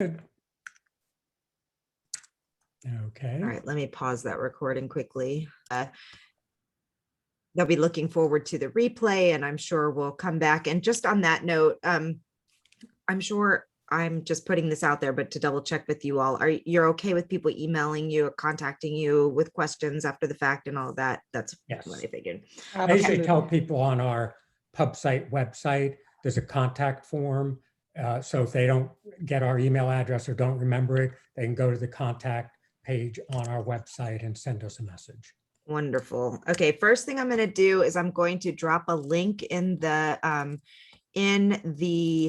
Okay. All right, let me pause that recording quickly. They'll be looking forward to the replay, and I'm sure we'll come back. And just on that note, I'm sure I'm just putting this out there, but to double check with you all, you're okay with people emailing you or contacting you with questions after the fact and all of that? That's Yes. what I figured. I usually tell people on our PubSite website, there's a contact form. So if they don't get our email address or don't remember it, they can go to the contact page on our website and send us a message. Wonderful. Okay, first thing I'm going to do is I'm going to drop a link in the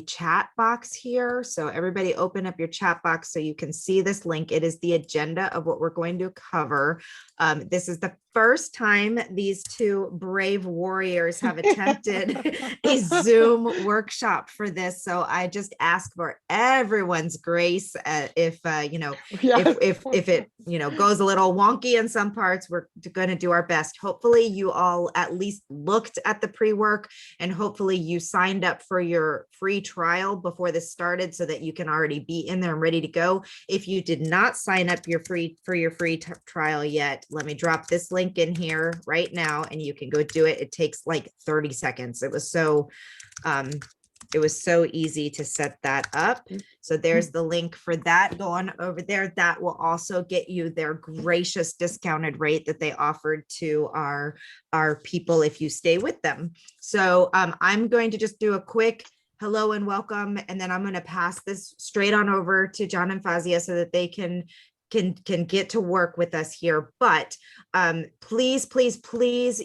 chat box here. So everybody open up your chat box so you can see this link. It is the agenda of what we're going to cover. This is the first time these two brave warriors have attempted a Zoom workshop for this. So I just ask for everyone's grace if it goes a little wonky in some parts. We're going to do our best. Hopefully you all at least looked at the pre-work, and hopefully you signed up for your free trial before this started so that you can already be in there and ready to go. If you did not sign up your free trial yet, let me drop this link in here right now and you can go do it. It takes like 30 seconds. It was so easy to set that up. So there's the link for that. Go on over there. That will also get you their gracious discounted rate that they offered to our people if you stay with them. So I'm going to just do a quick hello and welcome, and then I'm going to pass this straight on over to John and Fazia so that they can get to work with us here. But please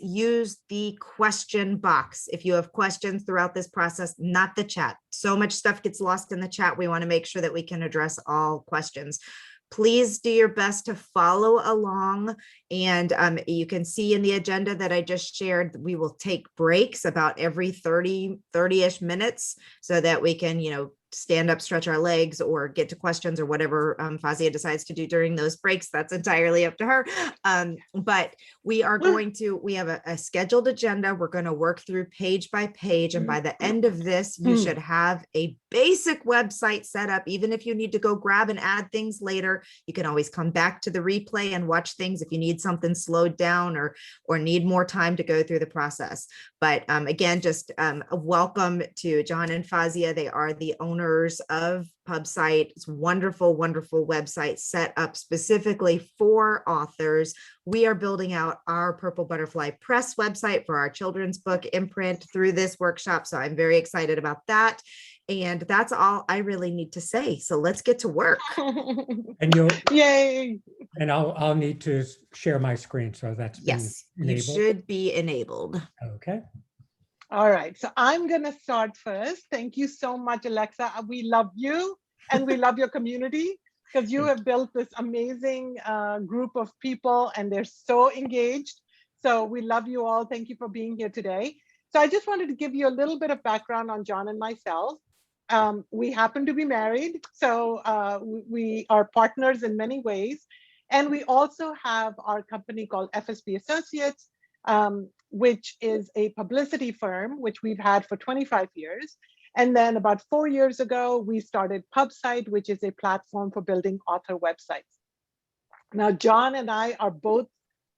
use the question box if you have questions throughout this process, not the chat. So much stuff gets lost in the chat. We want to make sure that we can address all questions. Please do your best to follow along, and you can see in the agenda that I just shared, we will take breaks about every 30-ish minutes so that we can, stand up, stretch our legs, or get to questions, or whatever Fazia decides to do during those breaks. That's entirely up to her. But we are we have a scheduled agenda. We're going to work through page by page. And by the end of this, you should have a basic website set up. Even if you need to go grab and add things later, you can always come back to the replay and watch things if you need something slowed down or need more time to go through the process. But again, just a welcome to John and Fazia. They are the owners of PubSite. It's wonderful, wonderful website set up specifically for authors. We are building out our Purple Butterfly Press website for our children's book imprint through this workshop. So I'm very excited about that. And that's all I really need to say. So let's get to work. And you'll Yay. And I'll need to share my screen. So that's yes, been you enabled. should be enabled. Okay. All right, so I'm going to start first. Thank you so much, Alexa. We love you and we love your community because you have built this amazing group of people and they're so engaged. So we love you all. Thank you for being here today. So I just wanted to give you a little bit of background on John and myself. We happen to be married, so we are partners in many ways. And we also have our company called FSB Associates, which is a publicity firm, which we've had for 25 years. And then about 4 years ago, we started PubSite, which is a platform for building author websites. Now, John and I are both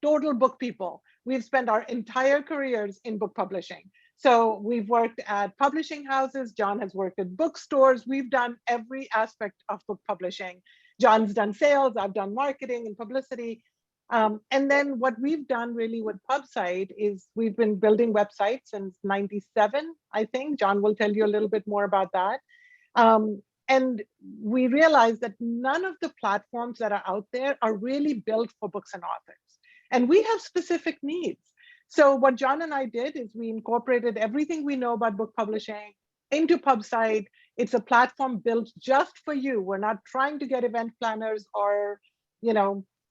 total book people. We've spent our entire careers in book publishing. So we've worked at publishing houses. John has worked at bookstores. We've done every aspect of book publishing. John's done sales, I've done marketing and publicity. And then what we've done really with PubSite is we've been building websites since '97, I think. John will tell you a little bit more about that. And we realized that none of the platforms that are out there are really built for books and authors. And we have specific needs. So what John and I did is we incorporated everything we know about book publishing into PubSite. It's a platform built just for you. We're not trying to get event planners or,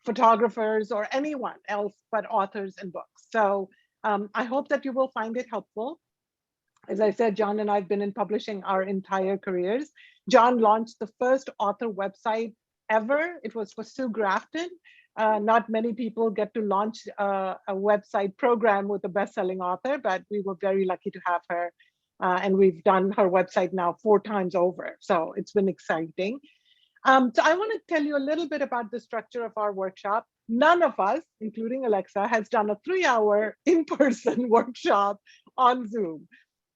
photographers or anyone else but authors and books. So I hope that you will find it helpful. As I said, John and I have been in publishing our entire careers. John launched the first author website ever. It was for Sue Grafton. Not many people get to launch a website program with a best-selling author, but we were very lucky to have her. And we've done her website now 4 times over. So it's been exciting. So I want to tell you a little bit about the structure of our workshop. None of us, including Alexa, has done a 3-hour in-person workshop on Zoom.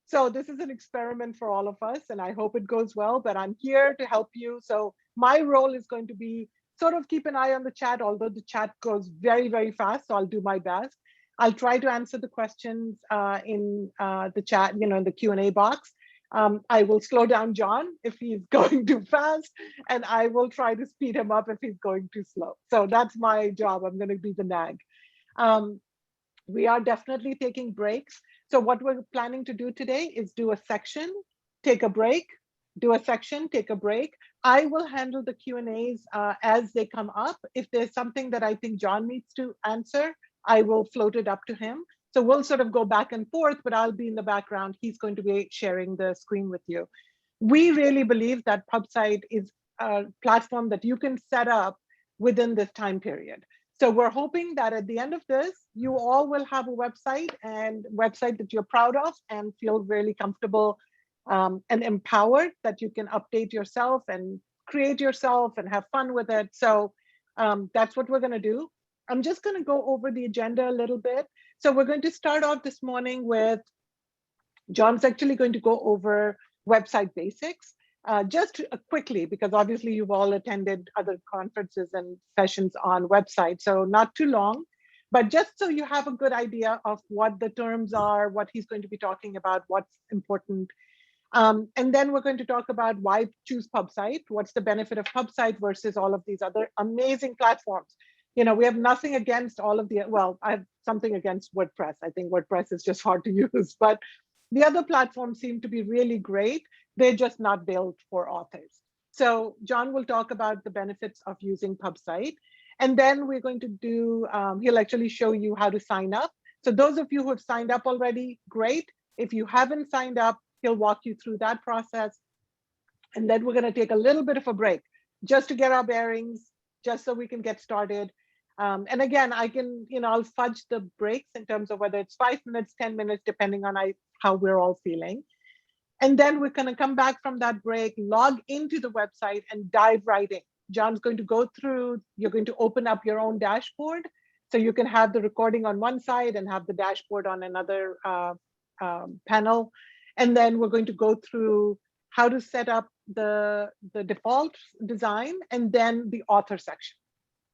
So this is an experiment for all of us, and I hope it goes well, but I'm here to help you. So my role is going to be sort of keep an eye on the chat, although the chat goes very, very fast, so I'll do my best. I'll try to answer the questions in the chat, in the Q&A box. I will slow down John if he's going too fast, and I will try to speed him up if he's going too slow. So that's my job. I'm going to be the nag. We are definitely taking breaks. So what we're planning to do today is do a section, take a break, do a section, take a break. I will handle the Q&As as they come up. If there's something that I think John needs to answer, I will float it up to him. So we'll sort of go back and forth, but I'll be in the background. He's going to be sharing the screen with you. We really believe that PubSite is a platform that you can set up within this time period. So we're hoping that at the end of this, you all will have a website that you're proud of and feel really comfortable and empowered that you can update yourself and create yourself and have fun with it. So that's what we're going to do. I'm just going to go over the agenda a little bit. So we're going to start off this morning with John's actually going to go over website basics. Just quickly, because obviously you've all attended other conferences and sessions on websites, so not too long, but just so you have a good idea of what the terms are, what he's going to be talking about, what's important. And then we're going to talk about why choose PubSite, what's the benefit of PubSite versus all of these other amazing platforms. We have nothing against all of well, I have something against WordPress. I think WordPress is just hard to use, but the other platforms seem to be really great. They're just not built for authors. So John will talk about the benefits of using PubSite. And then we're going to do, he'll actually show you how to sign up. So those of you who have signed up already, great. If you haven't signed up, he'll walk you through that process. And then we're going to take a little bit of a break just to get our bearings, just so we can get started. And again, I'll fudge the breaks in terms of whether it's 5 minutes, 10 minutes, depending on how we're all feeling. And then we're going to come back from that break, log into the website and dive right in. John's going to go through, you're going to open up your own dashboard. So you can have the recording on one side and have the dashboard on another panel. And then we're going to go through how to set up the default design and then the author section.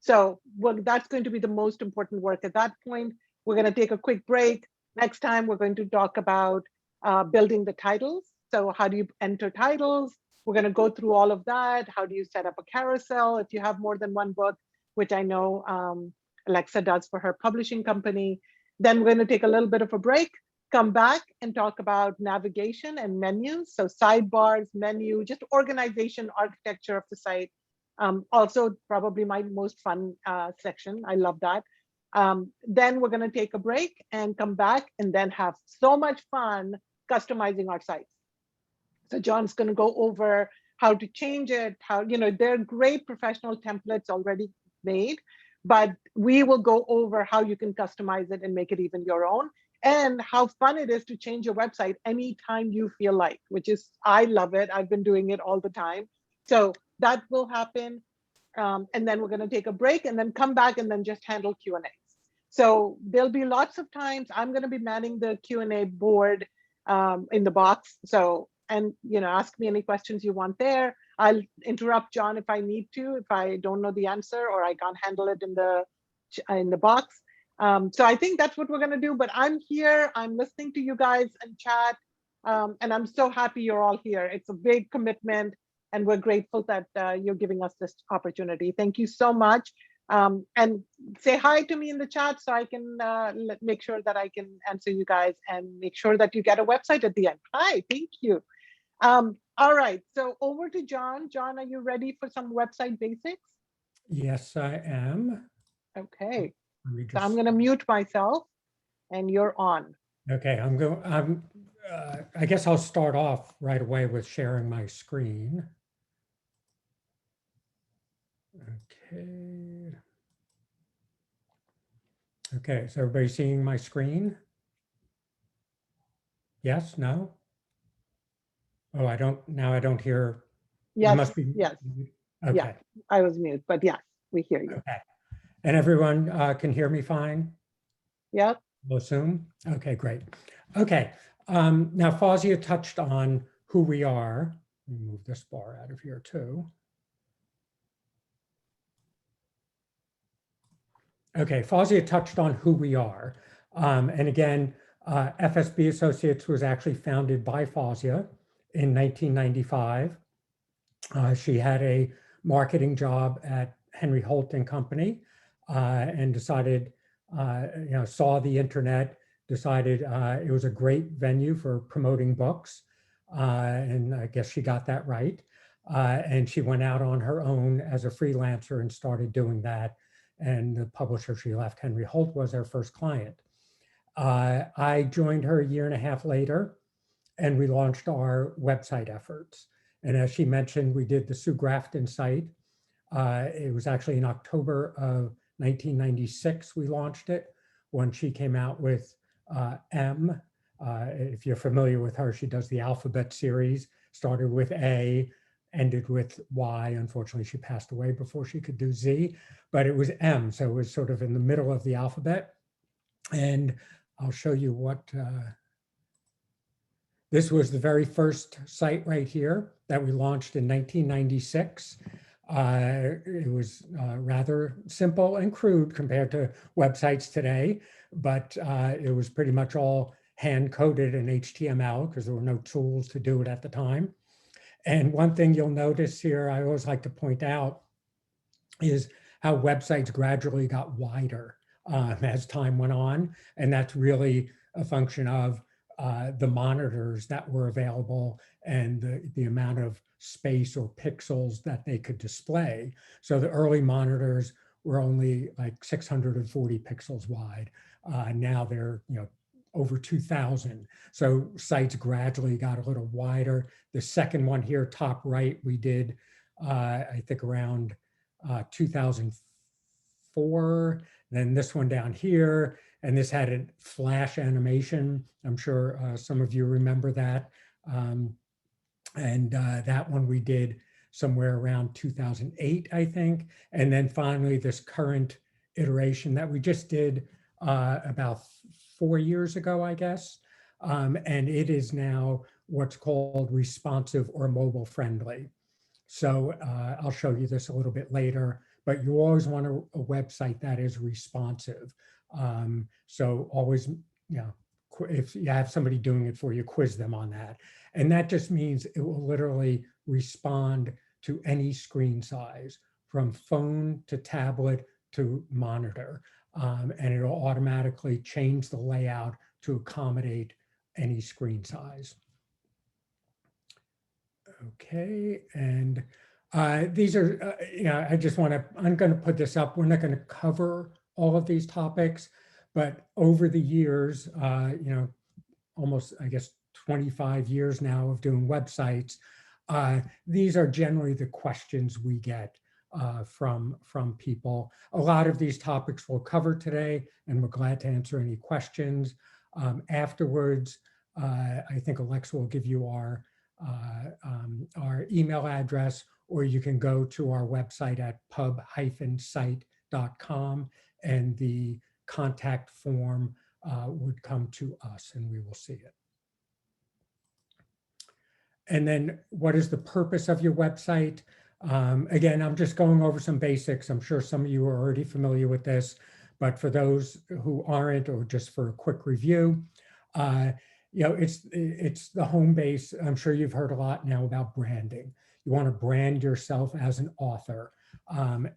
So that's going to be the most important work at that point. We're going to take a quick break. Next time, we're going to talk about building the titles. So how do you enter titles? We're going to go through all of that. How do you set up a carousel if you have more than one book, which I know Alexa does for her publishing company. Then we're going to take a little bit of a break, come back and talk about navigation and menus. So sidebars, menu, just organization, architecture of the site. Also probably my most fun section. I love that. Then we're going to take a break and come back and then have so much fun customizing our sites. So John's going to go over how to change it, there are great professional templates already made, but we will go over how you can customize it and make it even your own, and how fun it is to change your website anytime you feel like, I love it. I've been doing it all the time. So that will happen. And then we're going to take a break and then come back and then just handle Q&As. So there'll be lots of times I'm going to be manning the Q&A board in the box. So, and ask me any questions you want there. I'll interrupt John if I need to, if I don't know the answer or I can't handle it in the box. So I think that's what we're going to do. But I'm here. I'm listening to you guys and chat, and I'm so happy you're all here. It's a big commitment. And we're grateful that you're giving us this opportunity. Thank you so much. And say hi to me in the chat so I can make sure that I can answer you guys and make sure that you get a website at the end. Hi, thank you. All right, so over to John. John, are you ready for some website basics? Yes, I am. Okay, So I'm going to mute myself and you're on. Okay, I guess I'll start off right away with sharing my screen. Okay. Okay, so everybody seeing my screen? Yes, no? Oh, now I don't hear. Yes, You must be. yes. Yeah, Okay, I was mute, but yes, we hear you. okay. And everyone can hear me fine? Yep. We'll assume? Okay, great. Okay, now Fawzia touched on who we are. Let me move this bar out of here too. Okay, Fawzia touched on who we are. And again, FSB Associates was actually founded by Fawzia in 1995. She had a marketing job at Henry Holt and Company and decided, saw the internet, decided it was a great venue for promoting books. And I guess she got that right. And she went out on her own as a freelancer and started doing that. And the publisher she left, Henry Holt, was her first client. I joined her a year and a half later, and we launched our website efforts. And as she mentioned, we did the Sue Grafton site. It was actually in October of 1996 we launched it, when she came out with M. If you're familiar with her, she does the alphabet series, started with A, ended with Y. Unfortunately, she passed away before she could do Z, but it was M. So it was sort of in the middle of the alphabet. And I'll show you what, this was the very first site right here that we launched in 1996. It was rather simple and crude compared to websites today, but it was pretty much all hand coded in HTML because there were no tools to do it at the time. And one thing you'll notice here, I always like to point out, is how websites gradually got wider as time went on. And that's really a function of the monitors that were available and the amount of space or pixels that they could display. So the early monitors were only like 640 pixels wide. Now they're, over 2,000. So sites gradually got a little wider. The second one here, top right, we did, I think around 2004. Then this one down here, and this had a flash animation. I'm sure some of you remember that. That one we did somewhere around 2008, I think. And then finally, this current iteration that we just did about 4 years ago, I guess. And it is now what's called responsive or mobile friendly. So I'll show you this a little bit later, but you always want a website that is responsive. So always, if you have somebody doing it for you, quiz them on that. And that just means it will literally respond to any screen size, from phone to tablet to monitor. And it'll automatically change the layout to accommodate any screen size. Okay, and these are, I just want to, I'm going to put this up. We're not going to cover all of these topics, but over the years, almost, I guess, 25 years now of doing websites, these are generally the questions we get from people. A lot of these topics we'll cover today, and we're glad to answer any questions. Afterwards, I think Alexa will give you our email address, or you can go to our website at pub-site.com, and the contact form would come to us and we will see it. And then what is the purpose of your website? Again, I'm just going over some basics. I'm sure some of you are already familiar with this, but for those who aren't, or just for a quick review, it's the home base. I'm sure you've heard a lot now about branding. You want to brand yourself as an author.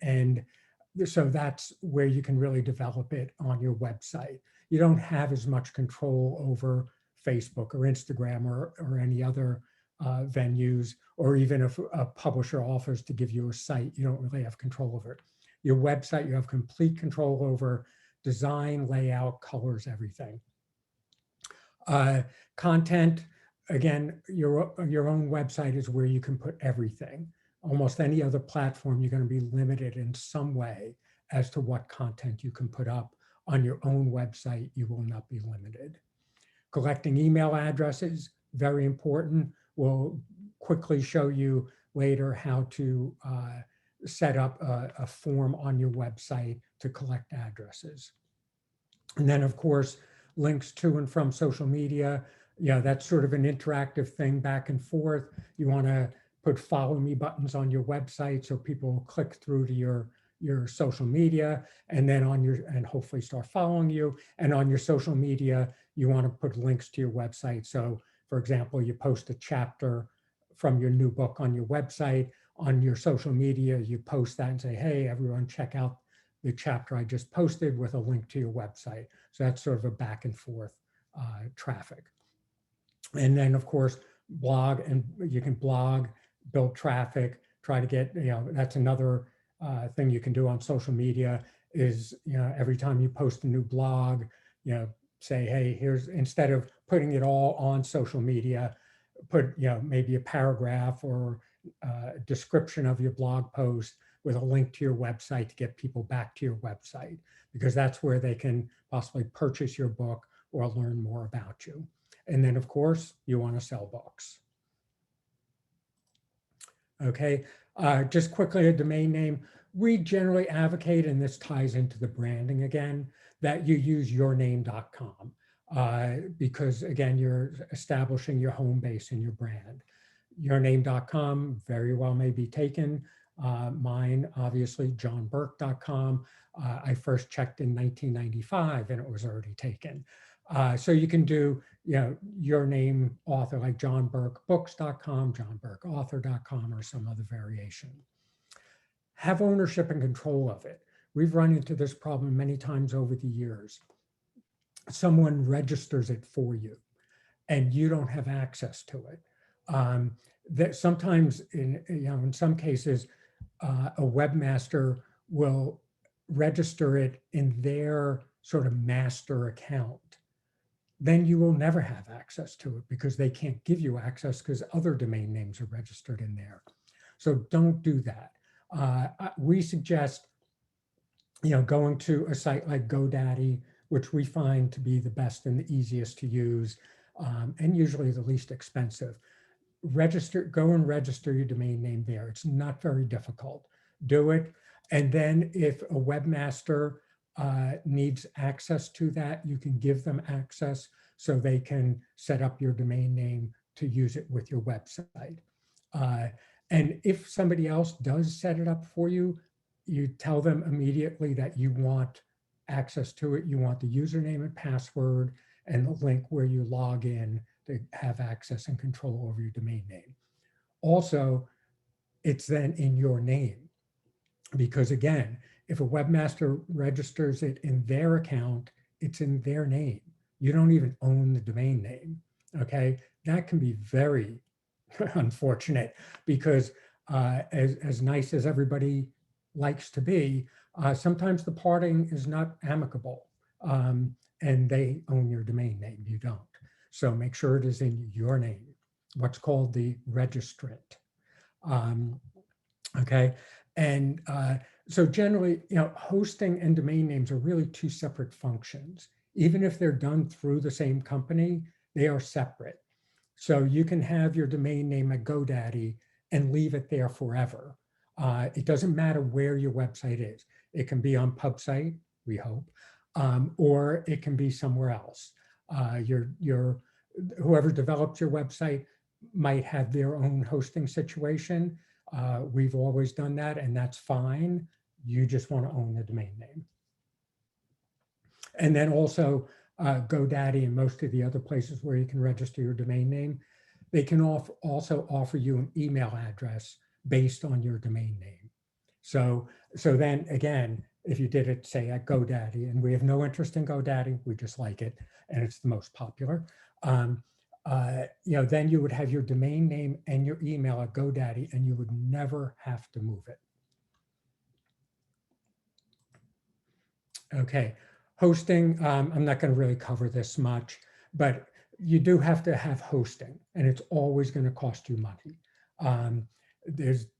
And so that's where you can really develop it on your website. You don't have as much control over Facebook or Instagram or any other venues, or even if a publisher offers to give you a site, you don't really have control over it. Your website, you have complete control over design, layout, colors, everything. Content, again, your own website is where you can put everything. Almost any other platform, you're going to be limited in some way as to what content you can put up. On your own website, you will not be limited. Collecting email addresses, very important. We'll quickly show you later how to set up a form on your website to collect addresses. And then, of course, links to and from social media. That's sort of an interactive thing back and forth. You want to put follow me buttons on your website so people will click through to your social media, and then and hopefully start following you. And on your social media, you want to put links to your website. So for example, you post a chapter from your new book on your website. On your social media, you post that and say, hey, everyone, check out the chapter I just posted with a link to your website. So that's sort of a back and forth traffic. And then, of course, blog, and you can blog, build traffic, try to get, that's another thing you can do on social media is, every time you post a new blog, say, hey, here's, instead of putting it all on social media, put, maybe a paragraph or a description of your blog post with a link to your website to get people back to your website, because that's where they can possibly purchase your book or learn more about you. And then, of course, you want to sell books. Okay, just quickly, a domain name. We generally advocate, and this ties into the branding again, that you use yourname.com because, again, you're establishing your home base and your brand. Yourname.com very well may be taken. Mine, obviously, johnburke.com. I first checked in 1995 and it was already taken. So you can do, your name author like johnburkebooks.com, johnburkeauthor.com, or some other variation. Have ownership and control of it. We've run into this problem many times over the years. Someone registers it for you and you don't have access to it. That sometimes in some cases, a webmaster will register it in their sort of master account. Then you will never have access to it because they can't give you access because other domain names are registered in there. So don't do that. We suggest, going to a site like GoDaddy, which we find to be the best and the easiest to use, and usually the least expensive. Go and register your domain name there. It's not very difficult. Do it. And then if a webmaster needs access to that, you can give them access so they can set up your domain name to use it with your website. And if somebody else does set it up for you, you tell them immediately that you want access to it. You want the username and password and the link where you log in to have access and control over your domain name. Also, it's then in your name, because again, if a webmaster registers it in their account, it's in their name. You don't even own the domain name, okay? That can be very unfortunate because as nice as everybody likes to be, sometimes the parting is not amicable and they own your domain name, you don't. So make sure it is in your name, what's called the registrant. Okay, and so generally, hosting and domain names are really two separate functions. Even if they're done through the same company, they are separate. So you can have your domain name at GoDaddy and leave it there forever. It doesn't matter where your website is. It can be on PubSite, we hope, or it can be somewhere else. Whoever developed your website might have their own hosting situation. We've always done that, and that's fine. You just want to own the domain name. And then also GoDaddy and most of the other places where you can register your domain name, they can also offer you an email address based on your domain name. So then again, if you did it, say at GoDaddy, and we have no interest in GoDaddy, we just like it, and it's the most popular, then you would have your domain name and your email at GoDaddy, and you would never have to move it. Okay, hosting, I'm not going to really cover this much, but you do have to have hosting, and it's always going to cost you money.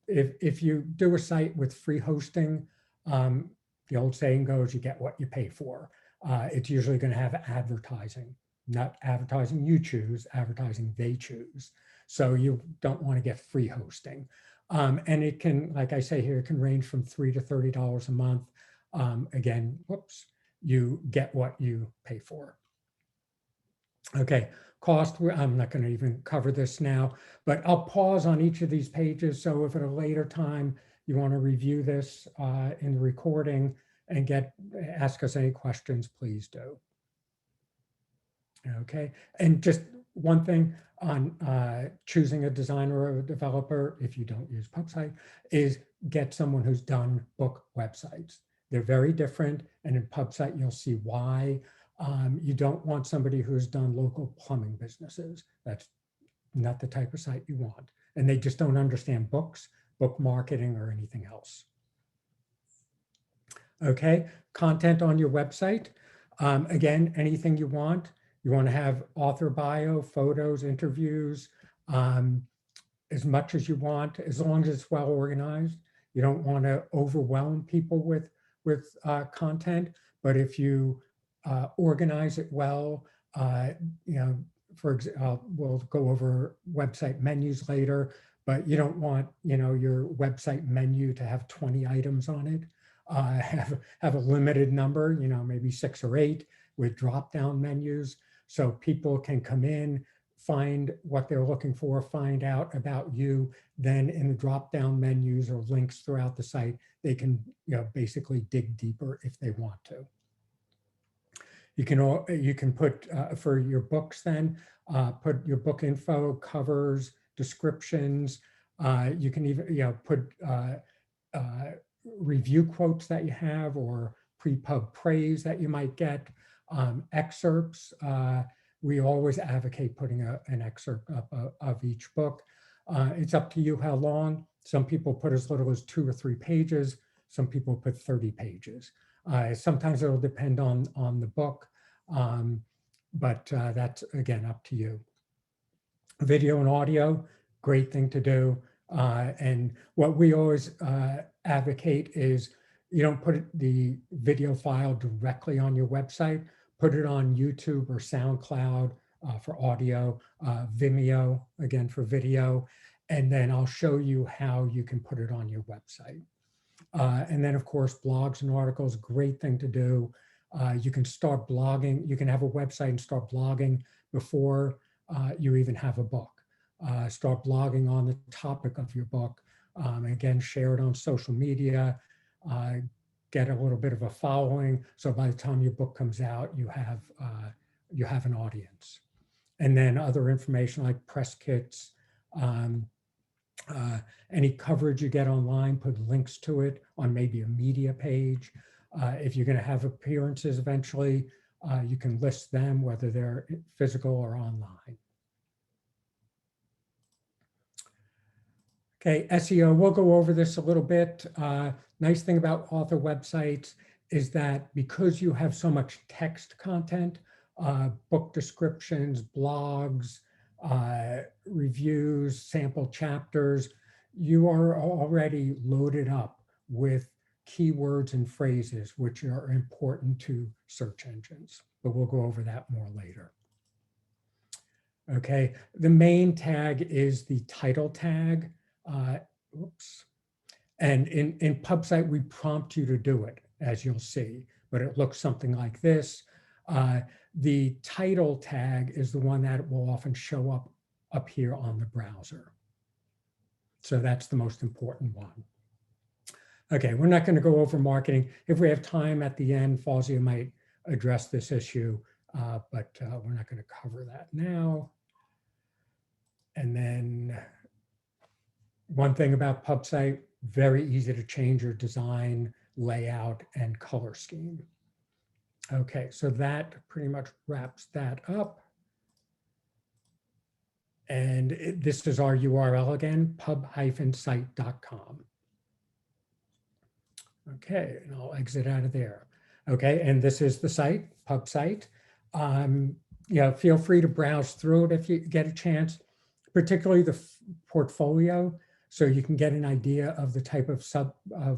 If you do a site with free hosting, the old saying goes, you get what you pay for. It's usually going to have advertising, not advertising you choose, advertising they choose. So you don't want to get free hosting. And it can, like I say here, it can range from $3 to $30 a month. Again, whoops, you get what you pay for. Okay, cost, I'm not going to even cover this now, but I'll pause on each of these pages. So if at a later time you want to review this in the recording and ask us any questions, please do. Okay, and just one thing on choosing a designer or a developer, if you don't use PubSite, is get someone who's done book websites. They're very different, and in PubSite you'll see why. You don't want somebody who's done local plumbing businesses. That's not the type of site you want. And they just don't understand books, book marketing, or anything else. Okay, content on your website. Again, anything you want. You want to have author bio, photos, interviews, as much as you want, as long as it's well organized. You don't want to overwhelm people with content, but if you organize it well, you know, for example, we'll go over website menus later, but you don't want, you know, your website menu to have 20 items on it. Have a limited number, you know, maybe 6 or 8 with drop-down menus. So people can come in, find what they're looking for, find out about you. Then in the drop-down menus or links throughout the site, they can, you know, basically dig deeper if they want to. You can put for your books then, put your book info, covers, descriptions. You can even, you know, put review quotes that you have or pre-pub praise that you might get. Excerpts, we always advocate putting an excerpt up of each book. It's up to you how long. Some people put as little as 2 or 3 pages. Some people put 30 pages. Sometimes it'll depend on the book, but that's, again, up to you. Video and audio, great thing to do. And what we always advocate is you don't put the video file directly on your website. Put it on YouTube or SoundCloud for audio, Vimeo, again, for video. And then I'll show you how you can put it on your website. And then, of course, blogs and articles, great thing to do. You can start blogging. You can have a website and start blogging before you even have a book. Start blogging on the topic of your book. Again, share it on social media. Get a little bit of a following. So by the time your book comes out, you have an audience. And then other information like press kits, any coverage you get online, put links to it on maybe a media page. If you're going to have appearances eventually, you can list them, whether they're physical or online. Okay, SEO, we'll go over this a little bit. Nice thing about author websites is that because you have so much text content, book descriptions, blogs, reviews, sample chapters, you are already loaded up with keywords and phrases which are important to search engines, but we'll go over that more later. Okay, the main tag is the title tag. Oops. And in PubSite, we prompt you to do it, as you'll see, but it looks something like this. The title tag is the one that will often show up here on the browser. So that's the most important one. Okay, we're not going to go over marketing. If we have time at the end, Fawzia might address this issue, but we're not going to cover that now. And then one thing about PubSite, very easy to change your design, layout, and color scheme. Okay, so that pretty much wraps that up. And this is our URL again, pub-site.com. Okay, and I'll exit out of there. Okay, and this is the site, PubSite. Yeah, feel free to browse through it if you get a chance, particularly the portfolio, so you can get an idea of the type of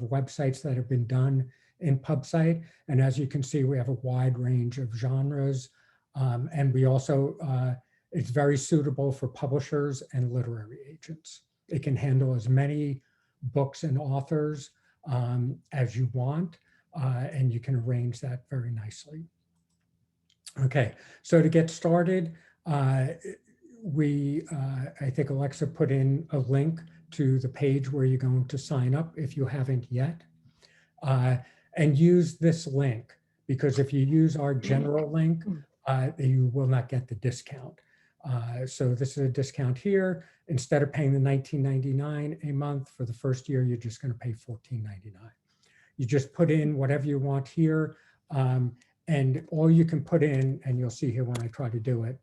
websites that have been done in PubSite. And as you can see, we have a wide range of genres. And we also, it's very suitable for publishers and literary agents. It can handle as many books and authors as you want, and you can arrange that very nicely. Okay, so to get started, I think Alexa put in a link to the page where you're going to sign up if you haven't yet. And use this link, because if you use our general link, you will not get the discount. So this is a discount here. Instead of paying the $19.99 a month for the first year, you're just going to pay $14.99. You just put in whatever you want here. And all you can put in, and you'll see here when I try to do it,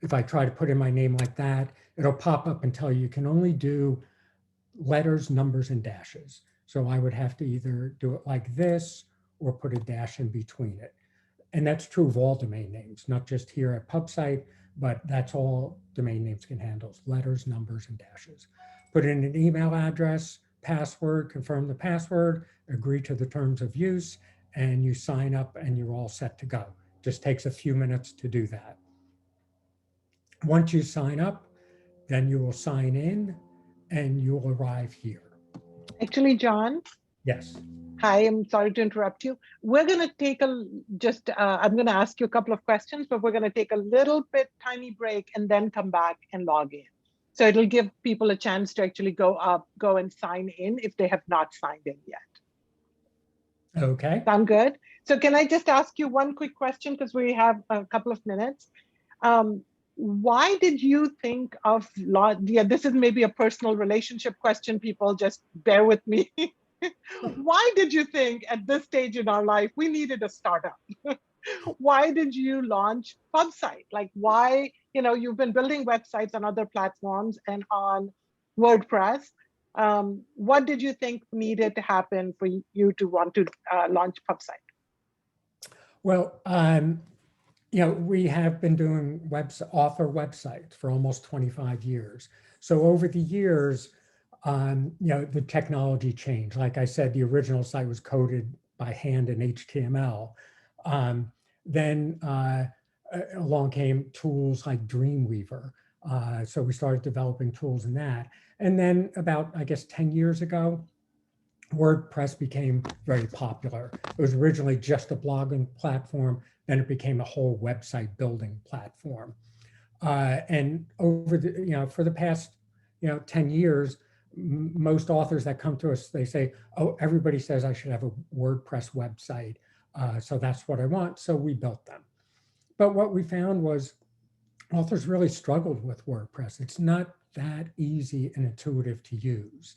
if I try to put in my name like that, it'll pop up and tell you can only do letters, numbers, and dashes. So I would have to either do it like this or put a dash in between it. And that's true of all domain names, not just here at PubSite, but that's all domain names can handle, letters, numbers, and dashes. Put in an email address, password, confirm the password, agree to the terms of use, and you sign up and you're all set to go. Just takes a few minutes to do that. Once you sign up, then you will sign in and you'll arrive here. Actually, John. Yes. Hi, I'm sorry to interrupt you. We're going to take I'm going to ask you a couple of questions, but we're going to take a little bit tiny break and then come back and log in. So it'll give people a chance to actually go and sign in if they have not signed in yet. Okay. Sound good? So can I just ask you one quick question, because we have a couple of minutes. Why did you think of this is maybe a personal relationship question, people, just bear with me. Why did you think at this stage in our life we needed a startup? Why did you launch PubSite? Like, why, you've been building websites on other platforms and on WordPress. What did you think needed to happen for you to want to launch PubSite? Well, we have been doing author websites for almost 25 years. So over the years, the technology changed. Like I said, the original site was coded by hand in HTML. Then along came tools like Dreamweaver. So we started developing tools in that. And then about, I guess, 10 years ago, WordPress became very popular. It was originally just a blogging platform. Then it became a whole website building platform. And over for the past, 10 years, most authors that come to us, they say, oh, everybody says I should have a WordPress website. So that's what I want. So we built them. But what we found was authors really struggled with WordPress. It's not that easy and intuitive to use.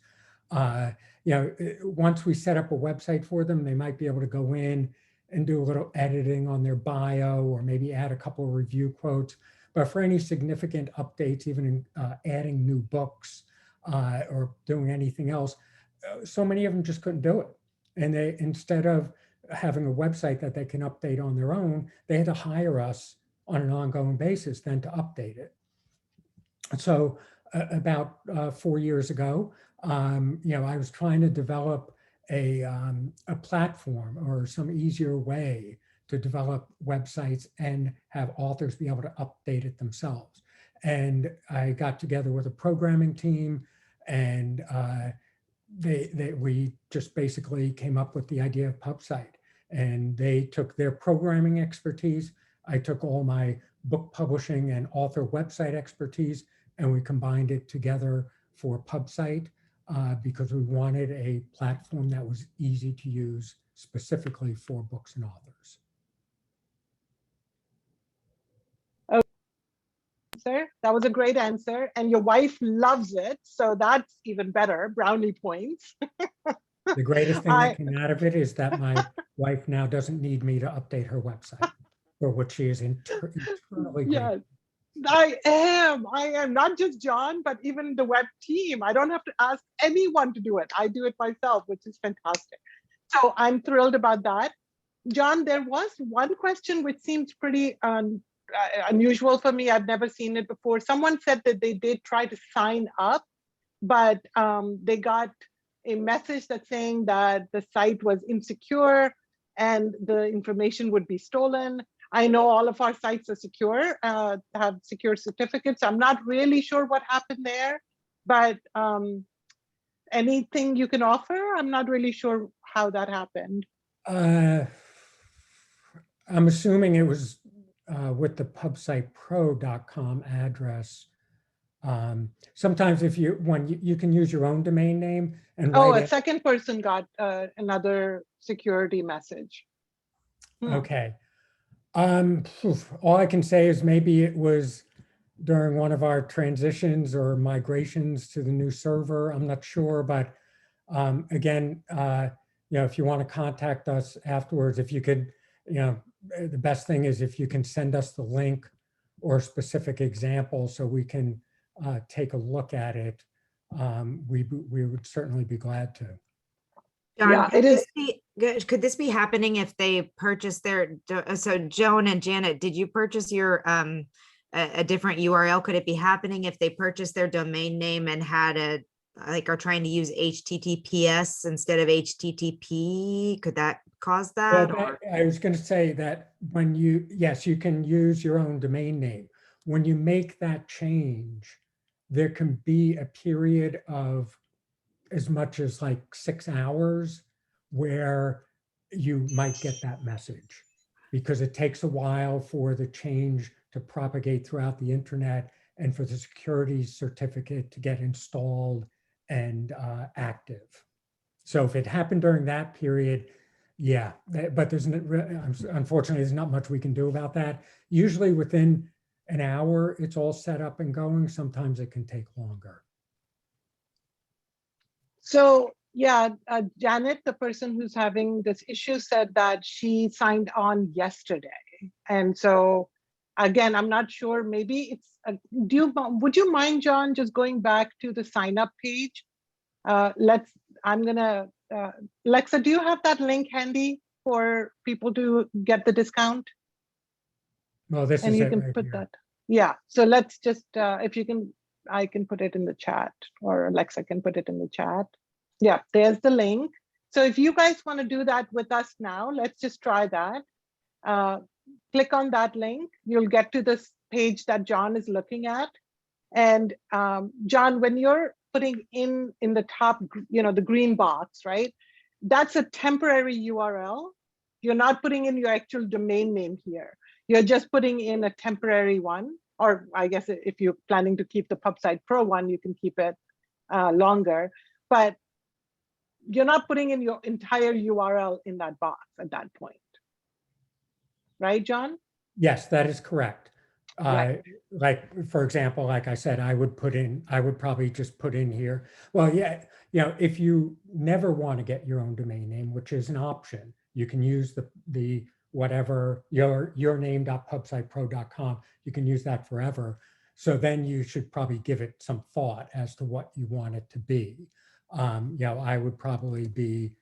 Once we set up a website for them, they might be able to go in and do a little editing on their bio or maybe add a couple of review quotes. But for any significant updates, even in, adding new books or doing anything else, so many of them just couldn't do it. And they, instead of having a website that they can update on their own, they had to hire us on an ongoing basis then to update it. So about 4 years ago, I was trying to develop a platform or some easier way to develop websites and have authors be able to update it themselves. And I got together with a programming team, and we just basically came up with the idea of PubSite. And they took their programming expertise. I took all my book publishing and author website expertise, and we combined it together for PubSite because we wanted a platform that was easy to use specifically for books and authors. That was a great answer. And your wife loves it. So that's even better. Brownie points. The greatest thing that came out of it is that my wife now doesn't need me to update her website, for which she is eternally yes. grateful. I am not just John, but even the web team. I don't have to ask anyone to do it. I do it myself, which is fantastic. So I'm thrilled about that. John, there was one question which seems pretty unusual for me. I've never seen it before. Someone said that they did try to sign up, but they got a message that's saying that the site was insecure and the information would be stolen. I know all of our sites are secure, have secure certificates. I'm not really sure what happened there, but anything you can offer? I'm not really sure how that happened. I'm assuming it was with the pubsitepro.com address. Sometimes if you can use your own domain name and Oh, write a it. second person got another security message. Okay. All I can say is maybe it was during one of our transitions or migrations to the new server. I'm not sure, but again, if you want to contact us afterwards, if you could, the best thing is if you can send us the link or specific example so we can take a look at it. We would certainly be glad to. John, Yeah, it is. could this be happening if they purchase so Joan and Janet, did you purchase your a different URL? Could it be happening if they purchased their domain name and had are trying to use HTTPS instead of HTTP? Could that cause Well, that? I was going to say that yes, you can use your own domain name. When you make that change, there can be a period of as much as like 6 hours where you might get that message because it takes a while for the change to propagate throughout the internet and for the security certificate to get installed and active. So if it happened during that period, yeah, but unfortunately, there's not much we can do about that. Usually within an hour, it's all set up and going. Sometimes it can take longer. So yeah, Janet, the person who's having this issue, said that she signed on yesterday. And so again, I'm not sure, maybe it's, would you mind, John, just going back to the sign up page? Alexa, do you have that link handy for people to get the discount? Well, this And is you it can right put here. that. Yeah, so let's just, if you can, I can put it in the chat, or Alexa can put it in the chat. Yeah, there's the link. So if you guys want to do that with us now, let's just try that. Click on that link. You'll get to this page that John is looking at. And John, when you're putting in the top, the green box, right? That's a temporary URL. You're not putting in your actual domain name here. You're just putting in a temporary one, or I guess if you're planning to keep the PubSite Pro one, you can keep it longer, but you're not putting in your entire URL in that box at that point. Right, John? Yes, that is correct. Right. Like, for example, like I said, I would probably just put in here. Well, yeah, if you never want to get your own domain name, which is an option, you can use the whatever your name.pubsitepro.com. You can use that forever. So then you should probably give it some thought as to what you want it to be. I would probably be,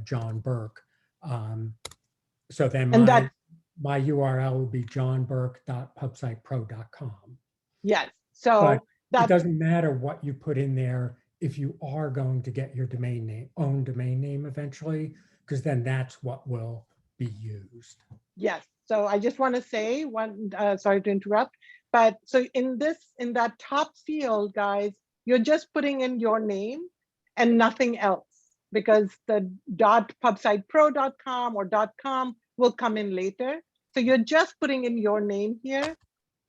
John Burke. So then my URL would be johnburke.pubsitepro.com. Yes. But So it doesn't matter what you put in there if you are going to get your own domain name eventually, because then that's what will be used. Yes. So I just want to say sorry to interrupt, but so in that top field, guys, you're just putting in your name and nothing else, because the .pubsitepro.com or .com will come in later. So you're just putting in your name here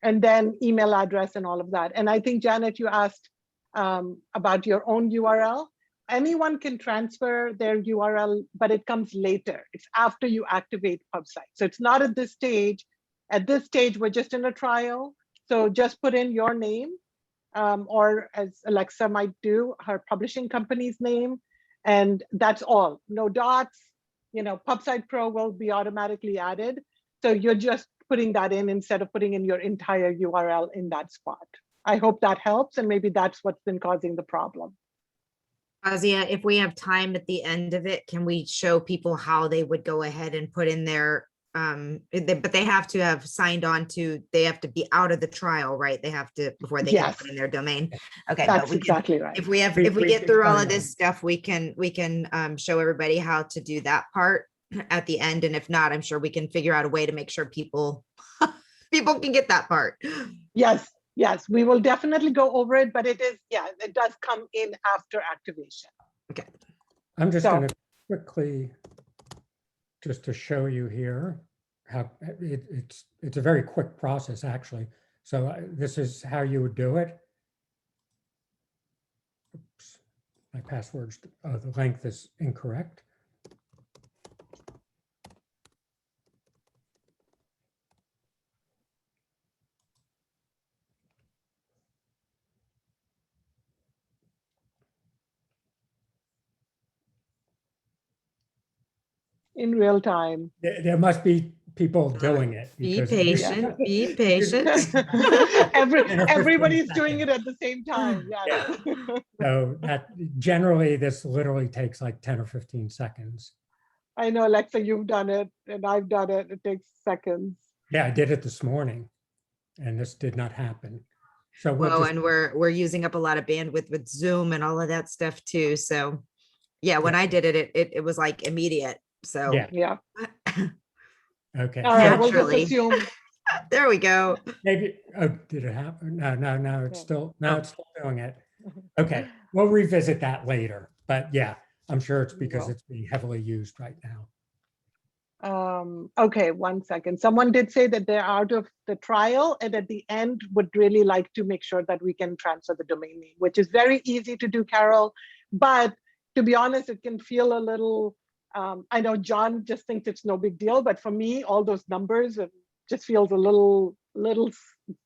and then email address and all of that. And I think, Janet, you asked about your own URL. Anyone can transfer their URL, but it comes later. It's after you activate PubSite. So it's not at this stage. At this stage, we're just in a trial. So just put in your name, or as Alexa might do, her publishing company's name. And that's all. No dots. PubSite Pro will be automatically added. So you're just putting that in instead of putting in your entire URL in that spot. I hope that helps. And maybe that's what's been causing the problem. Azia, if we have time at the end of it, can we show people how they would go ahead and put in their, but they have to have signed on they have to be out of the trial, right? They have to, before they can put in their domain. Okay. That's exactly right. If we get through all of this stuff, we can show everybody how to do that part at the end. And if not, I'm sure we can figure out a way to make sure people People can get that part. Yes, yes, we will definitely go over it, but it is, yeah, it does come in after activation. Okay. I'm just So- going to quickly, just to show you here, how it's a very quick process, actually. So this is how you would do it. Oops, my password's, the length is incorrect. In real time. There must be people doing it. Be because patient, be patient. Everybody's doing it at the same time. Yes. Yeah. So that generally, this literally takes like 10 or 15 seconds. I know, Alexa, you've done it and I've done it. It takes seconds. Yeah, I did it this morning and this did not happen. So we'll Well, just, and we're using up a lot of bandwidth with Zoom and all of that stuff too. So yeah, when I did it, it was like immediate. So yeah, Yeah. okay. All right. We'll Naturally. just assume. there we go. Maybe, oh, did it happen? No, it's Yeah. still, Oh. it's still doing it. Okay, we'll revisit that later. But yeah, I'm sure it's because will. it's being heavily used right now. Okay, 1 second. Someone did say that they're out of the trial and at the end would really like to make sure that we can transfer the domain name, which is very easy to do, Carol. But to be honest, it can feel a little, I know John just thinks it's no big deal, but for me, all those numbers, it just feels a little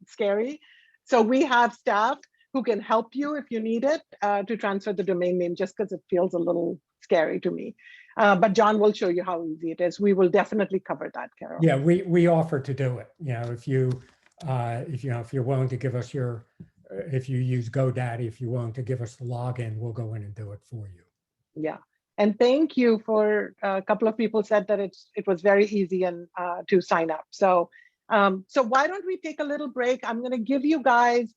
scary. So we have staff who can help you if you need it to transfer the domain name, just because it feels a little scary to me. But John will show you how easy it is. We will definitely cover that, Carol. Yeah, we offer to do it. You know, if you're willing to give us your, if you use GoDaddy, if you're willing to give us the login, we'll go in and do it for you. Yeah, and thank you for a couple of people said that it was very easy and to sign up. So so why don't we take a little break? I'm going to give you guys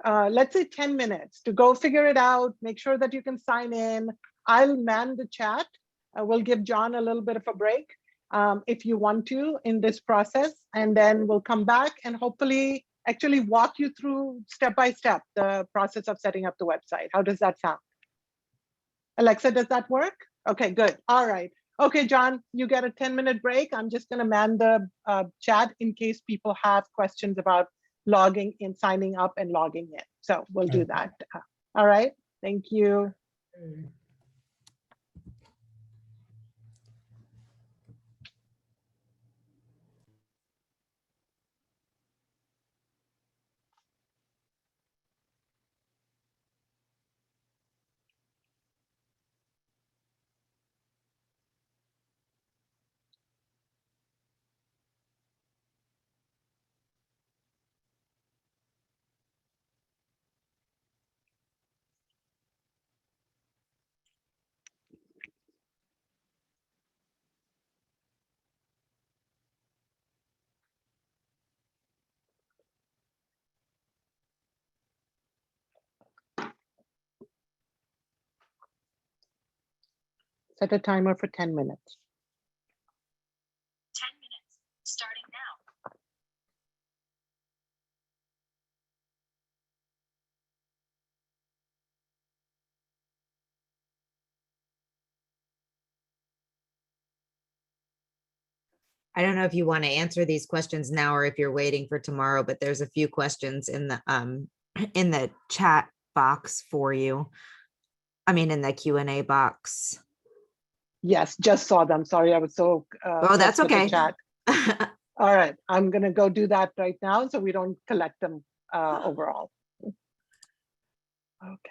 let's say 10 minutes to go figure it out. Make sure that you can sign in. I'll man the chat. We'll give John a little bit of a break if you want to in this process, and then we'll come back and hopefully actually walk you through step by step the process of setting up the website. How does that sound? Alexa, does that work? Okay, good. All right. Okay, John, you get a 10-minute break. I'm just going to man the chat in case people have questions about logging in, signing up and logging in. So we'll do that. All right. Thank you. Okay. Set a timer for 10 minutes. 10 minutes, starting now. I don't know if you want to answer these questions now or if you're waiting for tomorrow, but there's a few questions in the chat box for you. I mean, in the Q&A box. Yes, just saw them. Sorry, I was so Oh, that's messed with the okay. chat. All right, I'm gonna go do that right now so we don't collect them overall. Okay.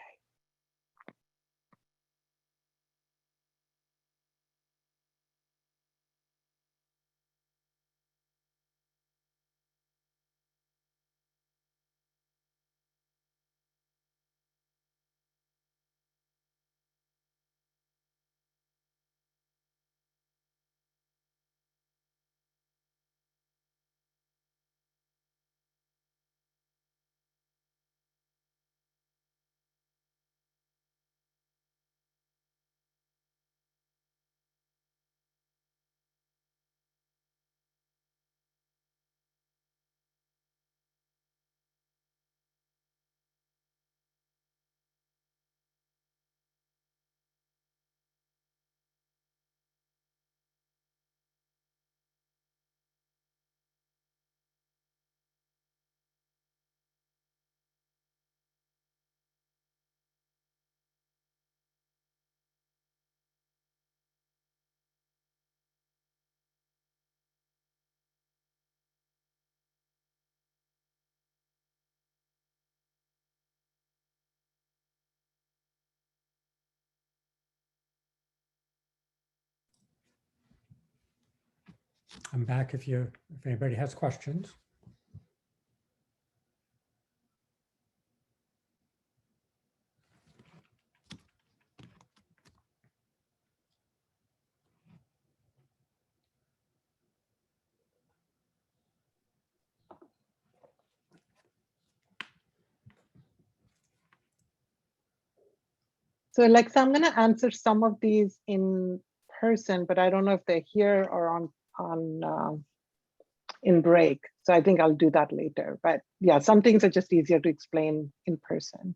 I'm back if anybody has questions. So Alexa, I'm going to answer some of these in person, but I don't know if they're here or on in break. So I think I'll do that later. But yeah, some things are just easier to explain in person.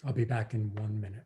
I'll be back in 1 minute.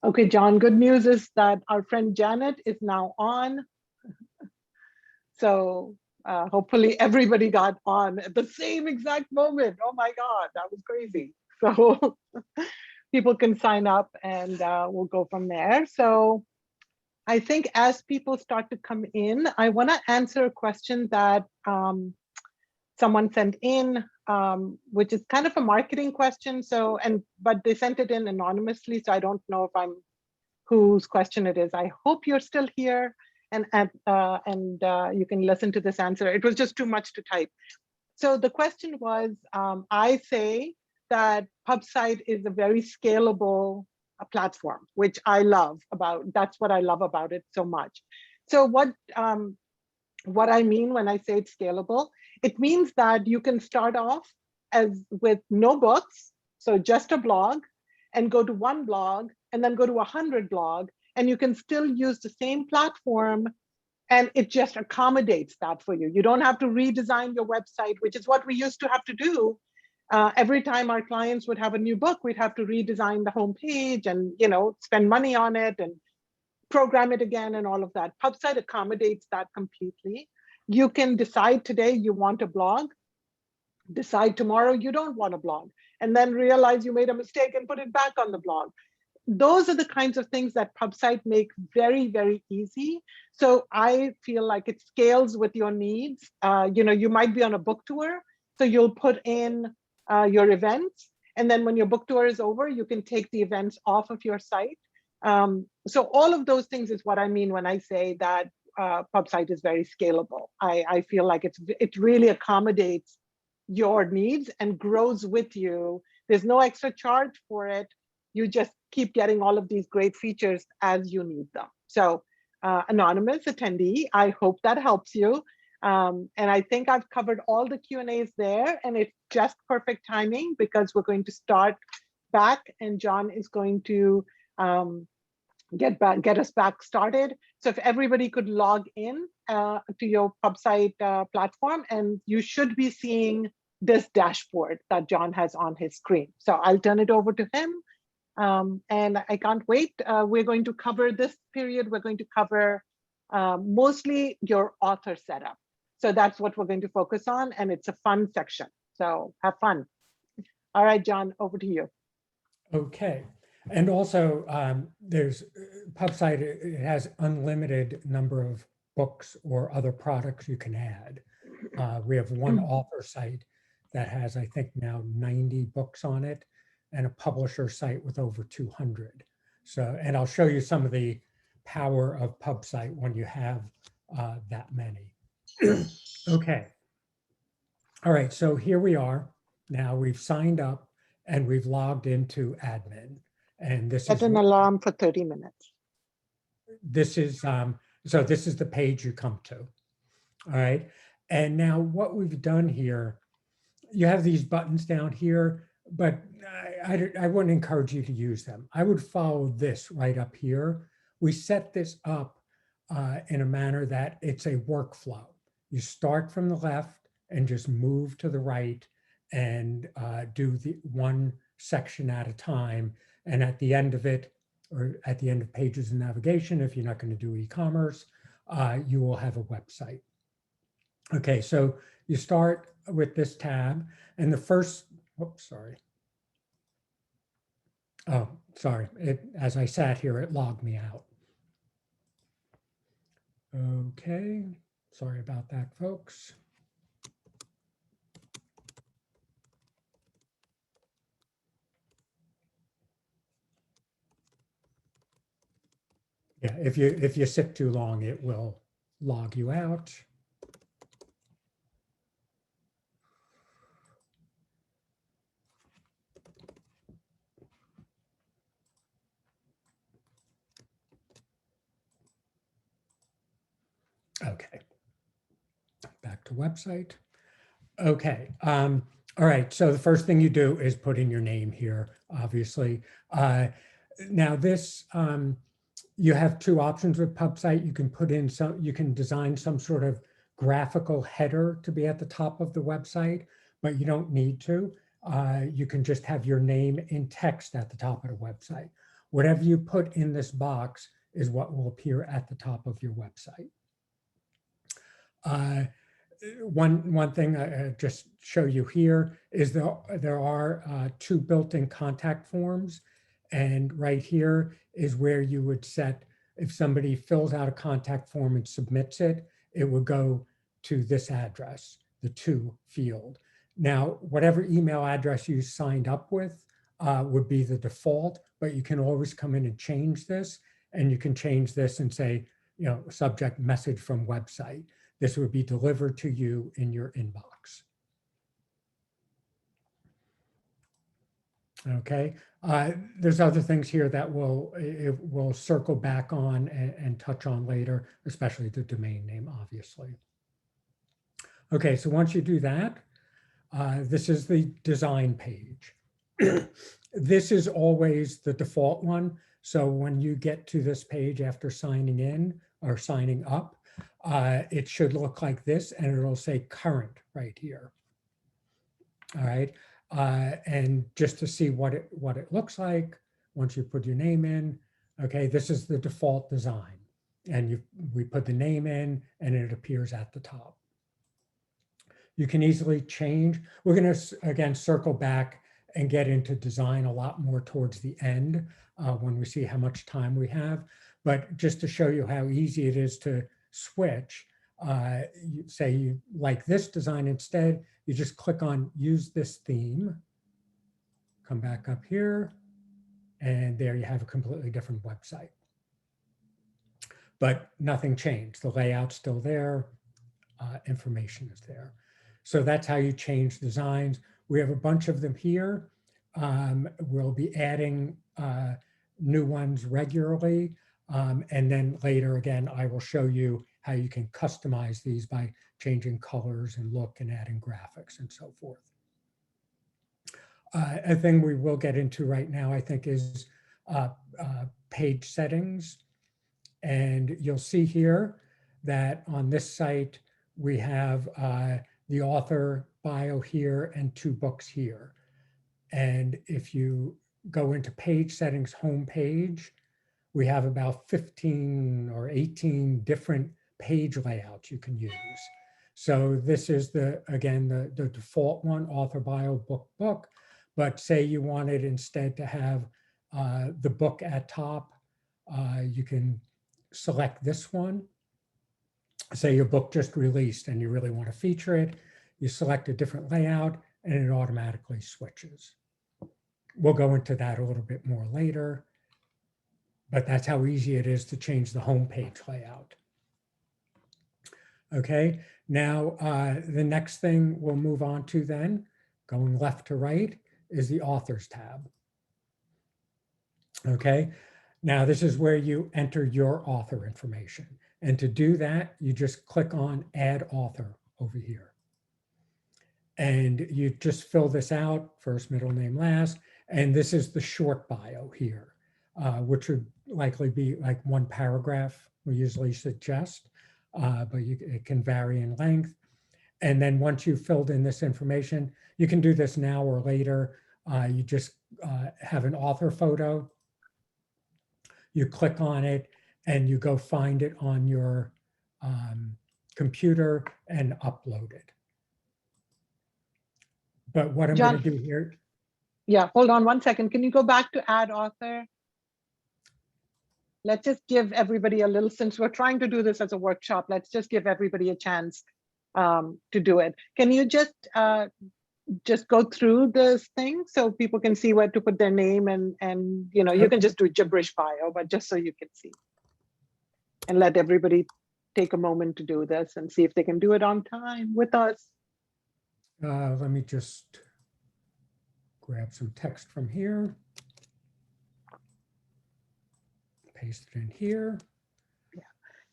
Okay, John, good news is that our friend Janet is now on. So hopefully everybody got on at the same exact moment. Oh my God, that was crazy. So people can sign up and we'll go from there. So I think as people start to come in, I want to answer a question that someone sent in, which is kind of a marketing question. So, but they sent it in anonymously, so I don't know if I'm whose question it is. I hope you're still here and you can listen to this answer. It was just too much to type. So the question was, I say that PubSite is a very scalable platform, which I love about, that's what I love about it so much. So what I mean when I say it's scalable, it means that you can start off as with no books, so just a blog, and go to one blog, and then go to 100 blog, and you can still use the same platform, and it just accommodates that for you. You don't have to redesign your website, which is what we used to have to do. Every time our clients would have a new book, we'd have to redesign the homepage and spend money on it and program it again and all of that. PubSite accommodates that completely. You can decide today you want a blog, decide tomorrow you don't want a blog, and then realize you made a mistake and put it back on the blog. Those are the kinds of things that PubSite make very, very easy. So I feel like it scales with your needs. You might be on a book tour, so you'll put in your events, and then when your book tour is over, you can take the events off of your site. So all of those things is what I mean when I say that PubSite is very scalable. I feel like it really accommodates your needs and grows with you. There's no extra charge for it. You just keep getting all of these great features as you need them. So anonymous attendee, I hope that helps you. And I think I've covered all the Q&As there, and it's just perfect timing because we're going to start back and John is going to get us back started. So if everybody could log in to your PubSite platform, and you should be seeing this dashboard that John has on his screen. So I'll turn it over to him. And I can't wait. We're going to cover this period. We're going to cover mostly your author setup. So that's what we're going to focus on. And it's a fun section. So have fun. All right, John, over to you. Okay. And also there's PubSite, it has unlimited number of books or other products you can add. We have one author site that has, I think now 90 books on it, and a publisher site with over 200. So, and I'll show you some of the power of PubSite when you have that many. Okay. All right, so here we are. Now we've signed up and we've logged into admin. And this Set is an alarm for 30 minutes. This is so this is the page you come to. All right. And now what we've done here, you have these buttons down here, but I wouldn't encourage you to use them. I would follow this right up here. We set this up in a manner that it's a workflow. You start from the left and just move to the right and do the one section at a time. And at the end of it, or at the end of pages and navigation, if you're not going to do e-commerce, you will have a website. Okay, so you start with this tab, and the first, oops, sorry. Oh, sorry. As I sat here, it logged me out. Okay, sorry about that, folks. Yeah, if you sit too long, it will log you out. Okay, back to website. Okay, all right, so the first thing you do is put in your name here, obviously. Now this, you have two options with PubSite. You can put in you can design some sort of graphical header to be at the top of the website, but you don't need to. You can just have your name in text at the top of the website. Whatever you put in this box is what will appear at the top of your website. Uh, one thing I just show you here is there are two built-in contact forms. And right here is where you would set, if somebody fills out a contact form and submits it, it would go to this address, the to field. Now, whatever email address you signed up with would be the default, but you can always come in and change this. And you can change this and say, subject message from website. This would be delivered to you in your inbox. Okay, there's other things here that we'll circle back on and touch on later, especially the domain name, obviously. Okay, so once you do that, this is the design page. This is always the default one. So when you get to this page after signing in or signing up, it should look like this, and it'll say current right here. All right, and just to see what it looks like, once you put your name in, okay, this is the default design, and we put the name in, and it appears at the top. You can easily change. We're going to again circle back and get into design a lot more towards the end when we see how much time we have. But just to show you how easy it is to switch, you say you like this design instead, you just click on use this theme, come back up here, and there you have a completely different website. But nothing changed. The layout's still there, information is there. So that's how you change designs. We have a bunch of them here. We'll be adding new ones regularly. And then later, again, I will show you how you can customize these by changing colors and look and adding graphics and so forth. A thing we will get into right now, I think, is page settings. And you'll see here that on this site, we have the author bio here and 2 books here. And if you go into page settings homepage, we have about 15 or 18 different page layouts you can use. So this is again, the default one, author bio, book. But say you wanted instead to have the book at top, you can select this one. Say your book just released and you really want to feature it, you select a different layout and it automatically switches. We'll go into that a little bit more later, but that's how easy it is to change the homepage layout. Okay, now the next thing we'll move on to then, going left to right, is the authors tab. Okay, now this is where you enter your author information. And to do that, you just click on add author over here. And you just fill this out, first, middle name, last. And this is the short bio here, which would likely be like 1 paragraph we usually suggest, but it can vary in length. And then once you've filled in this information, you can do this now or later. You just have an author photo. You click on it and you go find it on your computer and upload it. But what I'm going to do here. Yeah, hold on 1 second. Can you go back to add author? Let's just give everybody a little, since we're trying to do this as a workshop, let's just give everybody a chance to do it. Can you just go through this thing so people can see where to put their name and you can just do gibberish bio, but just so you can see. And let everybody take a moment to do this and see if they can do it on time with us. Let me just grab some text from here. Paste it in here. Yeah.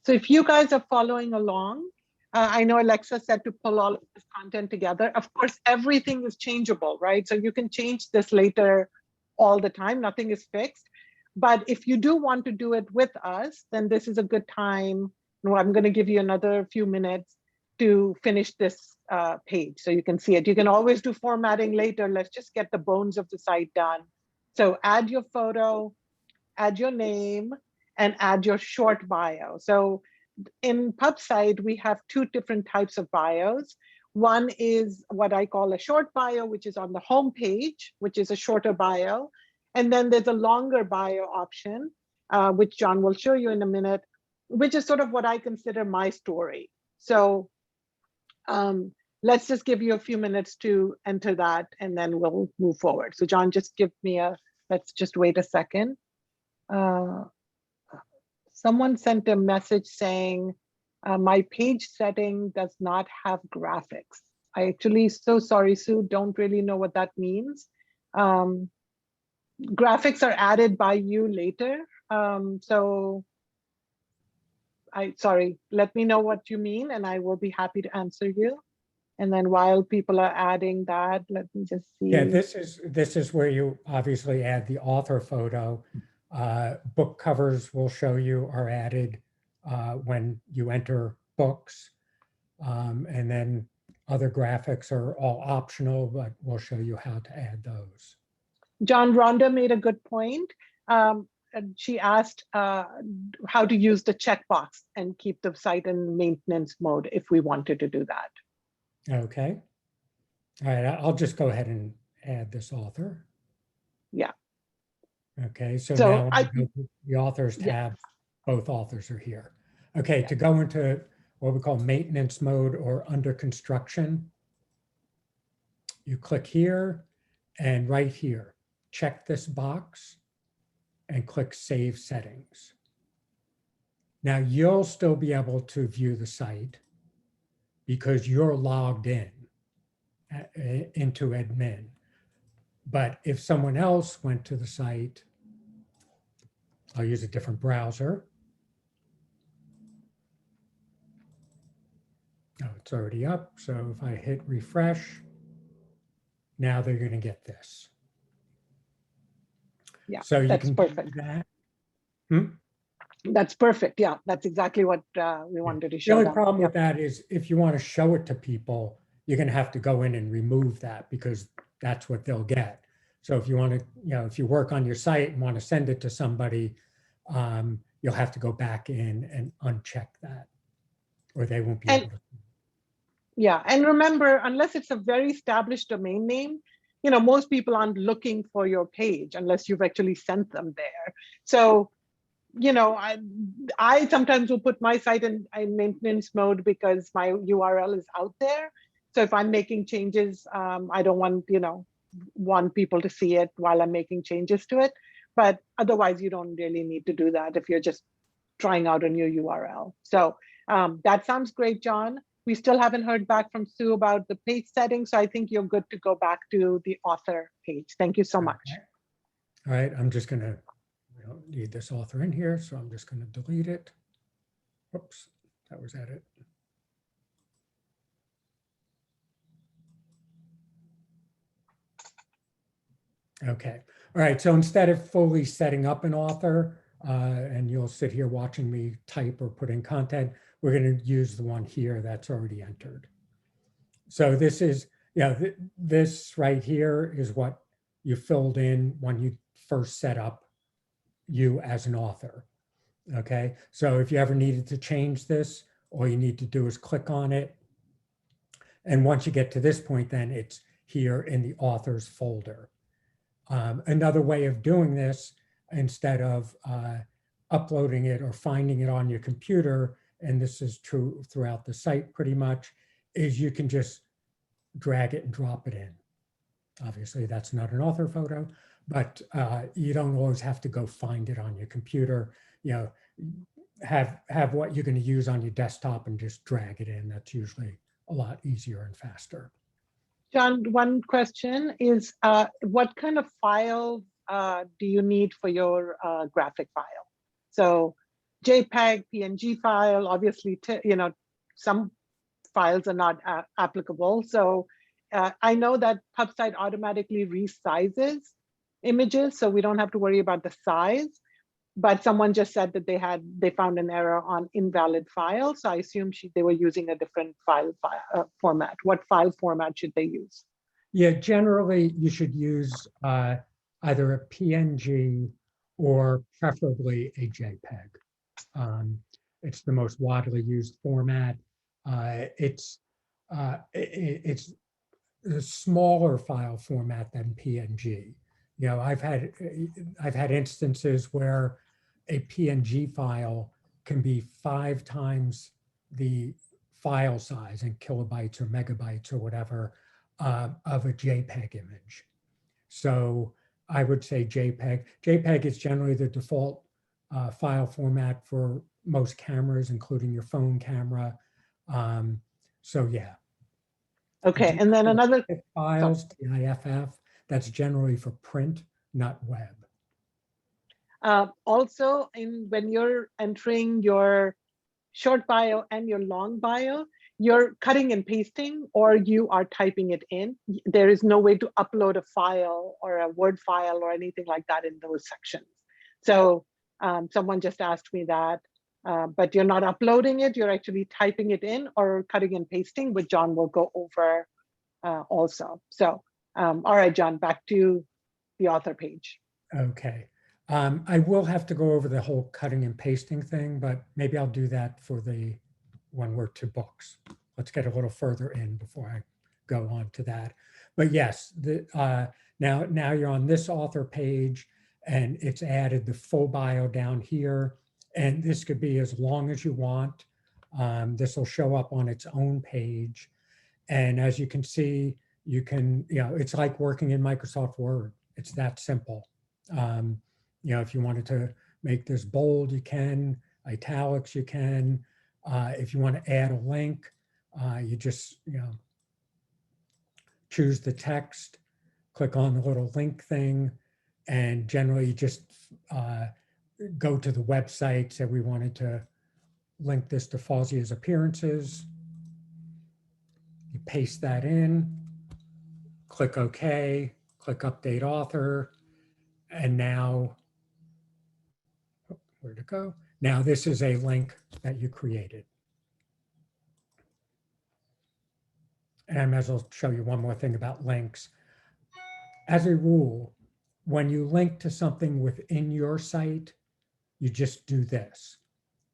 So if you guys are following along, I know Alexa said to pull all of this content together. Of course, everything is changeable, right? So you can change this later all the time. Nothing is fixed. But if you do want to do it with us, then this is a good time. I'm going to give you another few minutes to finish this page so you can see it. You can always do formatting later. Let's just get the bones of the site done. So add your photo, add your name, and add your short bio. So in PubSite, we have two different types of bios. One is what I call a short bio, which is on the home page, which is a shorter bio. And then there's a longer bio option, which John will show you in a minute, which is sort of what I consider my story. So let's just give you a few minutes to enter that, and then we'll move forward. So John, just give me let's just wait a second. Someone sent a message saying, my page setting does not have graphics. I actually, so sorry, Sue, don't really know what that means. Graphics are added by you later. So sorry, let me know what you mean and I will be happy to answer you. And then while people are adding that, let me just see. Yeah, this is where you obviously add the author photo. Book covers will show you are added when you enter books. And then other graphics are all optional, but we'll show you how to add those. John, Rhonda made a good point. And she asked how to use the checkbox and keep the site in maintenance mode if we wanted to do that. Okay. All right, I'll just go ahead and add this author. Yeah. Okay, so So now when I go to the authors tab, both authors are here. Okay, to go into what we call maintenance mode or under construction, you click here and right here, check this box and click Save Settings. Now you'll still be able to view the site because you're logged in into admin. But if someone else went to the site, I'll use a different browser. Oh, it's already up. So if I hit refresh, now they're going to get this. Yeah, so you that's can perfect. do that. That's perfect. Yeah, that's exactly what we wanted to The show only them. problem Yeah. with that is if you want to show it to people, you're going to have to go in and remove that because that's what they'll get. So if you want to, if you work on your site and want to send it to somebody, you'll have to go back in and uncheck that, or they won't be able to. Yeah, and remember, unless it's a very established domain name, most people aren't looking for your page unless you've actually sent them there. So, I sometimes will put my site in maintenance mode because my URL is out there. So if I'm making changes, I don't want people to see it while I'm making changes to it. But otherwise, you don't really need to do that if you're just trying out a new URL. So that sounds great, John. We still haven't heard back from Sue about the page settings. So I think you're good to go back to the author page. Thank you so much. Okay. All right, I'm just going to, we don't need this author in here, so I'm just going to delete it. Oops, that was edit. Okay, all right, so instead of fully setting up an author, and you'll sit here watching me type or put in content, we're going to use the one here that's already entered. So this is, this right here is what you filled in when you first set up you as an author. Okay, so if you ever needed to change this, all you need to do is click on it. And once you get to this point, then it's here in the authors folder. Another way of doing this, instead of uploading it or finding it on your computer, and this is true throughout the site pretty much, is you can just drag it and drop it in. Obviously, that's not an author photo, but you don't always have to go find it on your computer. Have what you're going to use on your desktop and just drag it in. That's usually a lot easier and faster. John, one question is, what kind of file do you need for your graphic file? So JPEG, PNG file, obviously, some files are not applicable. So I know that PubSite automatically resizes images, so we don't have to worry about the size. But someone just said that they found an error on invalid file. So I assume they were using a different file format. What file format should they use? Yeah, generally you should use either a PNG or preferably a JPEG. It's the most widely used format. It's a smaller file format than PNG. You know, I've had instances where a PNG file can be 5 times the file size in kilobytes or megabytes or whatever of a JPEG image. So I would say JPEG. JPEG is generally the default file format for most cameras, including your phone camera. So yeah. Okay, and then another, TIFF files, TIFF, that's generally for print, not web. also when you're entering your short bio and your long bio, you're cutting and pasting or you are typing it in. There is no way to upload a file or a Word file or anything like that in those sections. So someone just asked me that, but you're not uploading it, you're actually typing it in or cutting and pasting, which John will go over also. So, all right, John, back to the author page. Okay. I will have to go over the whole cutting and pasting thing, but maybe I'll do that for when we're to books. Let's get a little further in before I go on to that. But yes, now you're on this author page and it's added the full bio down here. And this could be as long as you want. This will show up on its own page. And as you can see, it's like working in Microsoft Word. It's that simple. If you wanted to make this bold, you can, italics, you can. If you want to add a link, you just, choose the text, click on the little link thing, and generally you just go to the website. Say we wanted to link this to Fauzia's appearances. You paste that in, click OK, click update author, and now, where'd it go? Now this is a link that you created. And I might as well show you one more thing about links. As a rule, when you link to something within your site, you just do this.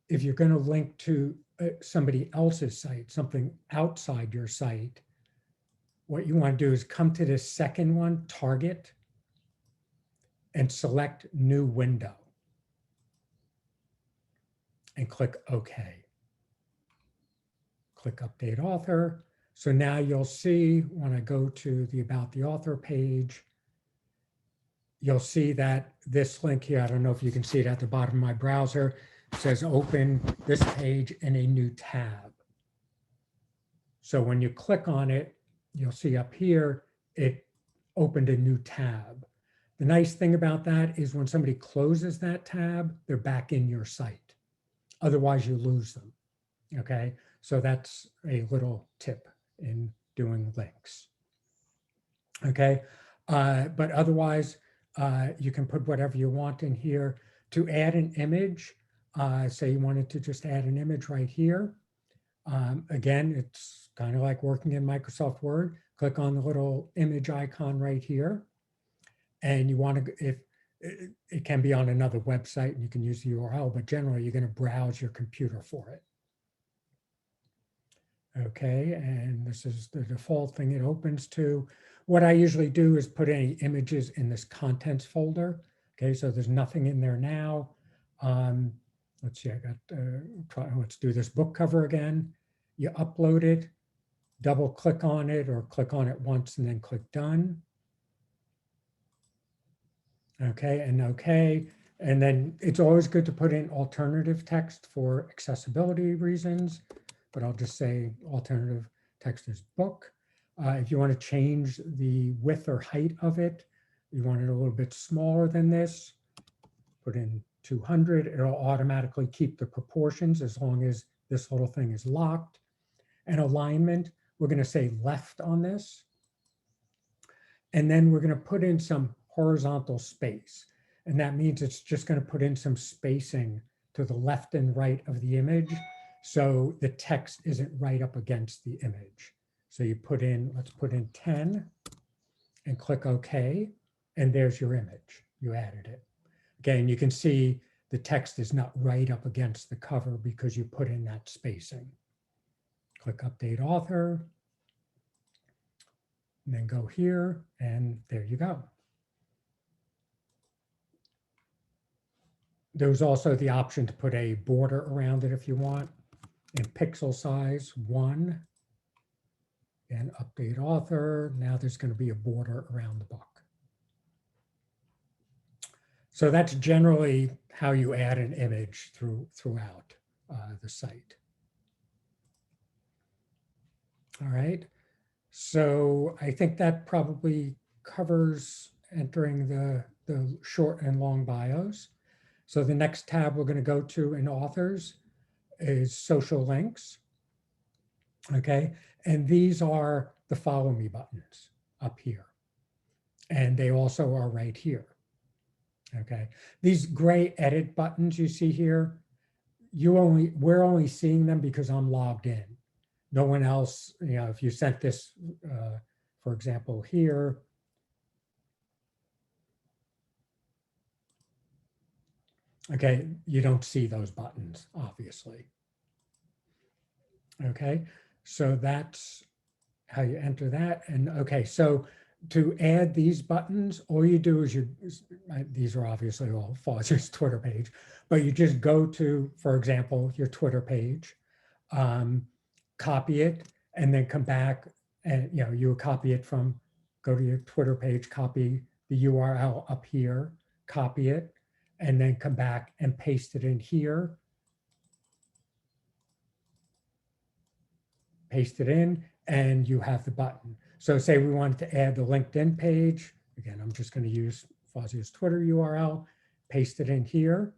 If you're going to link to somebody else's site, something outside your site, what you want to do is come to this second one, target, and select new window. And click OK. Click update author. So now you'll see when I go to the about the author page, you'll see that this link here, I don't know if you can see it at the bottom of my browser, it says open this page in a new tab. So when you click on it, you'll see up here, it opened a new tab. The nice thing about that is when somebody closes that tab, they're back in your site. Otherwise you lose them, okay? So that's a little tip in doing links, okay? But otherwise, you can put whatever you want in here. To add an image, say you wanted to just add an image right here. Again, it's kind of like working in Microsoft Word. Click on the little image icon right here. And you want to, if it can be on another website and you can use the URL, but generally you're going to browse your computer for it. Okay, and this is the default thing it opens to. What I usually do is put any images in this contents folder. Okay, so there's nothing in there now. Let's see, let's do this book cover again. You upload it, double click on it or click on it once and then click done. Okay, and okay. And then it's always good to put in alternative text for accessibility reasons, but I'll just say alternative text is book. If you want to change the width or height of it, you want it a little bit smaller than this, put in 200. It'll automatically keep the proportions as long as this little thing is locked. And alignment, we're going to say left on this. And then we're going to put in some horizontal space. And that means it's just going to put in some spacing to the left and right of the image, so the text isn't right up against the image. So you put in, let's put in 10 and click OK. And there's your image. You added it. Okay, and you can see the text is not right up against the cover because you put in that spacing. Click Update Author, and then go here, and there you go. There's also the option to put a border around it if you want, in pixel size 1. And update author. Now there's going to be a border around the book. So that's generally how you add an image throughout the site. All right. So I think that probably covers entering the short and long bios. So the next tab we're going to go to in authors is social links. Okay. And these are the follow me buttons up here. And they also are right here. Okay. These gray edit buttons you see here, we're only seeing them because I'm logged in. No one else, you know, if you sent this, for example, here, okay, you don't see those buttons, obviously. Okay, so that's how you enter that. And okay, so to add these buttons, all you do is these are obviously all Fozzier's Twitter page, but you just go to, for example, your Twitter page, copy it, and then come back and, you know, you copy it from, go to your Twitter page, copy the URL up here, copy it, and then come back and paste it in here. Paste it in, and you have the button. So say we wanted to add the LinkedIn page. Again, I'm just going to use Fozzier's Twitter URL, paste it in here,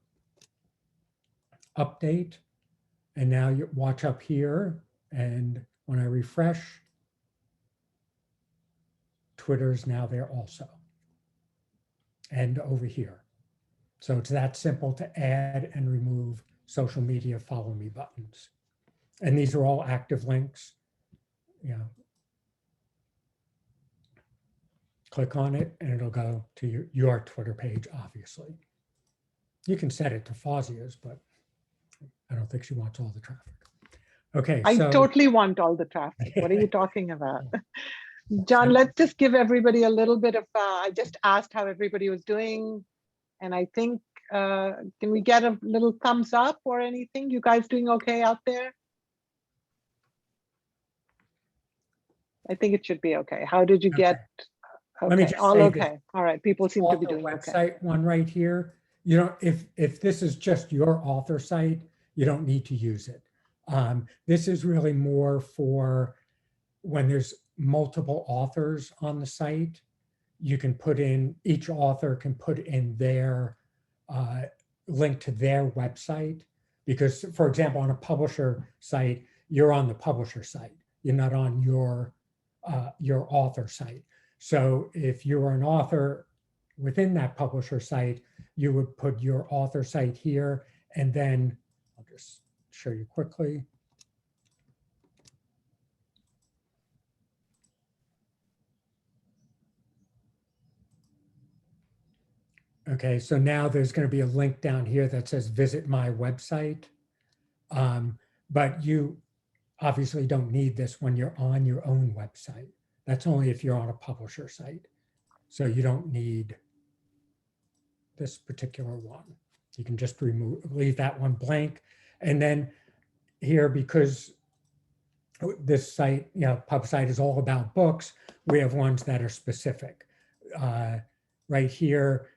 update, and now you watch up here. And when I refresh, Twitter is now there also. And over here. So it's that simple to add and remove social media follow me buttons. And these are all active links. You know, click on it and it'll go to your Twitter page, obviously. You can set it to Fozzier's, but I don't think she wants all the traffic. Okay, I so totally want all the traffic. What are you talking about? John, let's just give everybody a little bit of, I just asked how everybody was doing. And I think, can we get a little thumbs up or anything? You guys doing okay out there? I think it should be okay. How did you get? Let me Okay, just all say this. okay. All right, people seem to be Author doing okay. website one right here. You know, if this is just your author site, you don't need to use it. This is really more for when there's multiple authors on the site. You can put in, each author can put in their link to their website. Because, for example, on a publisher site, you're on the publisher site. You're not on your author site. So if you're an author within that publisher site, you would put your author site here, and then I'll just show you quickly. Okay, so now there's going to be a link down here that says visit my website. But you obviously don't need this when you're on your own website. That's only if you're on a publisher site. So you don't need this particular one. You can just leave that one blank. And then here, because this site, you know, pub site is all about books, we have ones that are specific. Right here,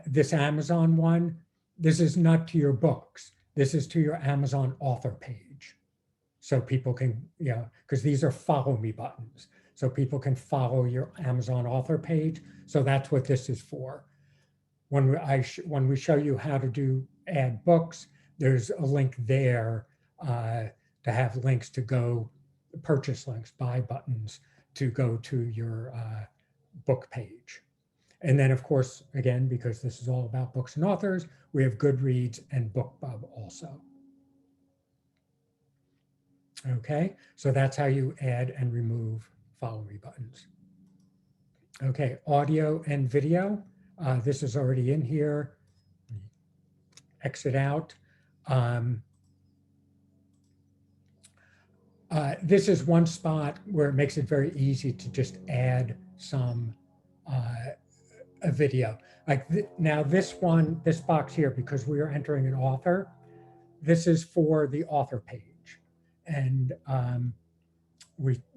this Amazon one, this is not to your books. This is to your Amazon author page. So people can, you know, because these are follow me buttons. So people can follow your Amazon author page. So that's what this is for. When we show you how to add books, there's a link there to have links to go, purchase links, buy buttons to go to your book page. And then, of course, again, because this is all about books and authors, we have Goodreads and BookBub also. Okay, so that's how you add and remove follow me buttons. Okay, audio and video. This is already in here. exit out. This is one spot where it makes it very easy to just add some a video. Like now this one, this box here, because we are entering an author, this is for the author page. And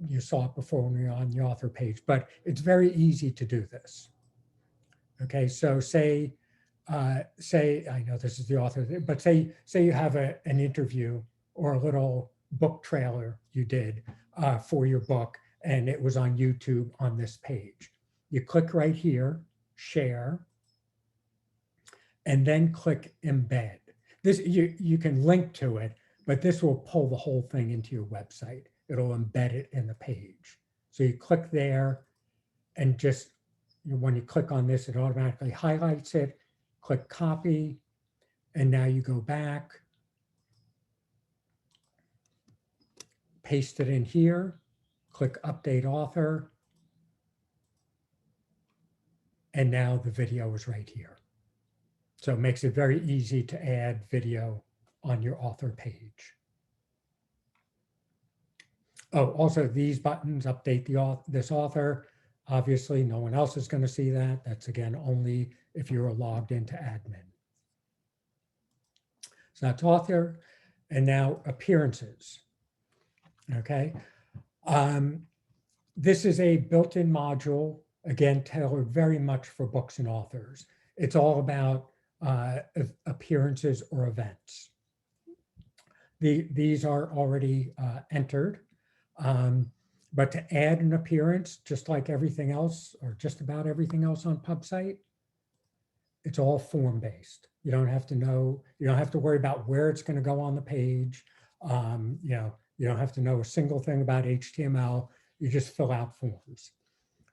you saw it before when we were on the author page, but it's very easy to do this. Okay, so say I know this is the author, but say you have an interview or a little book trailer you did for your book, and it was on YouTube on this page. You click right here, share, and then click embed. This you can link to it, but this will pull the whole thing into your website. It'll embed it in the page. So you click there, and just when you click on this, it automatically highlights it. Click copy, and now you go back, paste it in here, click update author, and now the video is right here. So it makes it very easy to add video on your author page. Oh, also these buttons, update this author. Obviously, no one else is going to see that. That's again only if you're logged into admin. So that's author, and now appearances. Okay. This is a built-in module, again, tailored very much for books and authors. It's all about appearances or events. These are already entered, but to add an appearance, just like everything else, or just about everything else on PubSite, it's all form-based. You don't have to know, you don't have to worry about where it's going to go on the page. You don't have to know a single thing about HTML. You just fill out forms.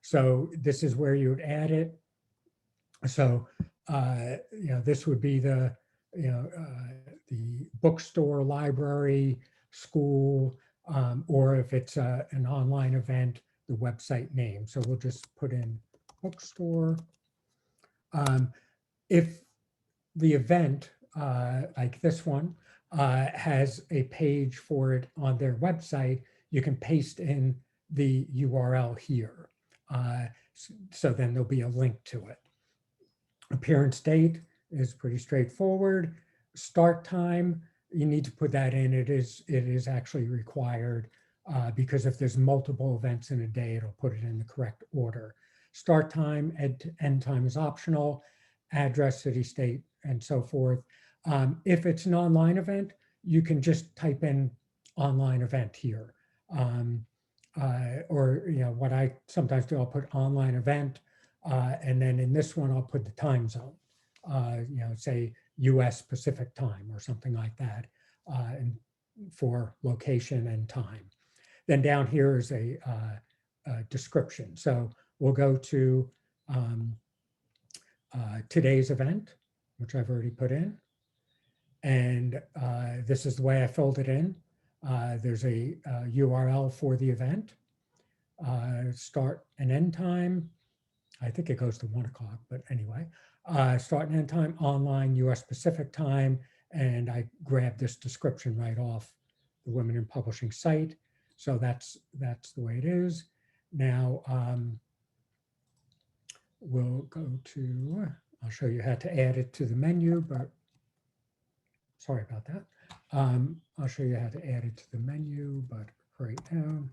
So this is where you would add it. So, this would be the bookstore, library, school, or if it's an online event, the website name. So we'll just put in bookstore. If the event, like this one, has a page for it on their website, you can paste in the URL here. So then there'll be a link to it. Appearance date is pretty straightforward. Start time, you need to put that in. It is actually required because if there's multiple events in a day, it'll put it in the correct order. Start time, end time is optional, address, city, state, and so forth. If it's an online event, you can just type in online event here. Or what I sometimes do, I'll put online event, and then in this one, I'll put the time zone, say US Pacific time or something like that, and for location and time. Then down here is a description. So we'll go to today's event, which I've already put in. And this is the way I filled it in. There's a URL for the event, start and end time. I think it goes to 1 o'clock, but anyway, start and end time, online, US Pacific time. And I grabbed this description right off the Women in Publishing site. So that's the way it is. Now we'll go to, I'll show you how to add it to the menu, but sorry about that. I'll show you how to add it to the menu, but right now,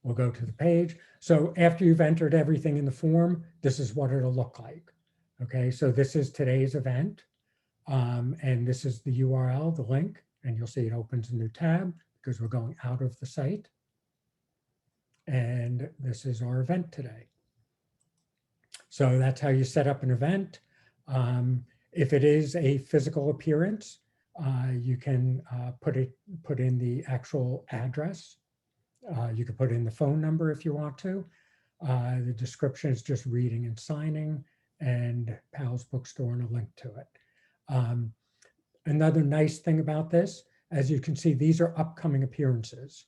we'll go to the page. So after you've entered everything in the form, this is what it'll look like. Okay, so this is today's event. And this is the URL, the link, and you'll see it opens a new tab because we're going out of the site. And this is our event today. So that's how you set up an event. If it is a physical appearance, you can put in the actual address. You can put in the phone number if you want to. The description is just reading and signing, and Pal's Bookstore and a link to it. Another nice thing about this, as you can see, these are upcoming appearances.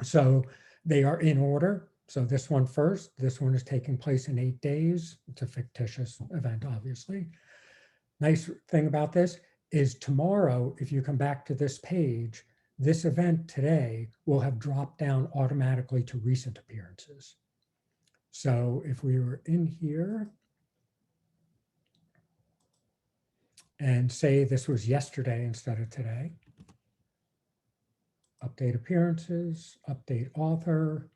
So they are in order. So this one first, this one is taking place in 8 days. It's a fictitious event, obviously. Nice thing about this is tomorrow, if you come back to this page, this event today will have dropped down automatically to recent appearances. So if we were in here and say this was yesterday instead of today, update appearances, update author.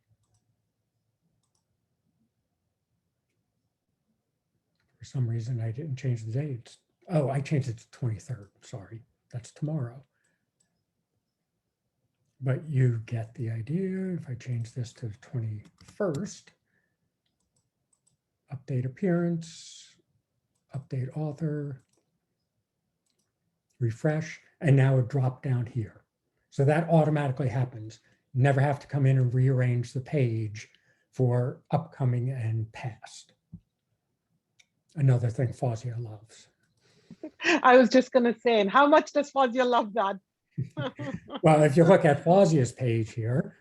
For some reason, I didn't change the dates. Oh, I changed it to 23rd. Sorry, that's tomorrow. But you get the idea. If I change this to the 21st, update appearance, update author, refresh, and now it dropped down here. So that automatically happens. Never have to come in and rearrange the page for upcoming and past. Another thing Fawzia loves. I was just going to say, and how much does Fawzia love that? Well, if you look at Fawzia's page here,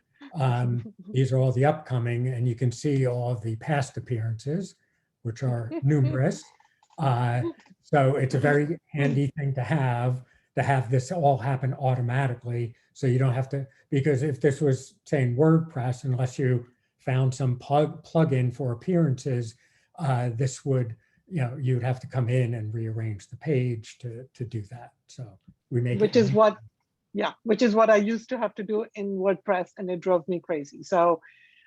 these are all the upcoming, and you can see all of the past appearances, which are numerous. So it's a very handy thing to have this all happen automatically. So you don't have to, because if this was saying WordPress, unless you found some plugin for appearances, this would, you'd have to come in and rearrange the page to do that. So we make which is what I used to have to do in WordPress, and it drove me crazy. So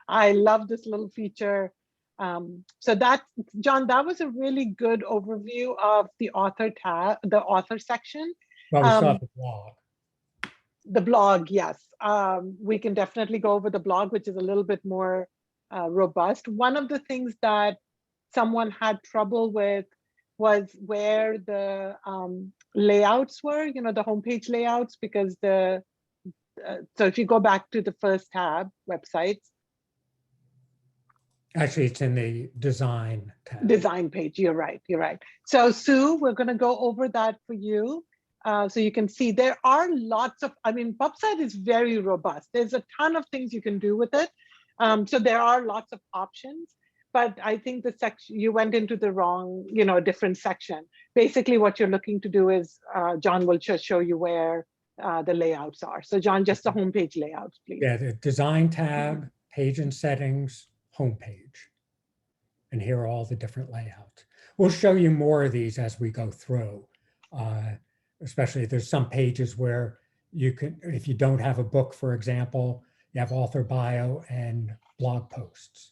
I love this little feature. So that, John, that was a really good overview of the author tab, the author section. Well, we saw the blog. The blog, yes. We can definitely go over the blog, which is a little bit more robust. One of the things that someone had trouble with was where the layouts were, the homepage layouts, because so if you go back to the first tab, websites. Actually, it's in the design tab. Design page, you're right. So Sue, we're gonna go over that for you. So you can see there are lots of, PubSite is very robust. There's a ton of things you can do with it. So there are lots of options, but I think the section, you went into the wrong, different section. Basically what you're looking to do is, John will just show you where the layouts are. So John, just the homepage layouts, please. Yeah, the design tab, page and settings, homepage. And here are all the different layouts. We'll show you more of these as we go through. Especially there's some pages where you can, if you don't have a book, for example, you have author bio and blog posts.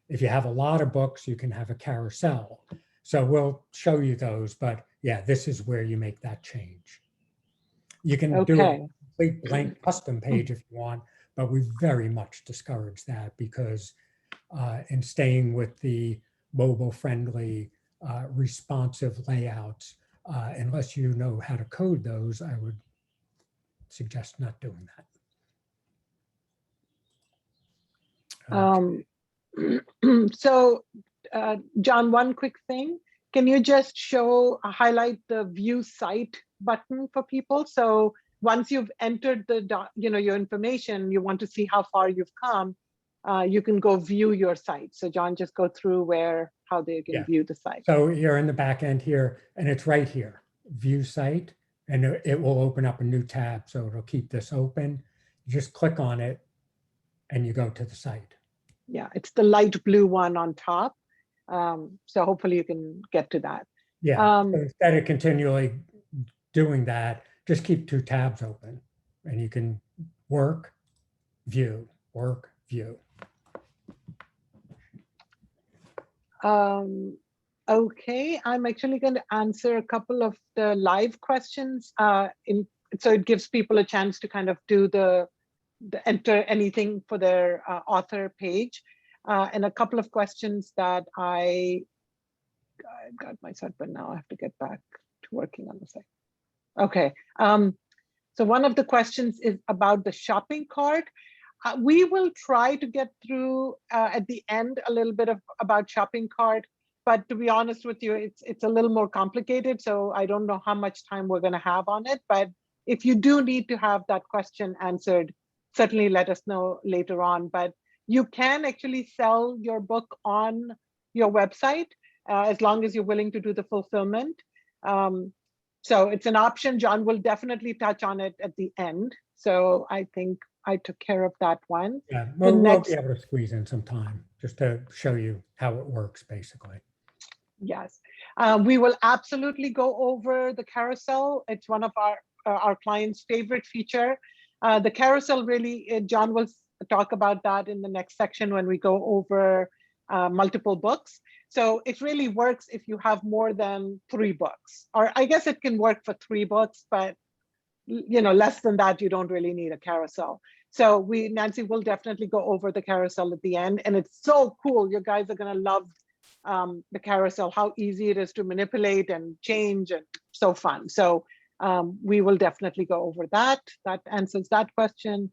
If you have a lot of books, you can have a carousel. So we'll show you those, but yeah, this is where you make that change. You can do a complete blank custom page if you want, but we very much discourage that because in staying with the mobile friendly, responsive layouts, unless you know how to code those, I would suggest not doing that. So, John, one quick thing. Can you just highlight the view site button for people? So once you've entered your information, you want to see how far you've come, you can go view your site. So John, just go through how they can view the site. So you're in the back end here, and it's right here, view site, and it will open up a new tab. So it'll keep this open. You just click on it and you go to the site. Yeah, it's the light blue one on top. So hopefully you can get to that. Yeah, so instead of continually doing that, just keep two tabs open and you can work, view, work, view. Okay, I'm actually going to answer a couple of the live questions. So it gives people a chance to kind of do the enter anything for their author page. And a couple of questions that I got my site, but now I have to get back to working on the site. Okay, so one of the questions is about the shopping cart. We will try to get through at the end a little bit about shopping cart, but to be honest with you, it's a little more complicated. So I don't know how much time we're going to have on it, but if you do need to have that question answered, certainly let us know later on. But You can actually sell your book on your website as long as you're willing to do the fulfillment. So it's an option. John will definitely touch on it at the end. So I think I took care of that one. Yeah, The we'll next, be able to squeeze in some time just to show you how it works, basically. yes, we will absolutely go over the carousel. It's one of our clients' favorite feature. The carousel really, John will talk about that in the next section when we go over multiple books. So it really works if you have more than 3 books, or I guess it can work for 3 books, but less than that, you don't really need a carousel. So Nancy will definitely go over the carousel at the end, and it's so cool. You guys are gonna love the carousel, how easy it is to manipulate and change, and so fun. So we will definitely go over that. That answers that question.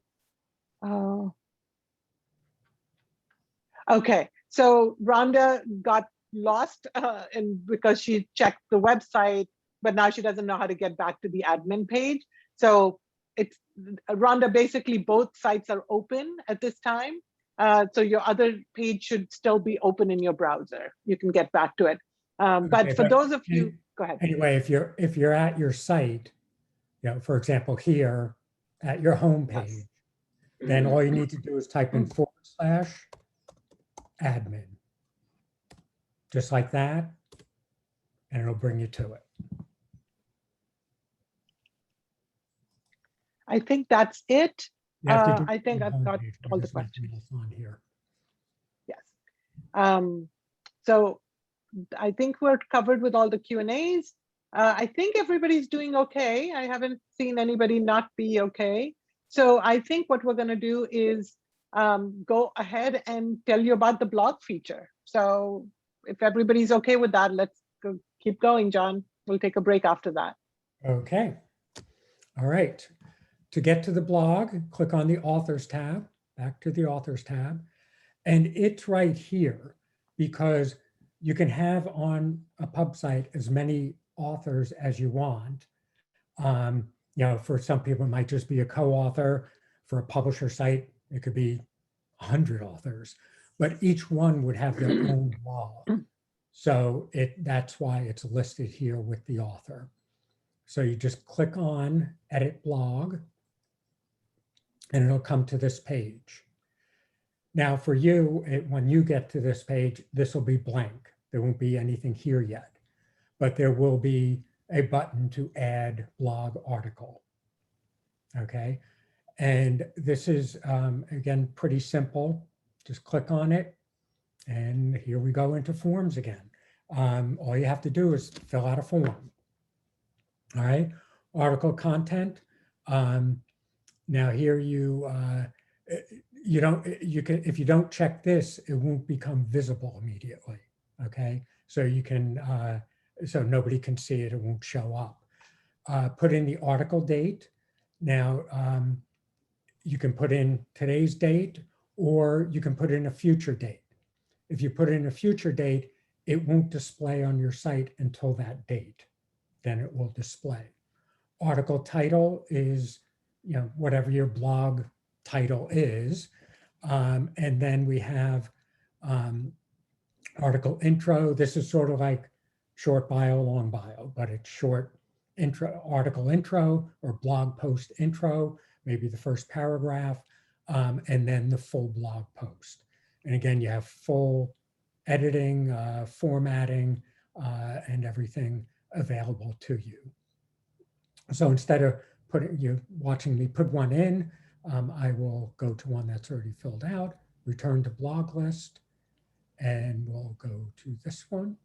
Okay, so Rhonda got lost because she checked the website, but now she doesn't know how to get back to the admin page. So it's Rhonda, basically both sites are open at this time. So your other page should still be open in your browser. You can get back to it. But Okay, for those of you, go ahead. Anyway, if you're at your site, for example, here at your home page, then all you need to do is type in /admin, just like that, and it'll bring you to it. I think that's it. You have to do I think it on the I've got homepage all the because nothing questions. else on here. Yes. So I think we're covered with all the Q&As. I think everybody's doing okay. I haven't seen anybody not be okay. So I think what we're going to do is go ahead and tell you about the blog feature. So if everybody's okay with that, let's go, keep going, John. We'll take a break after that. Okay. All right. To get to the blog, click on the authors tab, back to the authors tab, and it's right here because you can have on a pub site as many authors as you want. For some people, it might just be a co-author. For a publisher site, it could be 100 authors, but each one would have their own blog. So that's why it's listed here with the author. So you just click on Edit Blog, and it'll come to this page. Now for you, when you get to this page, this will be blank. There won't be anything here yet, but there will be a button to add blog article. Okay, and this is, again, pretty simple. Just click on it, and here we go into forms again. All you have to do is fill out a form. All right, article content. Now here if you don't check this, it won't become visible immediately. Okay, so you can, so nobody can see it, it won't show up. Put in the article date. Now, you can put in today's date, or you can put in a future date. If you put in a future date, it won't display on your site until that date. Then it will display. Article title is, whatever your blog title is. And then we have article intro. This is sort of like short bio, long bio, but it's short intro, article intro, or blog post intro, maybe the first paragraph, and then the full blog post. And again, you have full editing, formatting, and everything available to you. So instead of watching me put one in, I will go to one that's already filled out, return to blog list, and we'll go to this one.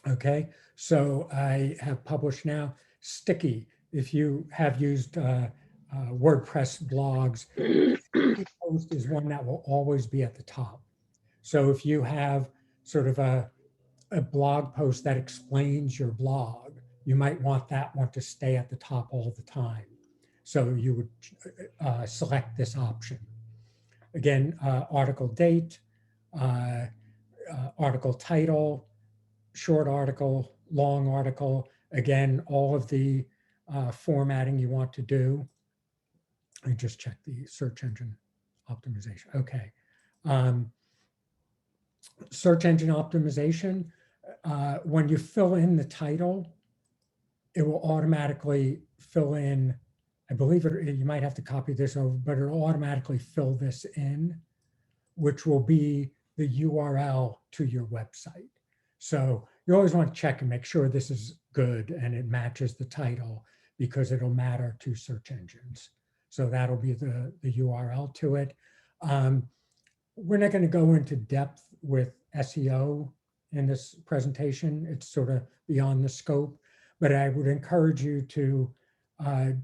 Okay, so I have published now Sticky. If you have used WordPress blogs, Sticky post is one that will always be at the top. So if you have sort of a blog post that explains your blog, you might want that one to stay at the top all the time. So you would select this option. Again, article date, article title, short article, long article. Again, all of the formatting you want to do. I just check the search engine. optimization. Okay. Um, Search engine optimization, when you fill in the title, it will automatically fill in, I believe you might have to copy this over, but it'll automatically fill this in, which will be the URL to your website. So you always want to check and make sure this is good and it matches the title, because it'll matter to search engines. So that'll be the URL to it. We're not going to go into depth with SEO in this presentation. It's sort of beyond the scope, but I would encourage you to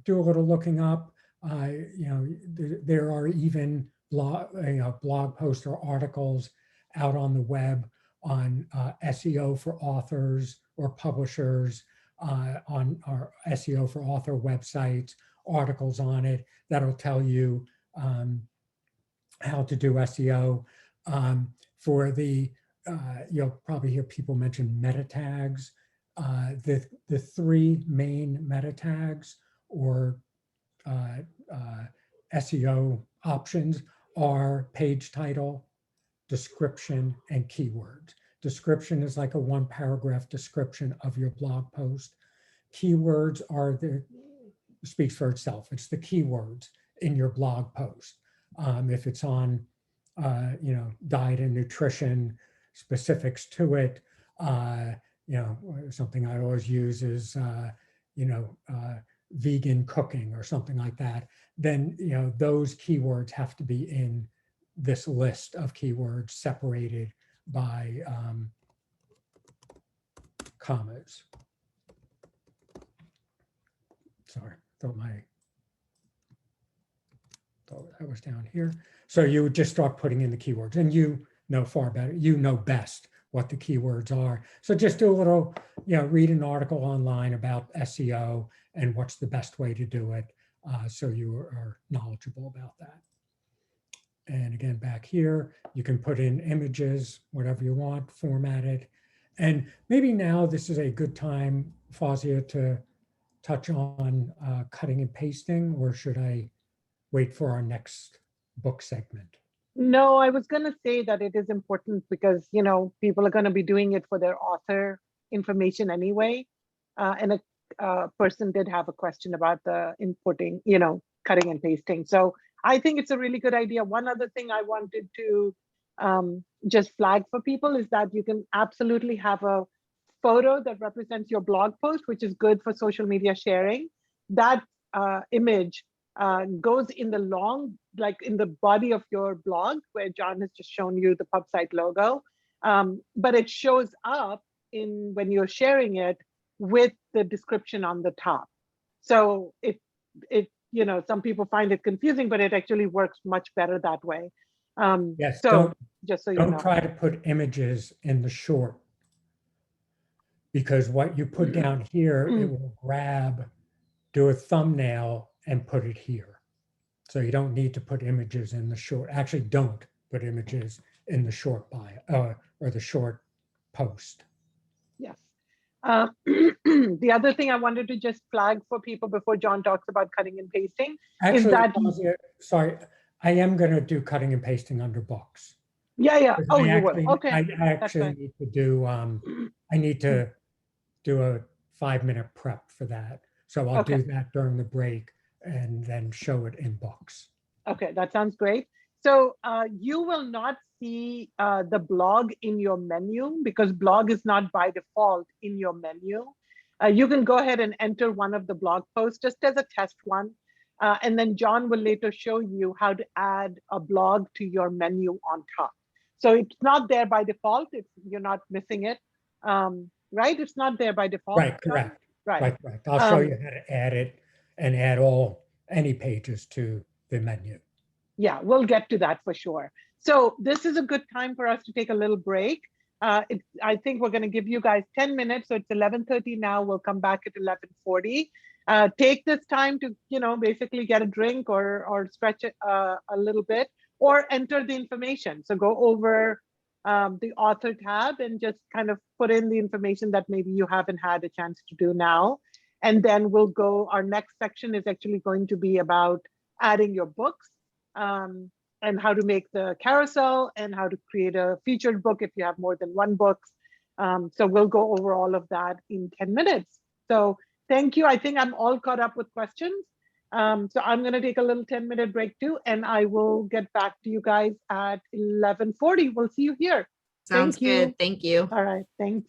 do a little looking up. There are even blog posts or articles out on the web on SEO for authors or publishers, on our SEO for author websites, articles on it that'll tell you how to do SEO. For the, you'll probably hear people mention meta tags. The three main meta tags or SEO options are page title, description, and keywords. Description is like a 1-paragraph description of your blog post. Keywords are speaks for itself. It's the keywords in your blog post. If it's on, diet and nutrition, specifics to it, something I always use is, vegan cooking or something like that, then, those keywords have to be in this list of keywords separated by commas. Sorry, thought that was down here. So you would just start putting in the keywords, and you know far better, you know best what the keywords are. So just do a little, read an article online about SEO and what's the best way to do it, so you are knowledgeable about that. And again, back here, you can put in images, whatever you want, format it. And maybe now this is a good time, Fazia, to touch on cutting and pasting, or should I wait for our next book segment? No, I was going to say that it is important because, people are going to be doing it for their author information anyway. And a person did have a question about the inputting, cutting and pasting. So I think it's a really good idea. One other thing I wanted to just flag for people is that you can absolutely have a photo that represents your blog post, which is good for social media sharing. That image goes in the in the body of your blog, where John has just shown you the pub site logo, but it shows up when you're sharing it with the description on the top. So some people find it confusing, but it actually works much better that way. Yes, so just so you know, don't try to put images in the short, because what you put down here, it will do a thumbnail and put it here. So you don't need to put images in the short. Actually, don't put images in the short bio or the short post. Yes. The other thing I wanted to just flag for people before John talks about cutting and pasting is that sorry, I am going to do cutting and pasting under books. Yeah. Oh, you will. will. Okay. I actually need to do. I need to do a 5-minute prep for that. So I'll do that during the break and then show it in books. Okay, that sounds great. So you will not see the blog in your menu, because blog is not by default in your menu. You can go ahead and enter one of the blog posts just as a test one. And then John will later show you how to add a blog to your menu on top. So it's not there by default if you're not missing it. Right? It's not there by default. Right, correct. Right. I'll show you how to add it and add any pages to the menu. Yeah, we'll get to that for sure. So this is a good time for us to take a little break. I think we're going to give you guys 10 minutes. So it's 11:30 now. We'll come back at 11:40. Take this time to, basically get a drink or stretch it a little bit, or enter the information. So go over the author tab and just kind of put in the information that maybe you haven't had a chance to do now. And then we'll go, our next section is actually going to be about adding your books. and how to make the carousel and how to create a featured book if you have more than one book. So we'll go over all of that in 10 minutes. So thank you. I think I'm all caught up with questions. So I'm going to take a little 10-minute break too, and I will get back to you guys at 11:40. We'll see you here. Sounds Thank you. good. Thank you. All right. Thanks.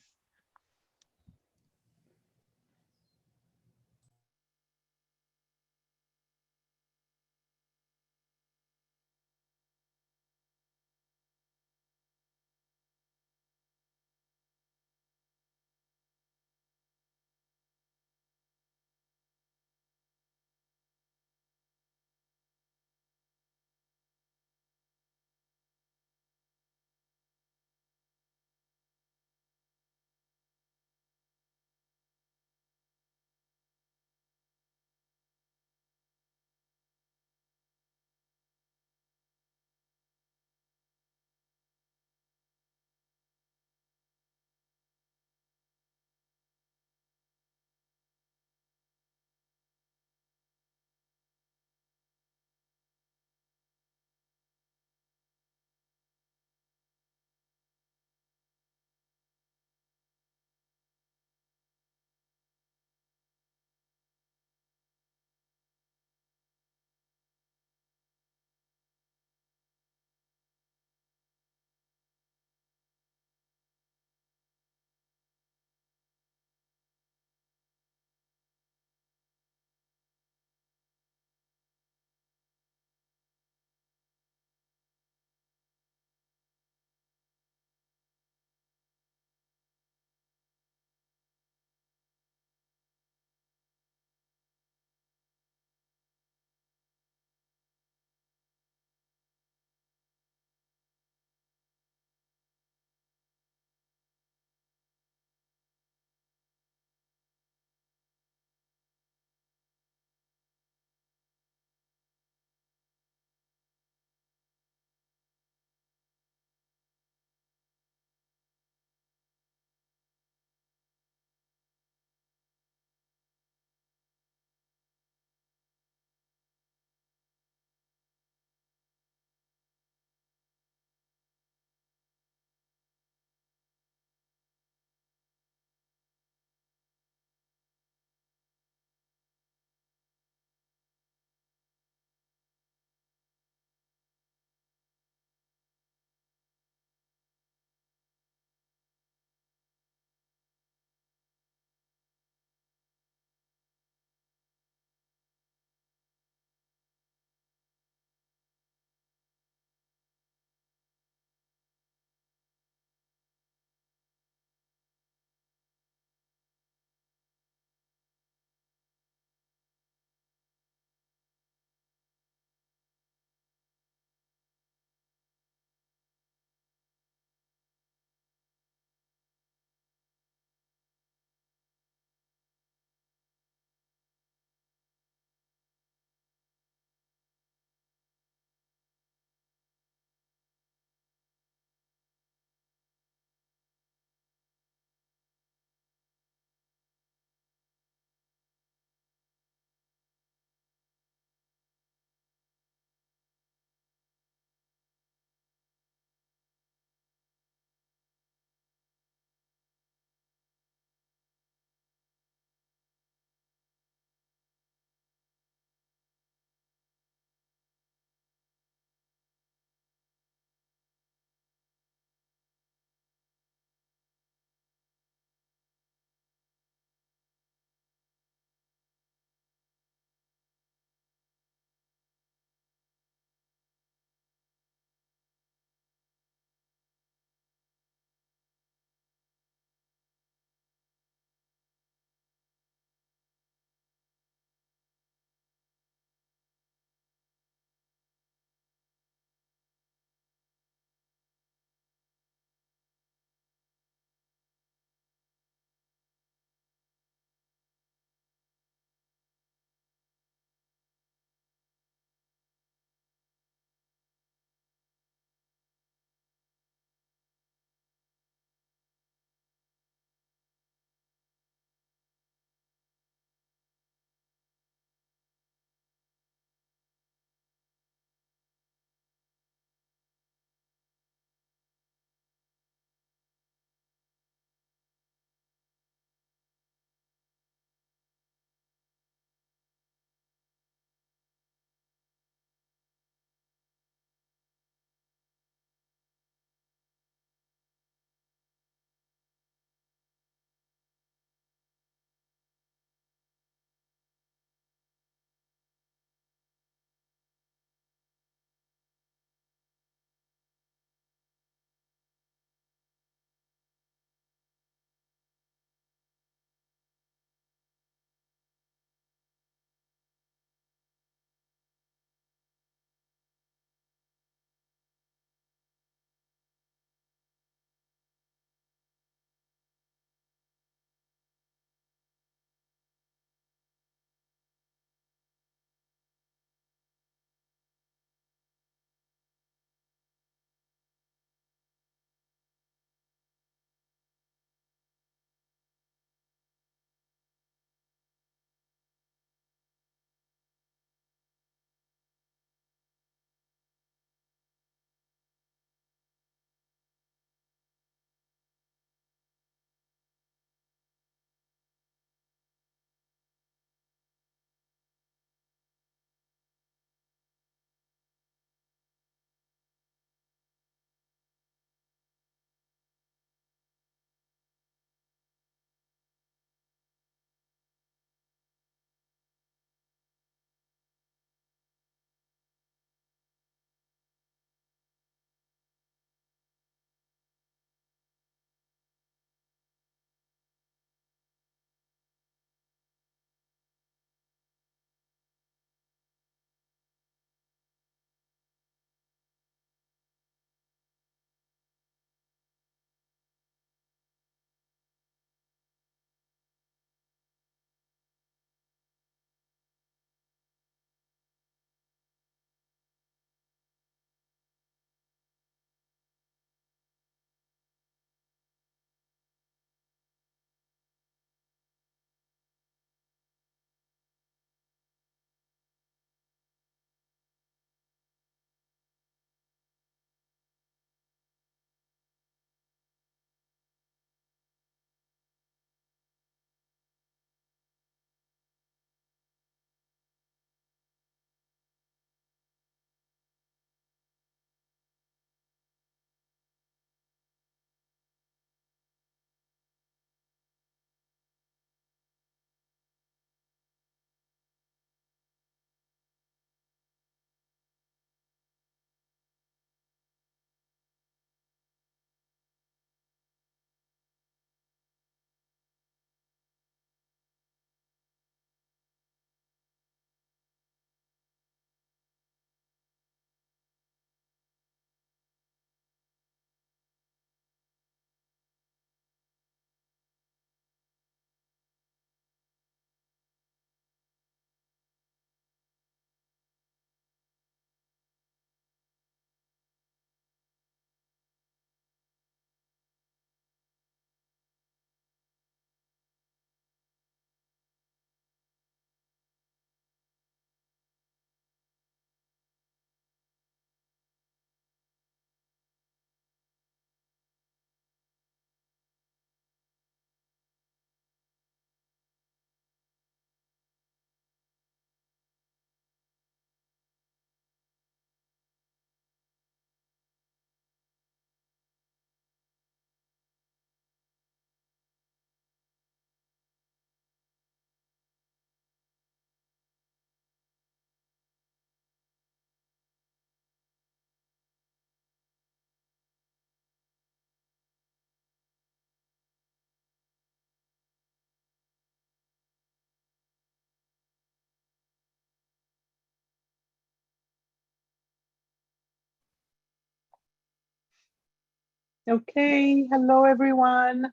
Okay, hello everyone.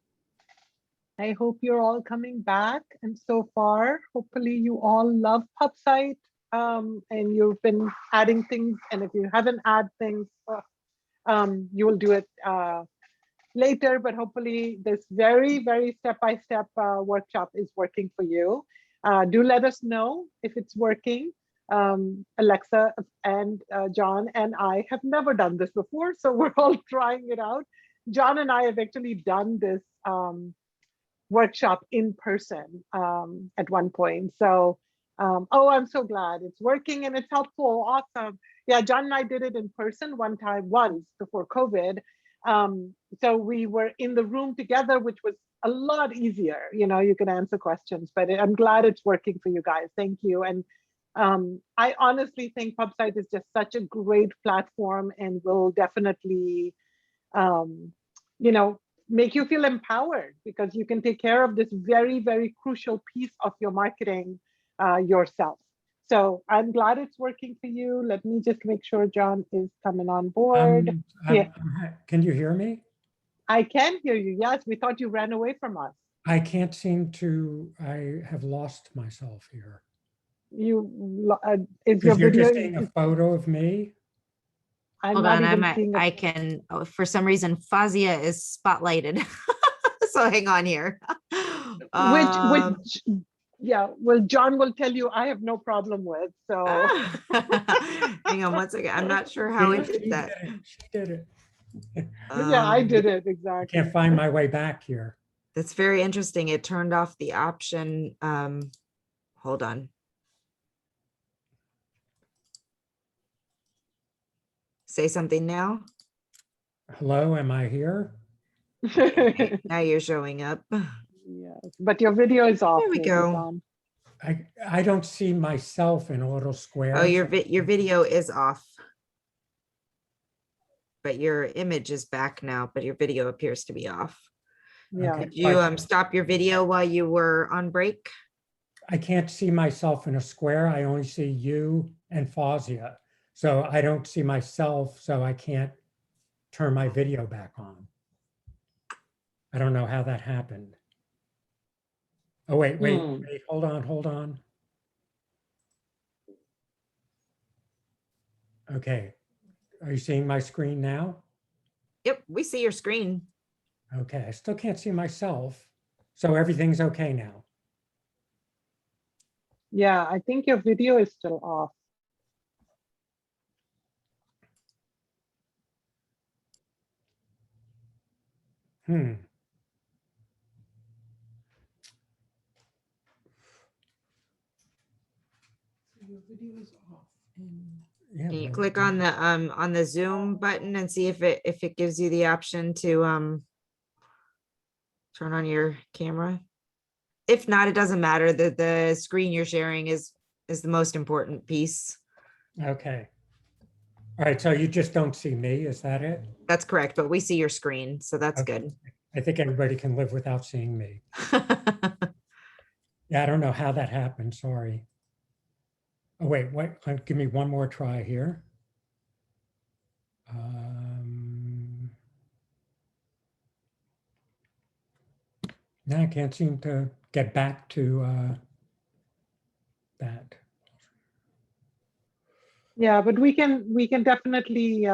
I hope you're all coming back. And so far, hopefully you all love PubSite and you've been adding things. And if you haven't added things, you will do it later. But hopefully this very step-by-step workshop is working for you. Do let us know if it's working. Alexa and John and I have never done this before, so we're all trying it out. John and I have actually done this workshop in person at one point. So, oh, I'm so glad it's working and it's helpful. Awesome. Yeah, John and I did it in person once before COVID. So we were in the room together, which was a lot easier. You know, you can answer questions, but I'm glad it's working for you guys. Thank you. And I honestly think PubSite is just such a great platform and will definitely, you know, make you feel empowered because you can take care of this very crucial piece of your marketing yourself. So I'm glad it's working for you. Let me just make sure John is coming on board. Yeah. Can you hear me? I can hear you. Yes, we thought you ran away from us. I can't seem to, I have lost myself here. You, is your Because you're video? just seeing a photo of me? I'm Hold not on, even seeing I can, oh, for some reason, Fazia is spotlighted. So hang on here. Which, yeah, well, John will tell you I have no problem with, so. Hang on one second. I'm not sure how it She did that. She did it. Yeah, I did it, I exactly. can't find my way back here. That's very interesting. It turned off the option. Hold on. Say something now. Hello, am I here? Now you're showing up. Yes, but your video is off. There we maybe, go. John. I don't see myself in a little square. Oh, your video is off. But your image is back now, but your video appears to be off. Yeah. Okay, Did you stop your video while you were on break? I can't see myself in a square. I only see you and Fazia. So I don't see myself, so I can't turn my video back on. I don't know how that happened. Oh, wait, hold on. Okay, are you seeing my screen now? Yep, we see your screen. Okay, I still can't see myself. So everything's okay now. Yeah, I think your video is still off. Your video is off. Can you click on the Zoom button and see if it gives you the option to turn on your camera? If not, it doesn't matter. The screen you're sharing is the most important piece. Okay. All right, so you just don't see me, is that it? That's correct, but we see your screen, so that's Okay. good. I think everybody can live without seeing me. Yeah, I don't know how that happened, sorry. Oh, wait, give me one more try here. Now I can't seem to get back to that. Yeah, but we can definitely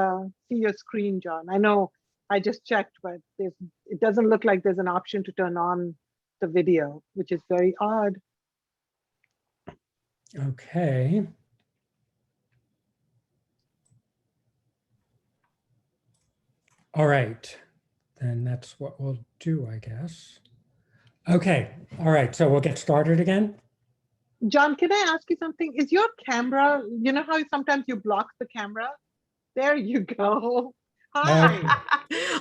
see your screen, John. I know I just checked, but it doesn't look like there's an option to turn on the video, which is very odd. Okay. All right, then that's what we'll do, I guess. Okay, all right, so we'll get started again. John, can I ask you something? Is your camera, you know how sometimes you block the camera? There you go. Hi.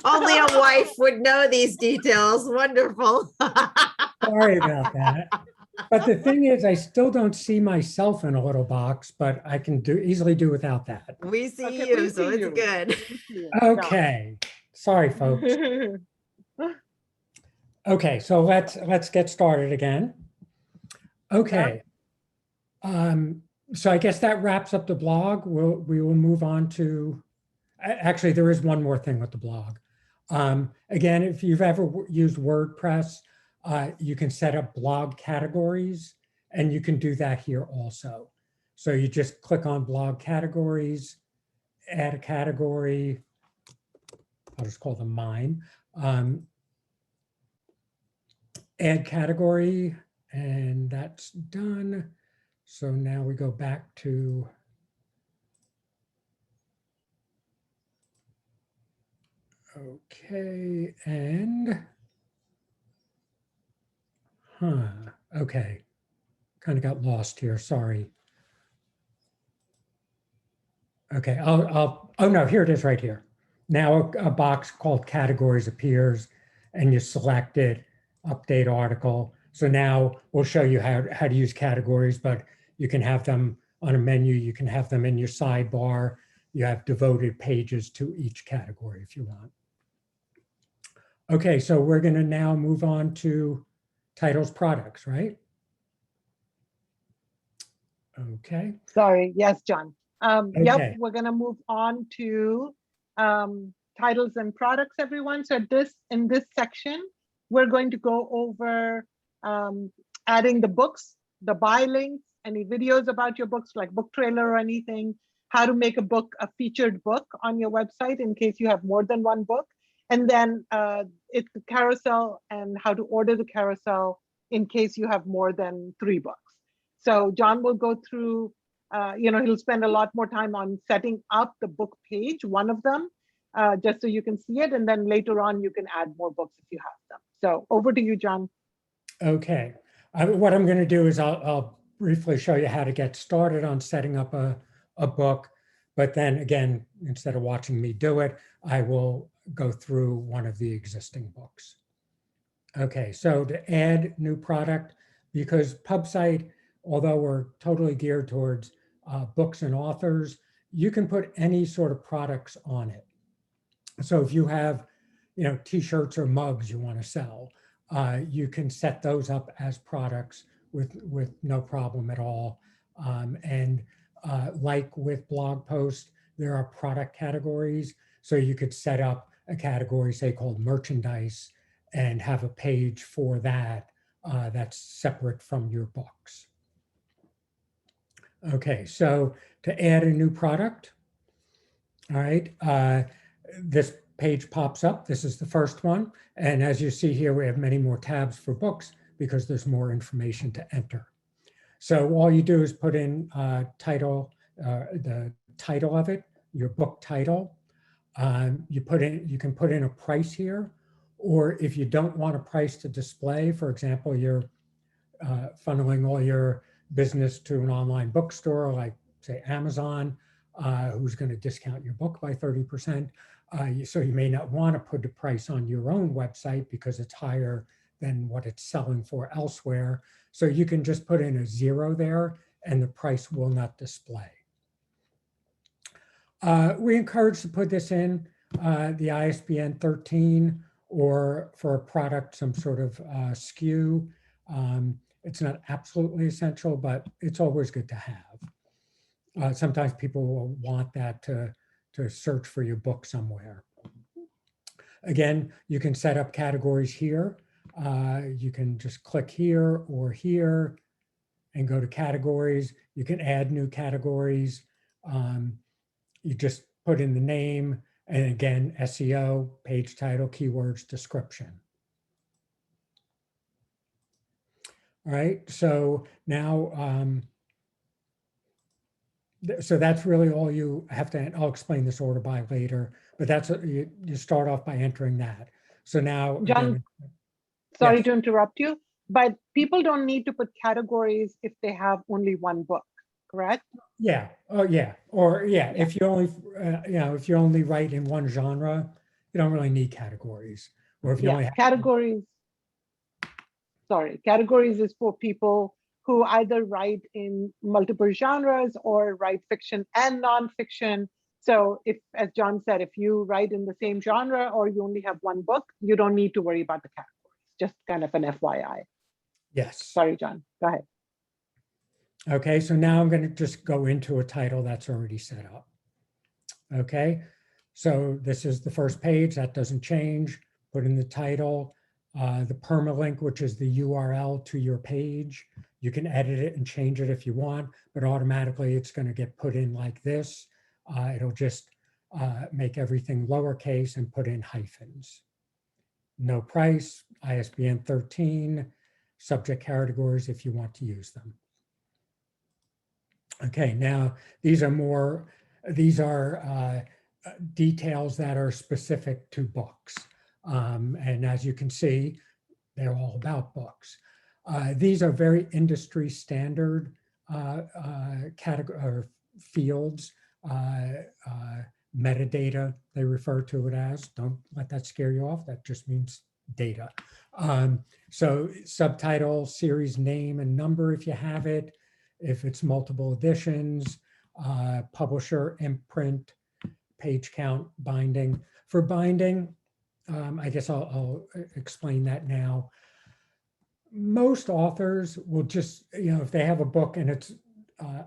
Only a wife would know these details. Wonderful. Sorry about that. But the thing is, I still don't see myself in a little box, but I can easily do without that. We see Okay, you, we so see it's you. good. We see you. Okay, sorry, folks. Okay, so let's get started again. Okay. So I guess that wraps up the blog. We will move on to, actually, there is one more thing with the blog. Again, if you've ever used WordPress, you can set up blog categories, and you can do that here also. So you just click on blog categories, add a category. I'll just call them mine. Add category, and that's done. So now we go back to okay, and okay, kind of got lost here, sorry. Okay, oh no, here it is right here. Now a box called categories appears, and you select it, update article. So now we'll show you how to use categories, but you can have them on a menu, you can have them in your sidebar. You have devoted pages to each category if you want. Okay, so we're going to now move on to titles products, right? Okay. Sorry, yes, John. Yep, Okay. we're gonna move on to titles and products, everyone. So in this section, we're going to go over adding the books, the buy links, any videos about your books like book trailer or anything, how to make a book a featured book on your website in case you have more than one book, and then it's the carousel and how to order the carousel in case you have more than 3 books. So John will go through, he'll spend a lot more time on setting up the book page, one of them, just so you can see it. And then later on, you can add more books if you have them. So over to you, John. Okay. What I'm going to do is I'll briefly show you how to get started on setting up a book. But then again, instead of watching me do it, I will go through one of the existing books. Okay, so to add new product, because PubSite, although we're totally geared towards books and authors, you can put any sort of products on it. So if you have, t-shirts or mugs you want to sell, you can set those up as products with no problem at all. Like with blog posts, there are product categories. So you could set up a category, say, called merchandise, and have a page for that that's separate from your books. Okay, so to add a new product, all right, this page pops up. This is the first one. And as you see here, we have many more tabs for books because there's more information to enter. So all you do is put in the title of it, your book title. You can put in a price here, or if you don't want a price to display, for example, you're funneling all your business to an online bookstore like, say, Amazon, who's going to discount your book by 30%. So you may not want to put the price on your own website because it's higher than what it's selling for elsewhere. So you can just put in a 0 there and the price will not display. We encourage to put this in the ISBN 13 or for a product, some sort of SKU. It's not absolutely essential, but it's always good to have. Sometimes people will want that to search for your book somewhere. Again, you can set up categories here. You can just click here or here and go to categories. You can add new categories. You just put in the name and again, SEO, page title, keywords, description. All right, so now, so that's really all you have to, I'll explain this order by later, but that's, you start off by entering that. So now, John, again, sorry yes. to interrupt you, but people don't need to put categories if they have only one book, correct? Yeah. Oh, yeah. Or yeah. If you only, if you only write in one genre, you don't really need categories. Or if you only have categories. Sorry, categories is for people who either write in multiple genres or write fiction and nonfiction. So if, as John said, if you write in the same genre or you only have one book, you don't need to worry about the categories. Just kind of an FYI. Yes. Sorry, John, go ahead. Okay, so now I'm going to just go into a title that's already set up. Okay, So this is the first page, that doesn't change. Put in the title, the permalink, which is the URL to your page. You can edit it and change it if you want, but automatically it's going to get put in like this. It'll just make everything lowercase and put in hyphens. No price, ISBN 13, subject categories if you want to use them. Okay, now these are details that are specific to books. And as you can see, they're all about books. These are very industry standard category or fields, metadata, they refer to it as. Don't let that scare you off. That just means data. So subtitle, series name and number if you have it, if it's multiple editions, publisher, imprint, page count, binding. For binding, I guess I'll explain that now. Most authors will just, if they have a book and it's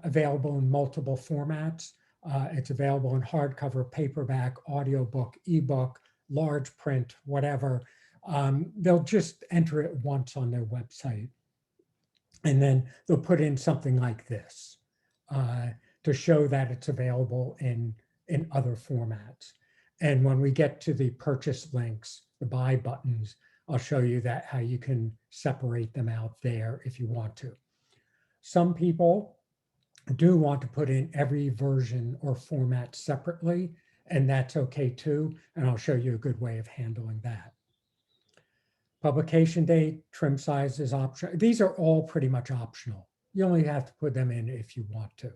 available in multiple formats, it's available in hardcover, paperback, audiobook, ebook, large print, whatever. They'll just enter it once on their website. And then they'll put in something like this to show that it's available in other formats. And when we get to the purchase links, the buy buttons, I'll show you that how you can separate them out there if you want to. Some people do want to put in every version or format separately, and that's okay too. And I'll show you a good way of handling that. Publication date, trim size is optional. These are all pretty much optional. You only have to put them in if you want to.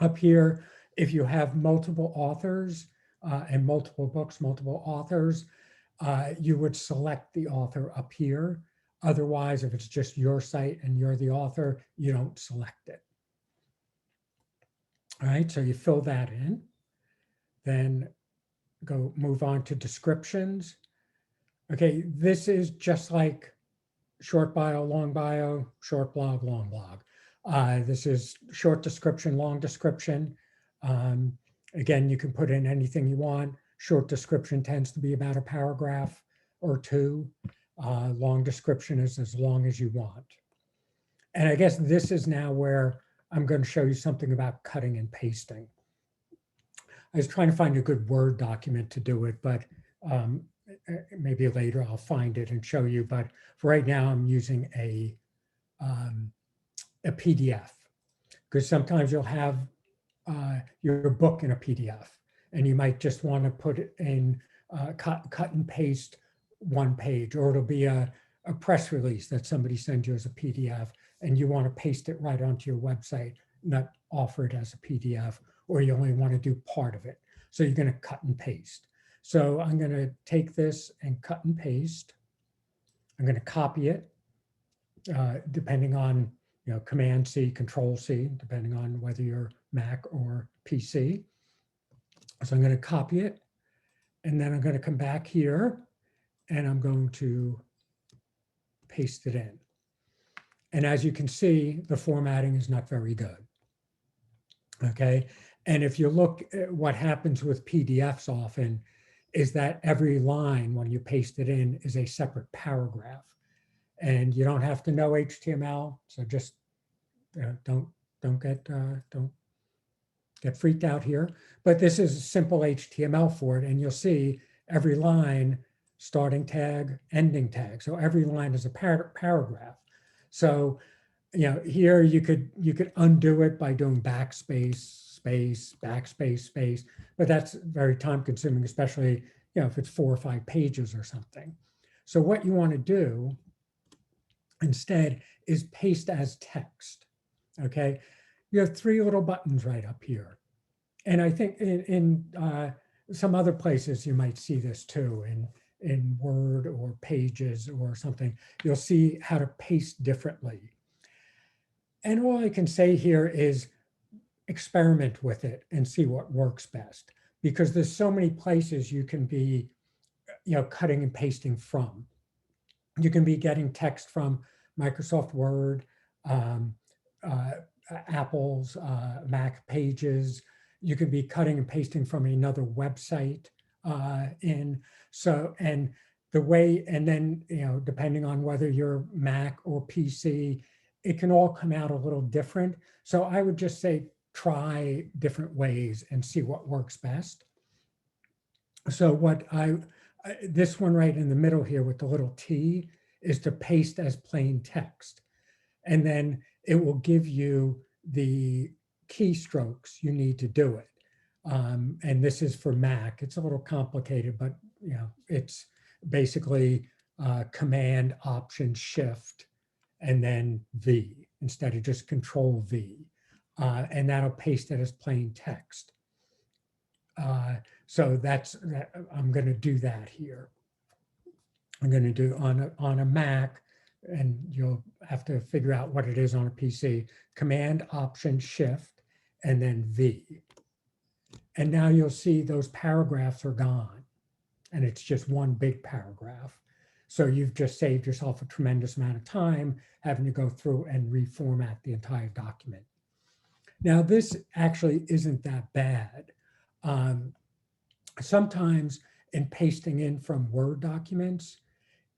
Up here, if you have multiple authors and multiple books, multiple authors, you would select the author up here. Otherwise, if it's just your site and you're the author, you don't select it. All right, so you fill that in. Then move on to descriptions. Okay, this is just like short bio, long bio, short blog, long blog. This is short description, long description. Again, you can put in anything you want. Short description tends to be about a paragraph or two. Long description is as long as you want. And I guess this is now where I'm going to show you something about cutting and pasting. I was trying to find a good Word document to do it, but maybe later I'll find it and show you. But for right now, I'm using a PDF, because sometimes you'll have your book in a PDF and you might just want to put it in cut and paste one page, or it'll be a press release that somebody sends you as a PDF and you want to paste it right onto your website, not offer it as a PDF, or you only want to do part of it. So you're going to cut and paste. So I'm going to take this and cut and paste. I'm going to copy it, depending on, Command C, Control C, depending on whether you're Mac or PC. So I'm going to copy it, and then I'm going to come back here and I'm going to paste it in. And as you can see, the formatting is not very good. Okay. And if you look at what happens with PDFs often, is that every line when you paste it in is a separate paragraph. And you don't have to know HTML, so just don't get freaked out here. But this is a simple HTML for it, and you'll see every line, starting tag, ending tag. So every line is a paragraph. So here you could undo it by doing backspace, space, backspace, space, but that's very time consuming, especially if it's 4 or 5 pages or something. So what you want to do instead is paste as text. Okay, you have 3 little buttons right up here, and I think in some other places you might see this too, in Word or Pages or something. You'll see how to paste differently. And all I can say here is experiment with it and see what works best, because there's so many places you can be, cutting and pasting from. You can be getting text from Microsoft Word, Apple's Mac Pages. You could be cutting and pasting from another website in. So, and the way, and then, you know, depending on whether you're Mac or PC, it can all come out a little different. So I would just say, try different ways and see what works best. So what this one right in the middle here with the little T is to paste as plain text. And then it will give you the keystrokes you need to do it. And this is for Mac. It's a little complicated, but you know, it's basically Command Option Shift and then V instead of just Control V. And that'll paste it as plain text. So I'm going to do that here. I'm going to do on a Mac, and you'll have to figure out what it is on a PC, Command Option Shift, and then V. And now you'll see those paragraphs are gone, and it's just one big paragraph. So you've just saved yourself a tremendous amount of time having to go through and reformat the entire document. Now, this actually isn't that bad. Sometimes in pasting in from Word documents,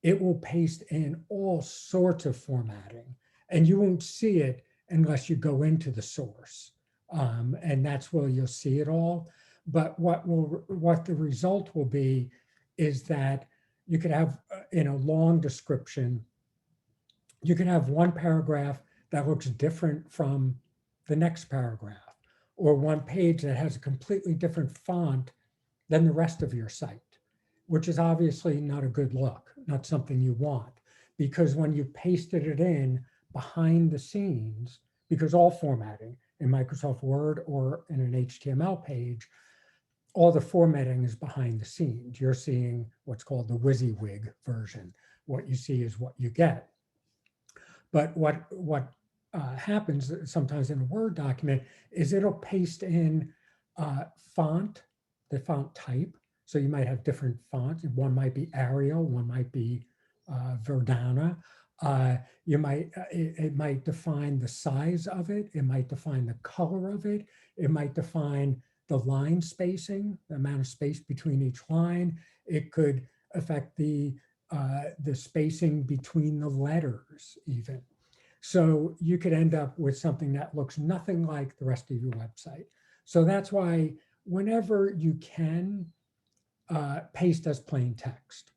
it will paste in all sorts of formatting, and you won't see it unless you go into the source. And that's where you'll see it all. But what the result will be is that you could have in a long description, you can have one paragraph that looks different from the next paragraph, or one page that has a completely different font than the rest of your site, which is obviously not a good look, not something you want, because when you pasted it in behind the scenes, because all formatting in Microsoft Word or in an HTML page, all the formatting is behind the scenes. You're seeing what's called the WYSIWYG version. What you see is what you get. But what happens sometimes in a Word document is it'll paste in font, the font type. So you might have different fonts. One might be Arial, one might be Verdana. It might define the size of it. It might define the color of it. It might define the line spacing, the amount of space between each line. It could affect the spacing between the letters even. So you could end up with something that looks nothing like the rest of your website. So that's why whenever you can, paste as plain text.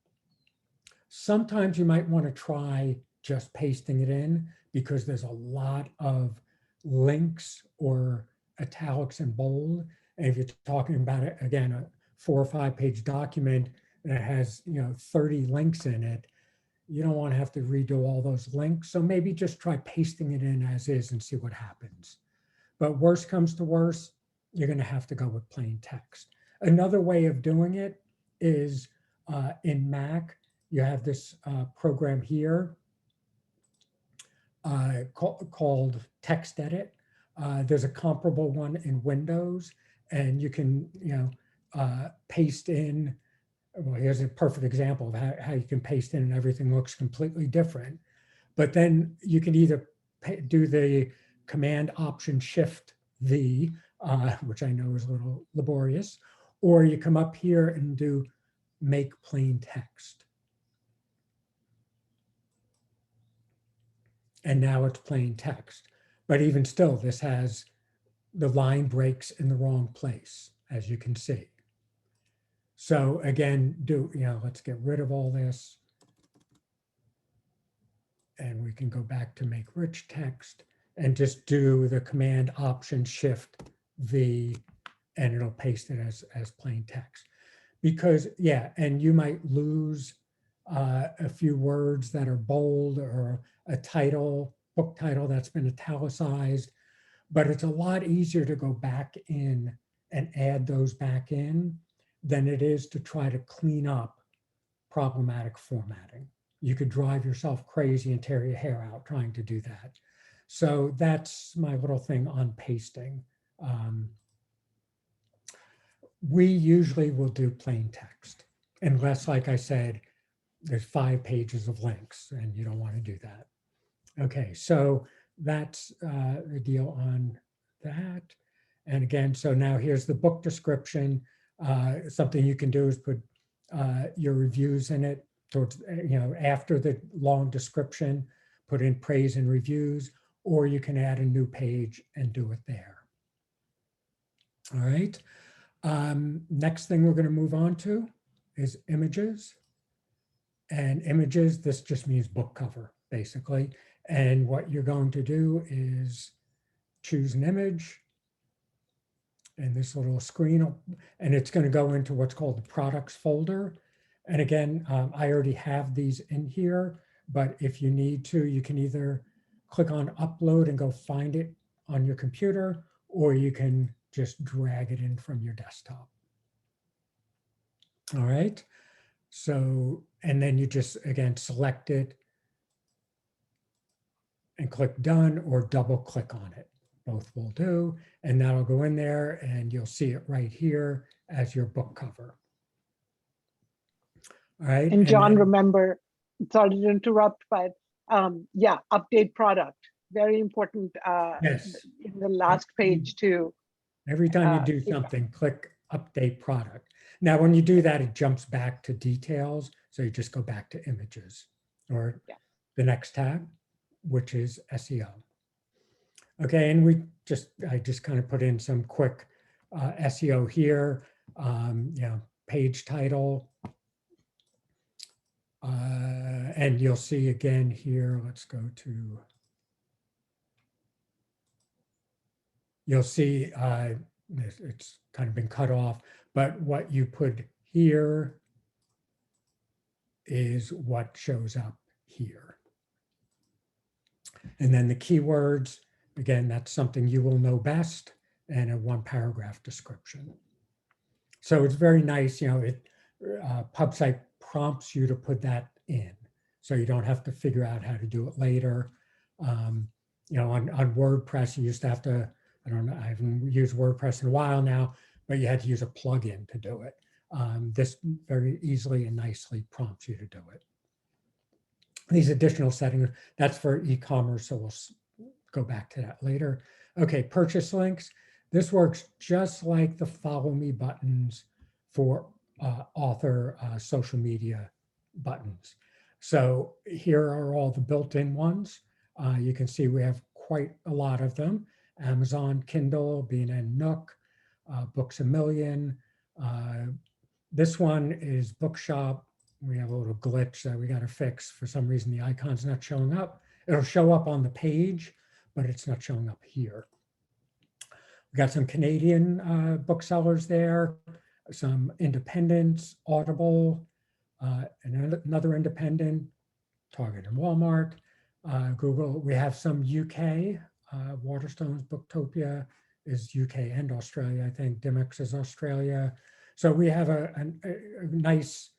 Sometimes you might want to try just pasting it in because there's a lot of links or italics and bold. And if you're talking about it, again, a 4 or 5 page document that has 30 links in it, you don't want to have to redo all those links. So maybe just try pasting it in as is and see what happens. But worst comes to worst, you're going to have to go with plain text. Another way of doing it is in Mac, you have this program here called Text Edit. There's a comparable one in Windows, and you can paste in. Well, here's a perfect example of how you can paste in and everything looks completely different. But then you can either do the Command Option Shift V, which I know is a little laborious, or you come up here and do Make Plain Text. And now it's plain text. But even still, this has the line breaks in the wrong place, as you can see. So again, let's get rid of all this. And we can go back to make rich text and just do the Command Option Shift V, and it'll paste it as plain text. Because, and you might lose a few words that are bold, or a title, book title that's been italicized, but it's a lot easier to go back in and add those back in than it is to try to clean up problematic formatting. You could drive yourself crazy and tear your hair out trying to do that. So that's my little thing on pasting. We usually will do plain text, unless, like I said, there's 5 pages of links and you don't want to do that. Okay, so that's the deal on that. And again, so now here's the book description. Something you can do is put your reviews in it towards, after the long description, put in praise and reviews, or you can add a new page and do it there. All right. Next thing we're going to move on to is images. And images, this just means book cover, basically. And what you're going to do is choose an image and this little screen, and it's going to go into what's called the products folder. And again, I already have these in here, but if you need to, you can either click on upload and go find it on your computer, or you can just drag it in from your desktop. All right. So, and then you just, again, select it and click done, or double click on it. Both will do. And that'll go in there and you'll see it right here as your book cover. All right. And John, then, remember, sorry to interrupt, but yeah, update product. Very important yes, in the last page too. every time you do something, click update product. Now, when you do that, it jumps back to details. So you just go back to images or the next tab, which is SEO. Okay, and I just kind of put in some quick SEO here, page title. And you'll see again here, let's go to, you'll see it's kind of been cut off, but what you put here is what shows up here. And then the keywords, again, that's something you will know best, and a 1-paragraph description. So it's very nice, PubSite prompts you to put that in, so you don't have to figure out how to do it later. On WordPress, you used to have to, I don't know, I haven't used WordPress in a while now, but you had to use a plugin to do it. This very easily and nicely prompts you to do it. These additional settings, that's for e-commerce, so we'll go back to that later. Okay, purchase links. This works just like the follow me buttons for author social media buttons. So here are all the built-in ones. You can see we have quite a lot of them. Amazon, Kindle, B&N Nook, Books A Million. This one is Bookshop. We have a little glitch that we got to fix. For some reason, the icon's not showing up. It'll show up on the page, but it's not showing up here. We got some Canadian booksellers there, some independents, Audible, and another independent, Target and Walmart, Google. We have some UK, Waterstones, Booktopia is UK and Australia, I think. Dymocks is Australia. So we have a nice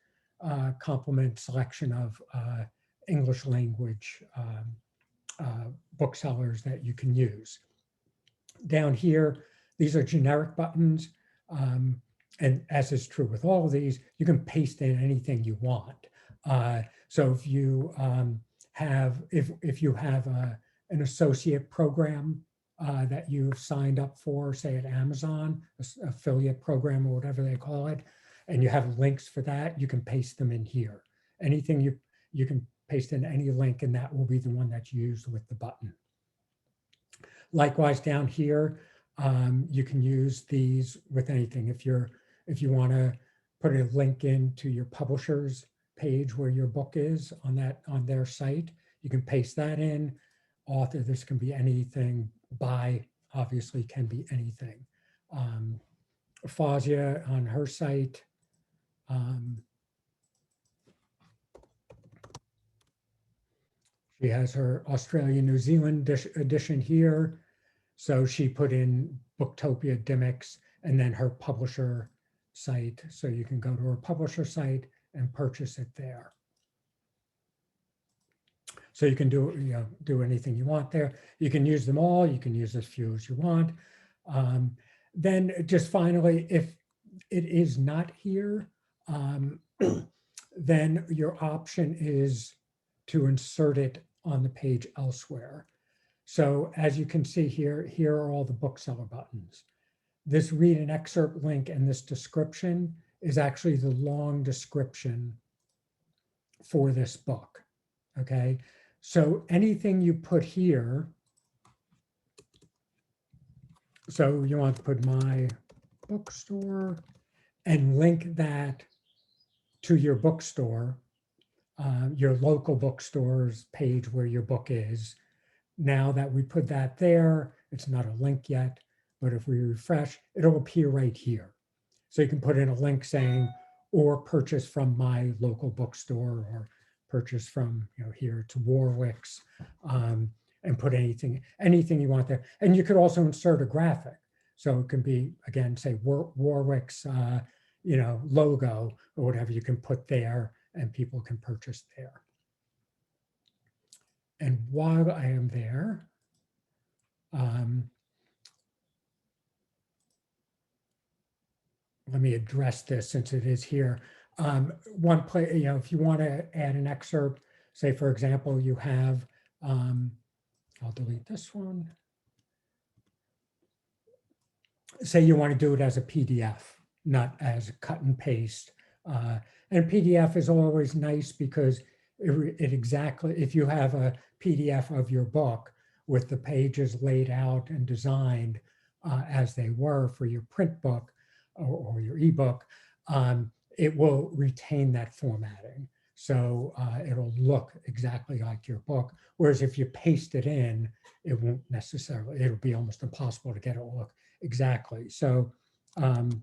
complement selection of English language booksellers that you can use. Down here, these are generic buttons. And as is true with all of these, you can paste in anything you want. So if you have an associate program that you've signed up for, say at Amazon, affiliate program or whatever they call it, and you have links for that, you can paste them in here. Anything you can paste in any link, and that will be the one that's used with the button. Likewise, down here, you can use these with anything. If you want to put a link into your publisher's page where your book is on their site, you can paste that in. Author, this can be anything. Buy, obviously, can be anything. Fazia on her site. She has her Australia, New Zealand edition here. So she put in Booktopia, Dymocks, and then her publisher site. So you can go to her publisher site and purchase it there. So you can do anything you want there. You can use them all. You can use as few as you want. Then just finally, if it is not here, then your option is to insert it on the page elsewhere. So as you can see here, here are all the bookseller buttons. this read an excerpt link and this description is actually the long description for this book. Okay, so anything you put here, so you want to put my bookstore and link that to your bookstore, your local bookstore's page where your book is. Now that we put that there, it's not a link yet, but if we refresh, it'll appear right here. So you can put in a link saying, or purchase from my local bookstore, or purchase from, here to Warwick's, and put anything you want there. And you could also insert a graphic. So it can be, again, say Warwick's, logo or whatever you can put there, and people can purchase there. And while I am there, let me address this since it is here. One place, if you want to add an excerpt, say, for example, you have, I'll delete this one. Say you want to do it as a PDF, not as a cut and paste. And PDF is always nice because it exactly, if you have a PDF of your book with the pages laid out and designed as they were for your print book or your ebook, it will retain that formatting. So it'll look exactly like your book. Whereas if you paste it in, it won't necessarily, it'll be almost impossible to get it to look exactly. So you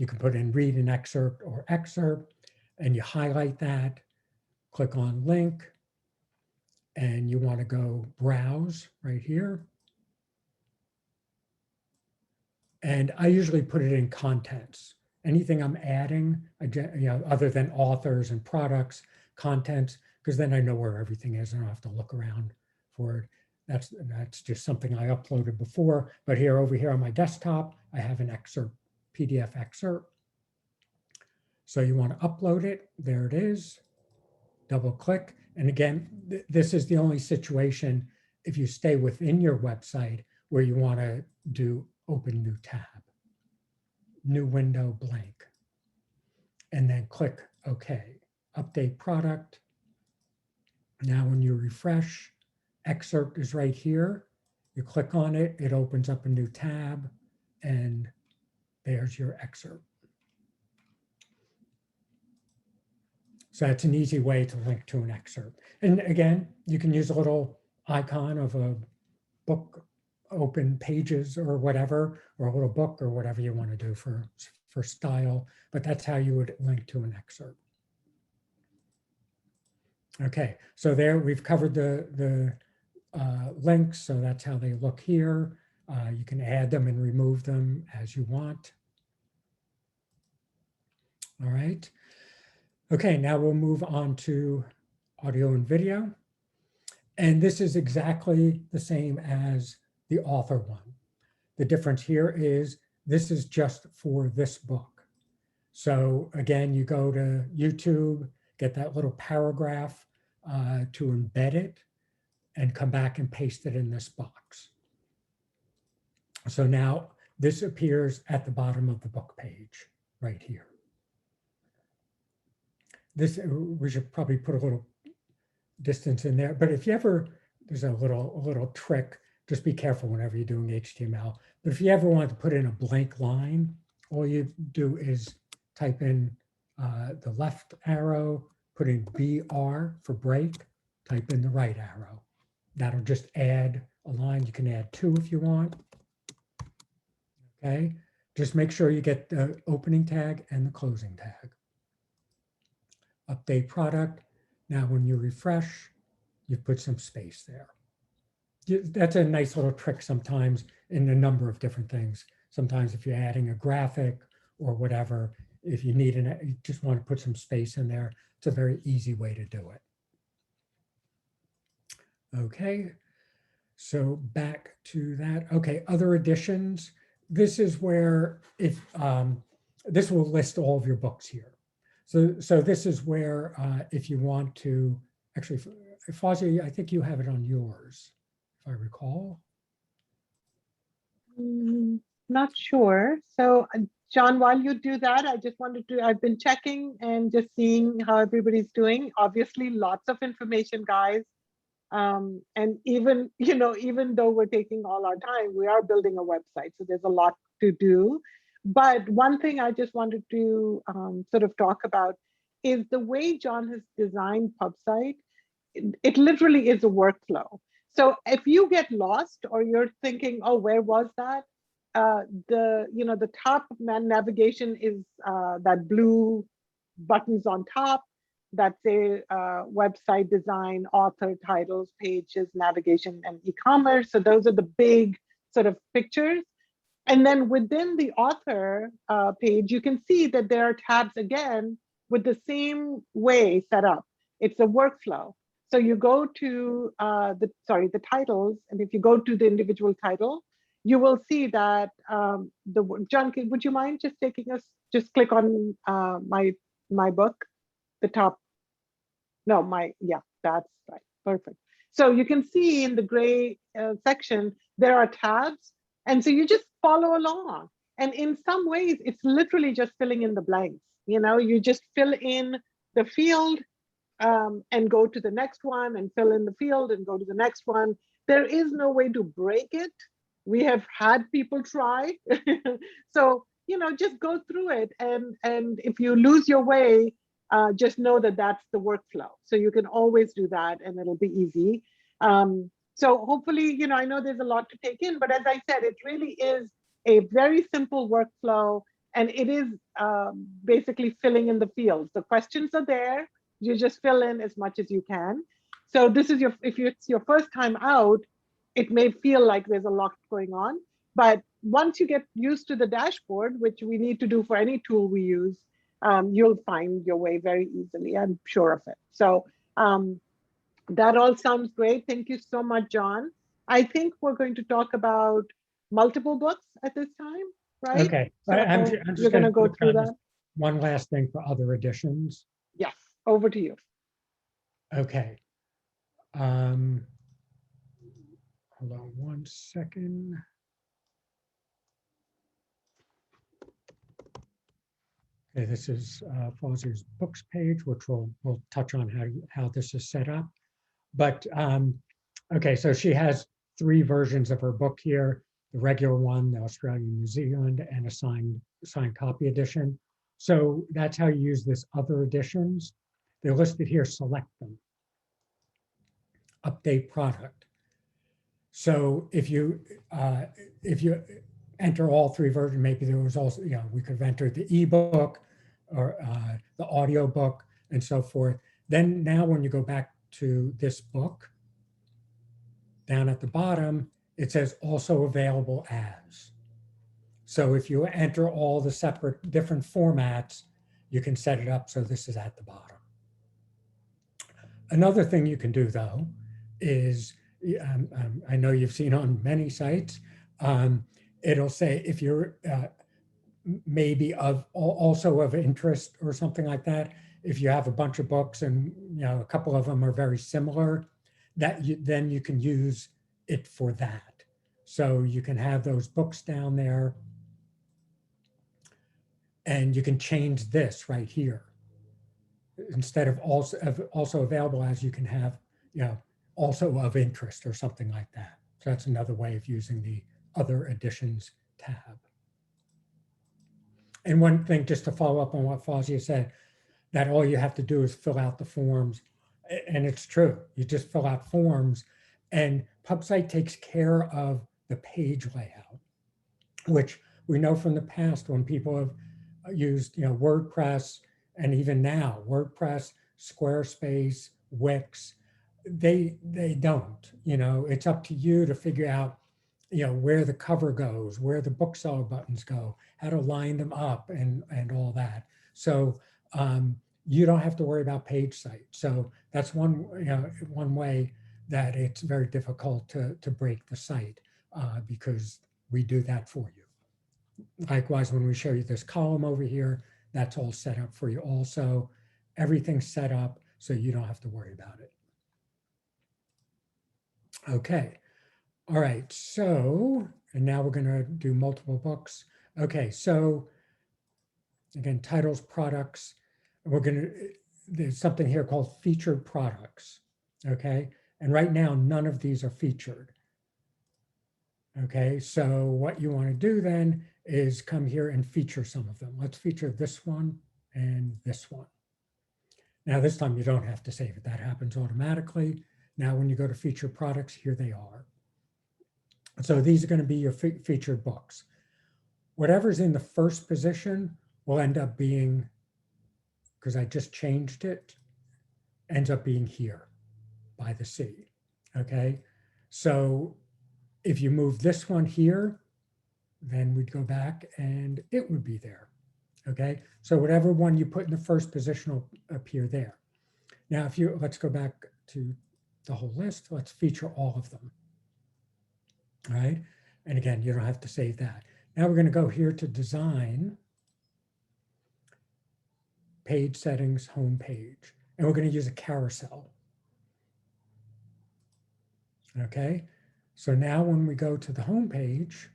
can put in read an excerpt or excerpt, and you highlight that, click on link, and you want to go browse right here. And I usually put it in contents. Anything I'm adding, other than authors and products, contents, because then I know where everything is and I don't have to look around for it. That's just something I uploaded before. But here, over here on my desktop, I have an excerpt, PDF excerpt. So you want to upload it. There it is. Double click. And again, this is the only situation if you stay within your website where you want to do open new tab, new window blank, and then click OK. Update product. Now when you refresh, excerpt is right here. You click on it, it opens up a new tab, and there's your excerpt. So that's an easy way to link to an excerpt. And again, you can use a little icon of a book, open pages or whatever, or a little book or whatever you want to do for style, but that's how you would link to an excerpt. Okay, so there we've covered the links, so that's how they look here. You can add them and remove them as you want. All right. Okay, now we'll move on to audio and video. And this is exactly the same as the author one. The difference here is this is just for this book. So again, you go to YouTube, get that little paragraph to embed it, and come back and paste it in this box. So now this appears at the bottom of the book page right here. We should probably put a little distance in there, but if you ever, there's a little trick, just be careful whenever you're doing HTML. But if you ever want to put in a blank line, all you do is type in the left arrow, put in BR for break, type in the right arrow. That'll just add a line. You can add two if you want. Okay, just make sure you get the opening tag and the closing tag. Update product. Now when you refresh, you put some space there. That's a nice little trick sometimes in a number of different things. Sometimes if you're adding a graphic or whatever, if you need you just want to put some space in there, it's a very easy way to do it. Okay, so back to that. Okay, other additions. This is where if this will list all of your books here. So this is where if you want to, actually, Fawzi, I think you have it on yours, if I recall. Not sure. So, John, while you do that, I just wanted to, I've been checking and just seeing how everybody's doing. Obviously, lots of information, guys. And even, even though we're taking all our time, we are building a website. So there's a lot to do. But one thing I just wanted to sort of talk about is the way John has designed PubSite. It literally is a workflow. So if you get lost or you're thinking, oh, where was that? The top navigation is that blue buttons on top that say website design, author, titles, pages, navigation, and e-commerce. So those are the big sort of pictures. And then within the author page, you can see that there are tabs again with the same way set up. It's a workflow. So you go to the titles, and if you go to the individual title, you will see that John, would you mind just taking us, just click on my book, the top, no, that's right, perfect. So you can see in the gray section, there are tabs. And so you just follow along. And in some ways, it's literally just filling in the blanks. You just fill in the field and go to the next one and fill in the field and go to the next one. There is no way to break it. We have had people try. So, just go through it. And if you lose your way, just know that that's the workflow. So you can always do that and it'll be easy. So hopefully, I know there's a lot to take in, but as I said, it really is a very simple workflow, and it is basically filling in the fields. The questions are there. You just fill in as much as you can. So this is if it's your first time out, it may feel like there's a lot going on, but once you get used to the dashboard, which we need to do for any tool we use, you'll find your way very easily. I'm sure of it. So that all sounds great. Thank you so much, John. I think we're going to talk about multiple books at this time, right? Okay, So I'm just you're going to go click through on this that. one last thing for other editions. Yes, over to you. Okay. Hold on one second. Okay, this is Fawzia's books page, which we'll touch on how this is set up. But okay, so she has 3 versions of her book here: the regular one, the Australian, New Zealand, and a signed copy edition. So that's how you use this other editions. They're listed here. Select them. Update product. So if you enter all 3 versions, maybe there was also, we could have entered the ebook or the audio book and so forth. Then now when you go back to this book, down at the bottom, it says also available as. So if you enter all the separate different formats, you can set it up so this is at the bottom. Another thing you can do though is, I know you've seen on many sites, it'll say if you're maybe also of interest or something like that. If you have a bunch of books and a couple of them are very similar, then you can use it for that. So you can have those books down there, and you can change this right here. Instead of also available as, you can have also of interest or something like that. So that's another way of using the other editions tab. And one thing, just to follow up on what Fawzia said, that all you have to do is fill out the forms. And it's true, you just fill out forms, and PubSite takes care of the page layout, which we know from the past when people have used WordPress, and even now WordPress, Squarespace, Wix, they don't. It's up to you to figure out where the cover goes, where the bookseller buttons go, how to line them up, and all that. So you don't have to worry about page size. So that's one way that it's very difficult to break the site, because we do that for you. Likewise, when we show you this column over here, that's all set up for you also. Everything's set up so you don't have to worry about it. Okay. All right. So And now we're going to do multiple books. Okay, so again, titles, products. We're going to, there's something here called featured products. Okay, and right now, none of these are featured. Okay, so what you want to do then is come here and feature some of them. Let's feature this one and this one. Now, this time you don't have to save it. That happens automatically. Now, when you go to feature products, here they are. So these are going to be your featured books. Whatever's in the first position will end up being, because I just changed it, ends up being here by the sea. Okay, so if you move this one here, then we'd go back and it would be there. Okay, so whatever one you put in the first position will appear there. Now, if you, let's go back to the whole list. Let's feature all of them. All right, and again, you don't have to save that. Now we're going to go here to design, page settings, home page, and we're going to use a carousel. Okay, so now when we go to the home page,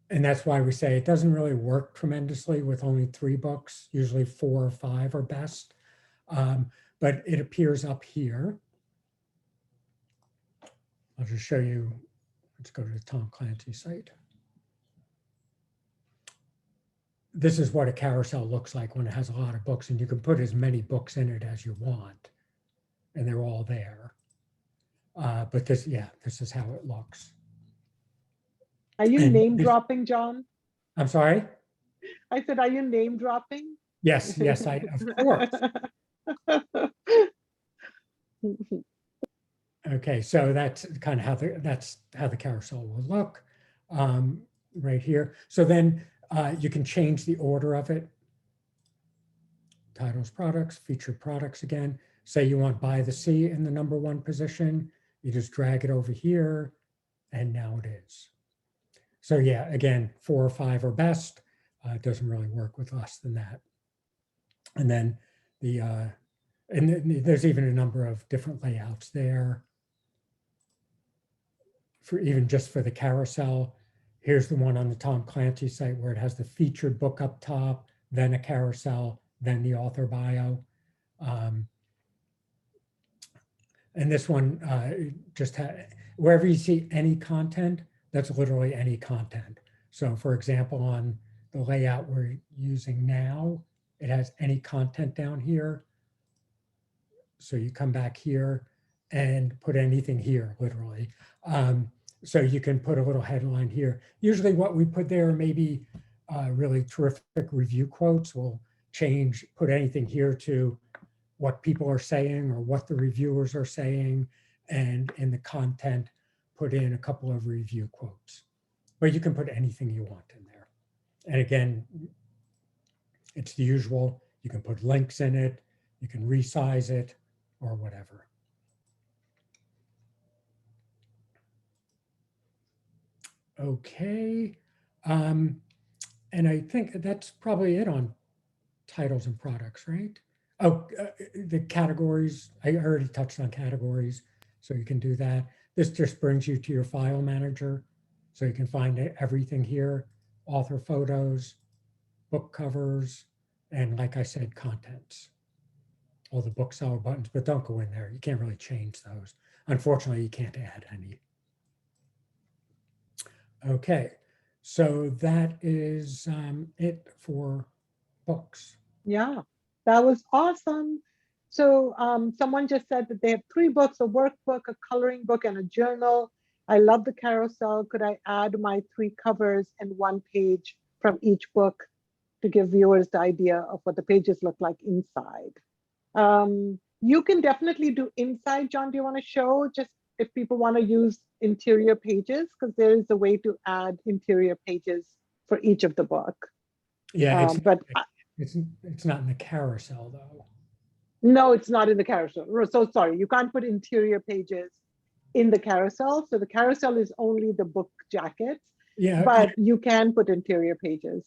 and that's why we say it doesn't really work tremendously with only 3 books, usually 4 or 5 are best, but it appears up here. I'll just show you, let's go to the Tom Clancy site. This is what a carousel looks like when it has a lot of books, and you can put as many books in it as you want, and they're all there. But this, yeah, this is how it looks. Are you And name this- dropping, John? I'm sorry? I said, are you name dropping? Yes, yes, of course. Okay, so that's kind of how the carousel will look right here. So then you can change the order of it. Titles, products, featured products again. Say you want By the Sea in the number 1 position. You just drag it over here, and now it is. So yeah, again, 4 or 5 are best. It doesn't really work with less than that. And then there's even a number of different layouts there. For even just for the carousel. Here's the one on the Tom Clancy site where it has the featured book up top, then a carousel, then the author bio. And this one just wherever you see any content, that's literally any content. So for example, on the layout we're using now, it has any content down here. So you come back here and put anything here, literally. So you can put a little headline here. Usually what we put there may be really terrific review quotes. We'll put anything here to what people are saying or what the reviewers are saying, and in the content, put in a couple of review quotes. But you can put anything you want in there. And again, it's the usual. You can put links in it, you can resize it, or whatever. Okay, and I think that's probably it on titles and products, right? Oh, the categories, I already touched on categories, so you can do that. This just brings you to your file manager, so you can find everything here, author photos, book covers, and like I said, contents. All the bookseller buttons, but don't go in there. You can't really change those. Unfortunately, you can't add any. Okay, so that is it for books. Yeah, that was awesome. So someone just said that they have 3 books, a workbook, a coloring book, and a journal. I love the carousel. Could I add my 3 covers and 1 page from each book to give viewers the idea of what the pages look like inside? You can definitely do inside. John, do you want to show just if people want to use interior pages? Because there is a way to add interior pages for each of the book. Yeah, But it's not in the carousel though. no, it's not in the carousel. So sorry, you can't put interior pages in the carousel. So the carousel is only the book jackets, Yeah, but you can put interior pages.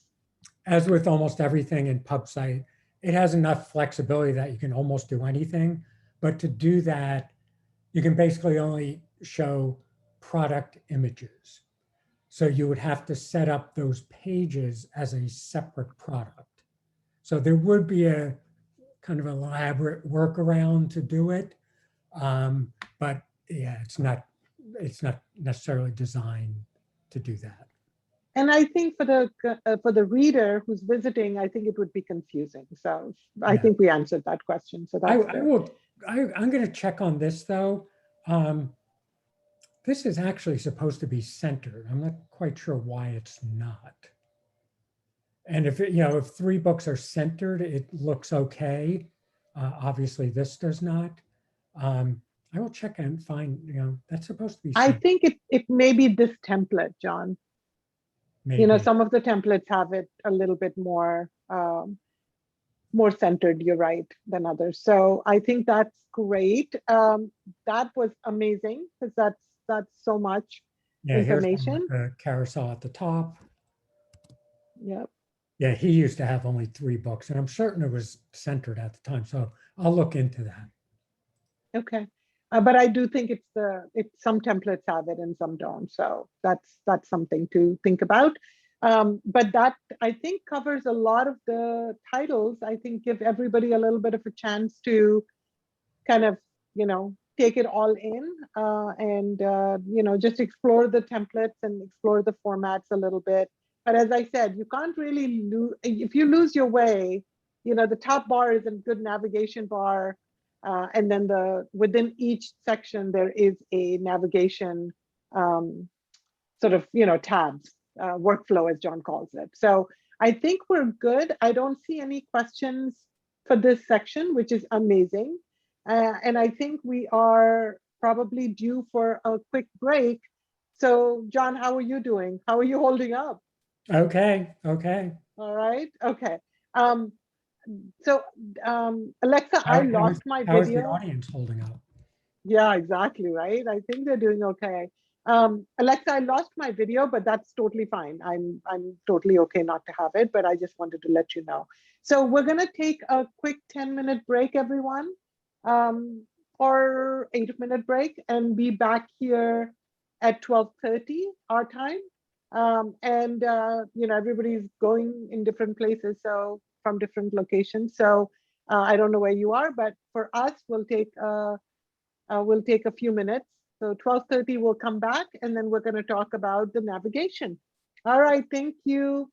as with almost everything in PubSite, it has enough flexibility that you can almost do anything. But to do that, you can basically only show product images. So you would have to set up those pages as a separate product. So there would be a kind of elaborate workaround to do it. But yeah, it's not necessarily designed to do that. And I think for the reader who's visiting, I think it would be confusing. So I Yeah. think we answered that question. So that's I'm going to check on this though. This is actually supposed to be centered. I'm not quite sure why it's not. And if if 3 books are centered, it looks okay. Obviously, this does not. I will check and find. That's supposed to be. I Centered. think it may be this template, John. Maybe. Some of the templates have it a little bit more more centered, you're right, than others. So I think that's great. That was amazing because that's so much Here's one information. with the carousel at the top. Yep. Yeah, he used to have only 3 books, and I'm certain it was centered at the time. So I'll look into that. Okay. But I do think it's some templates have it and some don't. So that's something to think about. But that I think covers a lot of the titles. I think give everybody a little bit of a chance to kind of, take it all in and, just explore the templates and explore the formats a little bit. But as I said, you can't really lose, if you lose your way, the top bar is a good navigation bar. And then within each section, there is a navigation sort of, tabs, workflow, as John calls it. So I think we're good. I don't see any questions for this section, which is amazing. And I think we are probably due for a quick break. So John, how are you doing? How are you holding up? Okay. All right. Okay. So Alexa, I lost my How is the video. audience holding up? Yeah, exactly, right? I think they're doing okay. Alexa, I lost my video, but that's totally fine. I'm totally okay not to have it, but I just wanted to let you know. So we're gonna take a quick 10-minute break, everyone, or 8-minute break, and be back here at 12:30 our time. And everybody's going in different places, so from different locations. So I don't know where you are, but for us, we'll take a few minutes. So 12:30 we'll come back and then we're going to talk about the navigation. All right, thank you.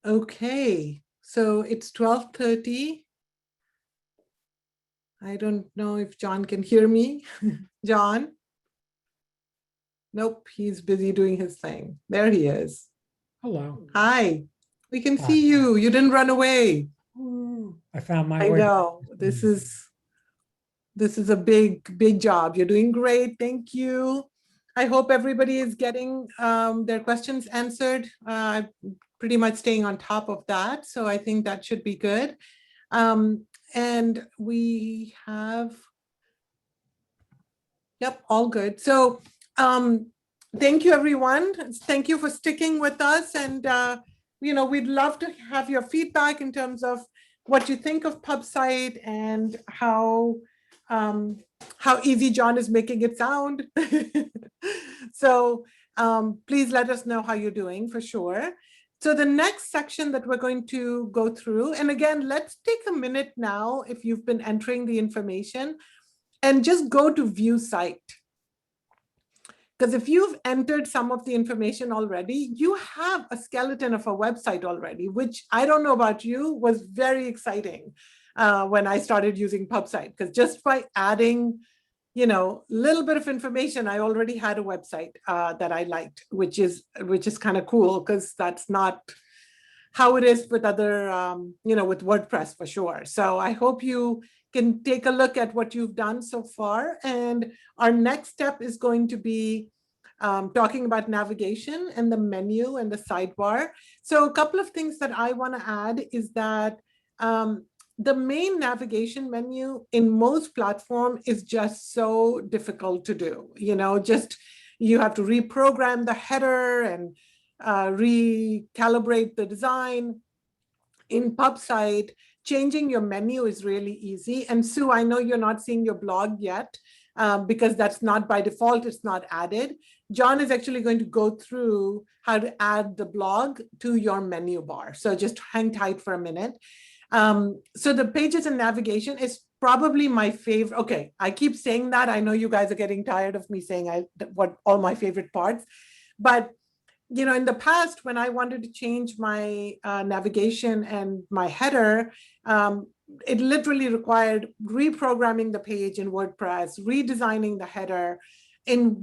Okay, so it's 12:30. I don't know if John can hear me. John? Nope, he's busy doing his thing. There he is. Hello. Hi, we can Hi. see you. You didn't run away. I found my I way. know. This is a big job. You're doing great. Thank you. I hope everybody is getting their questions answered. I'm pretty much staying on top of that, so I think that should be good. And we have, yep, all good. So thank you, everyone. Thank you for sticking with us. And, we'd love to have your feedback in terms of what you think of PubSite and how easy John is making it sound. So please let us know how you're doing for sure. So the next section that we're going to go through, and again, let's take a minute now if you've been entering the information and just go to view site. Because if you've entered some of the information already, you have a skeleton of a website already, which I don't know about you, was very exciting when I started using PubSite, because just by adding, a little bit of information, I already had a website that I liked, which is kind of cool, because that's not how it is with other, with WordPress for sure. So I hope you can take a look at what you've done so far. And our next step is going to be talking about navigation and the menu and the sidebar. So a couple of things that I want to add is that the main navigation menu in most platforms is just so difficult to do. You have to reprogram the header and recalibrate the design. In PubSite, changing your menu is really easy. And Sue, I know you're not seeing your blog yet because that's not by default, it's not added. John is actually going to go through how to add the blog to your menu bar. So just hang tight for a minute. So the pages and navigation is probably my favorite. Okay, I keep saying that. I know you guys are getting tired of me saying what all my favorite parts, but in the past, when I wanted to change my navigation and my header, it literally required reprogramming the page in WordPress, redesigning the header. In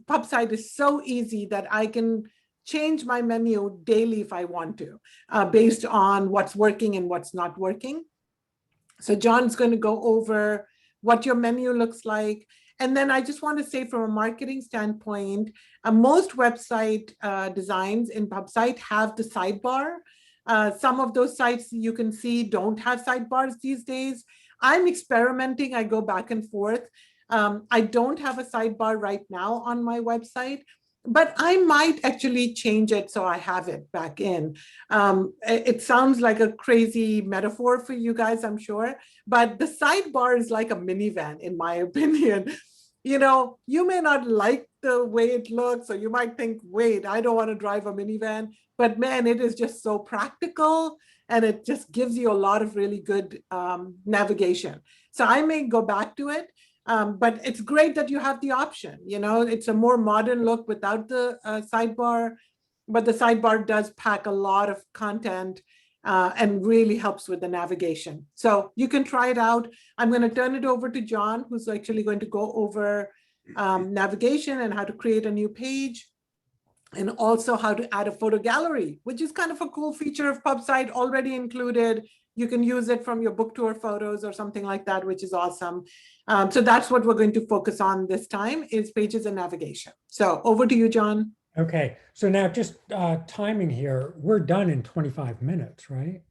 PubSite is so easy that I can change my menu daily if I want to, based on what's working and what's not working. So John's going to go over what your menu looks like. And then I just want to say, from a marketing standpoint, most website designs in PubSite have the sidebar. Some of those sites you can see don't have sidebars these days. I'm experimenting. I go back and forth. I don't have a sidebar right now on my website, but I might actually change it so I have it back in. It sounds like a crazy metaphor for you guys, I'm sure, but the sidebar is like a minivan, in my opinion. You may not like the way it looks, or you might think, wait, I don't want to drive a minivan, but man, it is just so practical, and it just gives you a lot of really good navigation. So I may go back to it. But it's great that you have the option. It's a more modern look without the sidebar, but the sidebar does pack a lot of content and really helps with the navigation. So you can try it out. I'm going to turn it over to John, who's actually going to go over navigation and how to create a new page, and also how to add a photo gallery, which is kind of a cool feature of PubSite already included. You can use it from your book tour photos or something like that, which is awesome. So that's what we're going to focus on this time, is pages and navigation. So over to you, John. Okay, so now just timing here, we're done in 25 minutes, right?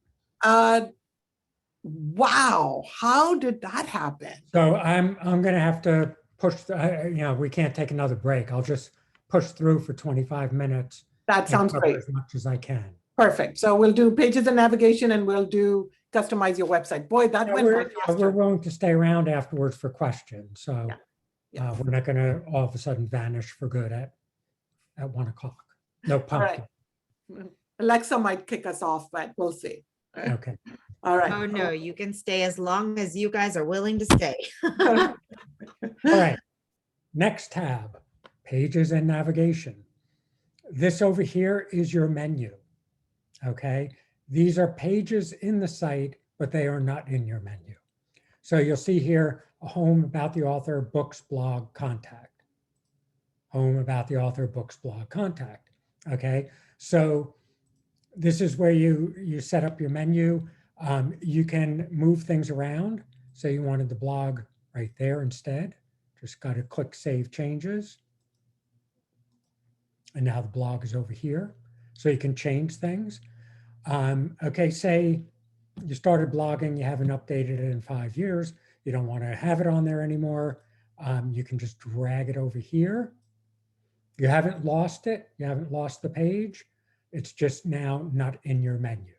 Wow, how did that happen? So I'm going to have to push, we can't take another break. I'll just push through for 25 minutes. That sounds great. As much as I can. Perfect. So we'll do pages and navigation, and we'll do customize your website. Boy, that went by faster. We're willing to stay around afterwards for questions. So Yeah. we're not going to all of a sudden vanish for good at 1 o'clock. No pumpkin. Right. Alexa might kick us off, but we'll see. Okay. All right. Oh, no, you can stay as long as you guys are willing to stay. All right. Next tab, pages and navigation. This over here is your menu. Okay, these are pages in the site, but they are not in your menu. So you'll see here a home about the author, books, blog, contact. Home about the author, books, blog, contact. Okay, so this is where you set up your menu. You can move things around. So you wanted the blog right there instead. Just got to click Save Changes. And now the blog is over here. So you can change things. Okay, say you started blogging, you haven't updated it in 5 years. You don't want to have it on there anymore. You can just drag it over here. You haven't lost it. You haven't lost the page. It's just now not in your menu.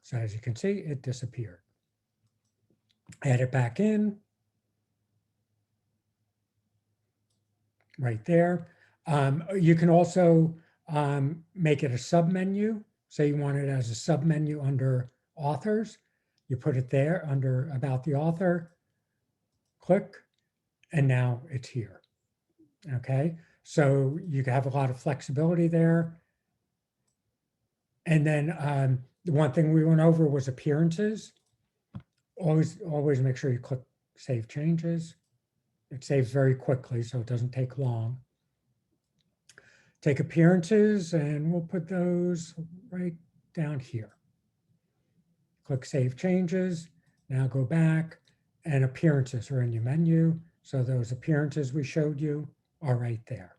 So as you can see, it disappeared. Add it back in. Right there. You can also make it a submenu. Say you want it as a submenu under authors. You put it there under about the author, click, and now it's here. Okay, so you have a lot of flexibility there. And then the one thing we went over was appearances. Always make sure you click Save Changes. It saves very quickly, so it doesn't take long. Take appearances, and we'll put those right down here. Click Save Changes. Now go back, and appearances are in your menu. So those appearances we showed you are right there.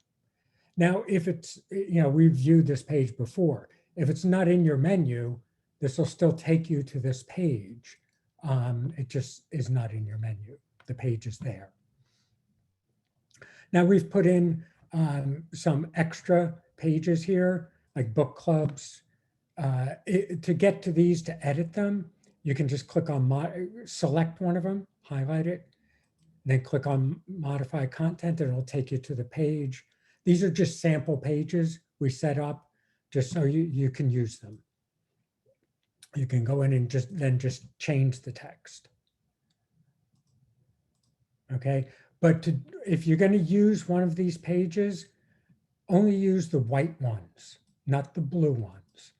Now, if it's, we've viewed this page before. If it's not in your menu, this will still take you to this page. It just is not in your menu. The page is there. Now we've put in some extra pages here, like book clubs. To get to these, to edit them, you can just click on, select one of them, highlight it, then click on modify content, and it'll take you to the page. These are just sample pages we set up just so you can use them. You can go in and just change the text. Okay, but if you're going to use one of these pages, only use the white ones, not the blue ones.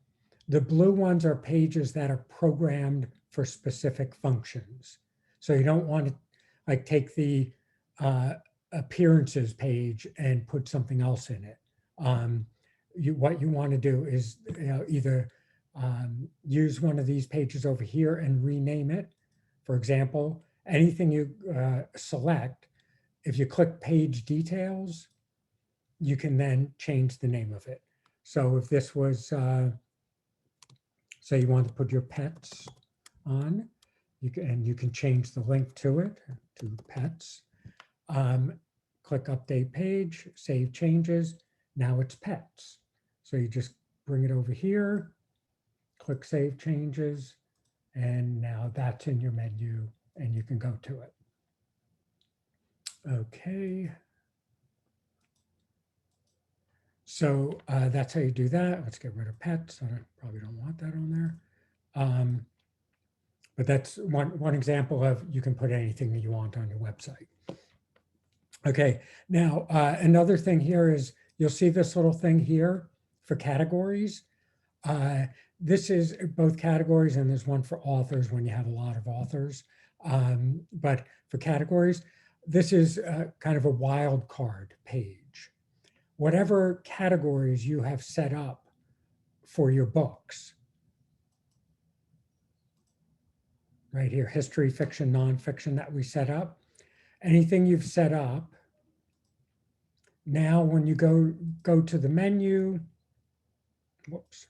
The blue ones are pages that are programmed for specific functions. So you don't want to like take the appearances page and put something else in it. What you want to do is either use one of these pages over here and rename it. For example, anything you select, if you click page details, you can then change the name of it. So if this was, say you want to put your pets on, you can change the link to it, to pets. Click update page, save changes. Now it's pets. So you just bring it over here, click save changes, and now that's in your menu and you can go to it. Okay. So that's how you do that. Let's get rid of pets. I probably don't want that on there. But that's one example of you can put anything that you want on your website. Okay, now another thing here is you'll see this little thing here for categories. This is both categories, and there's one for authors when you have a lot of authors. But for categories, this is kind of a wild card page. Whatever categories you have set up for your books, right here, history, fiction, nonfiction that we set up, anything you've set up, now when you go to the menu, whoops.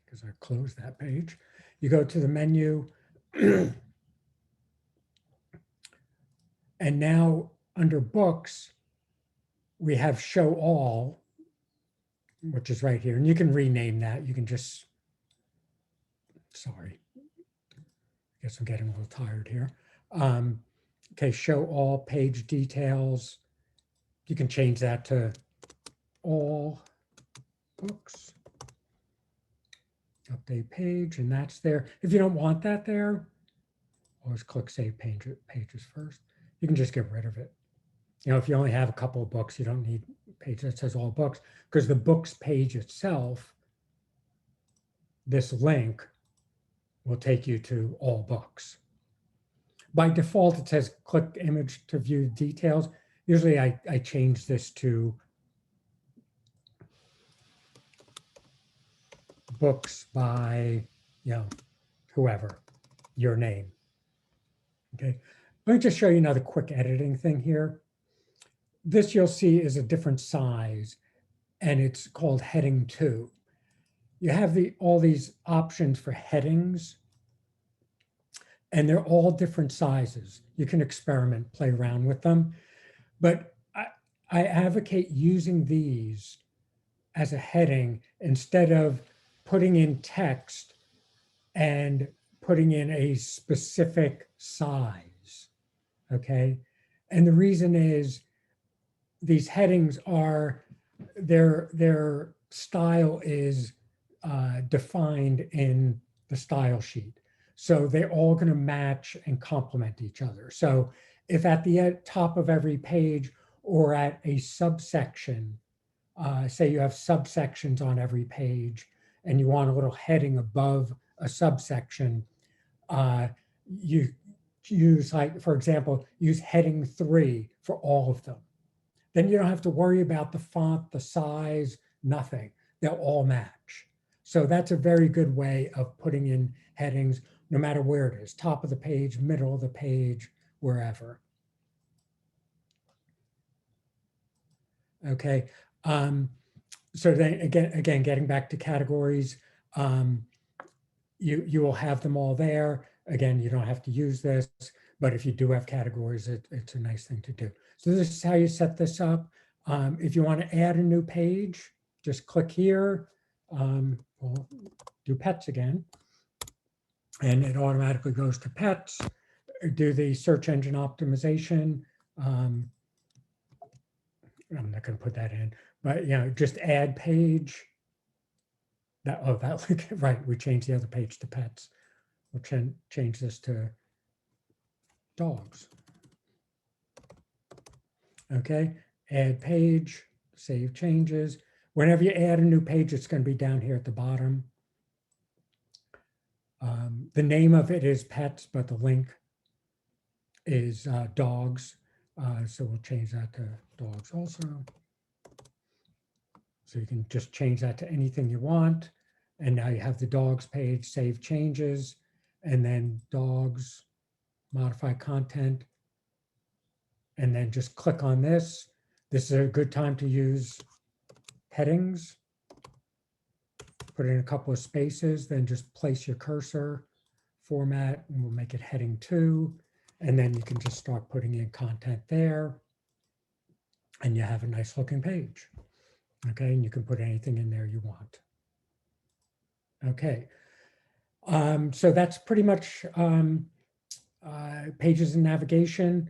Because I closed that page. You go to the menu, and now under books, we have show all, which is right here. And you can rename that. You can just, sorry, I guess I'm getting a little tired here. Okay, show all page details. You can change that to all books. Update page, and that's there. If you don't want that there, always click save pages first. You can just get rid of it. If you only have a couple of books, you don't need page that says all books, because the books page itself, this link will take you to all books. By default, it says click image to view details. Usually I change this to books by, whoever, your name. Okay, let me just show you another quick editing thing here. This you'll see is a different size, and it's called heading 2. You have all these options for headings, and they're all different sizes. You can experiment, play around with them, but I advocate using these as a heading instead of putting in text and putting in a specific size, okay? And the reason is these headings are, their style is defined in the style sheet. So they're all going to match and complement each other. So if at the top of every page or at a subsection, say you have subsections on every page and you want a little heading above a subsection, you use, like, for example, use heading 3 for all of them. Then you don't have to worry about the font, the size, nothing. They'll all match. So that's a very good way of putting in headings, no matter where it is, top of the page, middle of the page, wherever. Okay. So then again, getting back to categories, you will have them all there. Again, you don't have to use this, but if you do have categories, it's a nice thing to do. So this is how you set this up. If you want to add a new page, just click here. We'll do pets again, and it automatically goes to pets. Do the search engine optimization. I'm not going to put that in, but just add page. Right, we changed the other page to pets. We'll change this to dogs. Okay, add page, save changes. Whenever you add a new page, it's going to be down here at the bottom. The name of it is pets, but the link is dogs. So we'll change that to dogs also. So you can just change that to anything you want. And now you have the dogs page, save changes, and then dogs, modify content. And then just click on this. This is a good time to use headings. Put in a couple of spaces, then just place your cursor, format, and we'll make it heading 2. And then you can just start putting in content there. And you have a nice looking page. Okay, and you can put anything in there you want. Okay, so that's pretty much pages and navigation.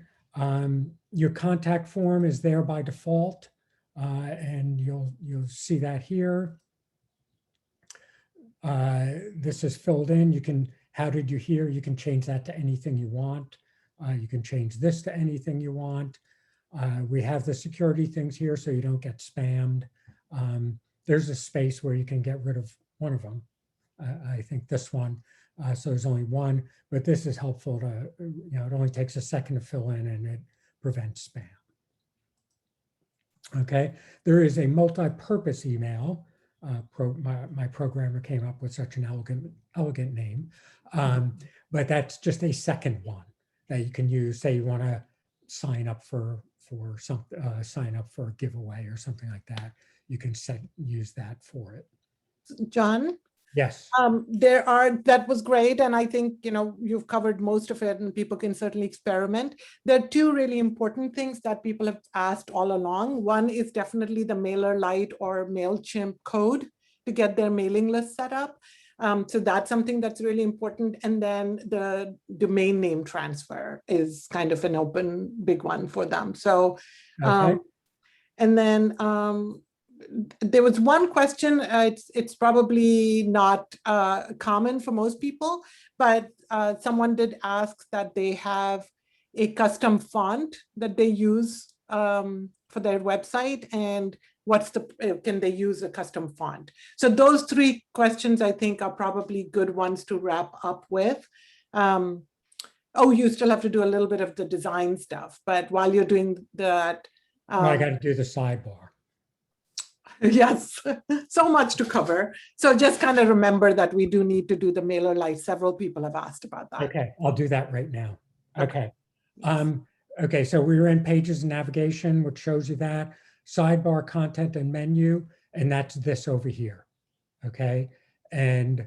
Your contact form is there by default, and you'll see that here. This is filled in. You can, how did you hear? You can change that to anything you want. You can change this to anything you want. We have the security things here so you don't get spammed. There's a space where you can get rid of one of them. I think this one. So there's only one, but this is helpful to, it only takes a second to fill in and it prevents spam. Okay, there is a multi-purpose email. My programmer came up with such an elegant name, but that's just a second one that you can use. Say you want to sign up for sign up for a giveaway or something like that. You can use that for it. John? Yes. That was great. And I think, you've covered most of it and people can certainly experiment. There are 2 really important things that people have asked all along. One is definitely the MailerLite or MailChimp code to get their mailing list set up. So that's something that's really important. And then the domain name transfer is kind of an open big one for them. So, Okay. and then there was one question, it's probably not common for most people, but someone did ask that they have a custom font that they use for their website, and can they use a custom font? So those three questions I think are probably good ones to wrap up with. Oh, you still have to do a little bit of the design stuff, but while you're doing that, Well, I got to do the sidebar. yes, so much to cover. So just kind of remember that we do need to do the mailer lite. Several people have asked about that. Okay, I'll do that right now. Okay. Okay. Okay, so we were in pages and navigation, which shows you that sidebar, content, and menu, and that's this over here. Okay, and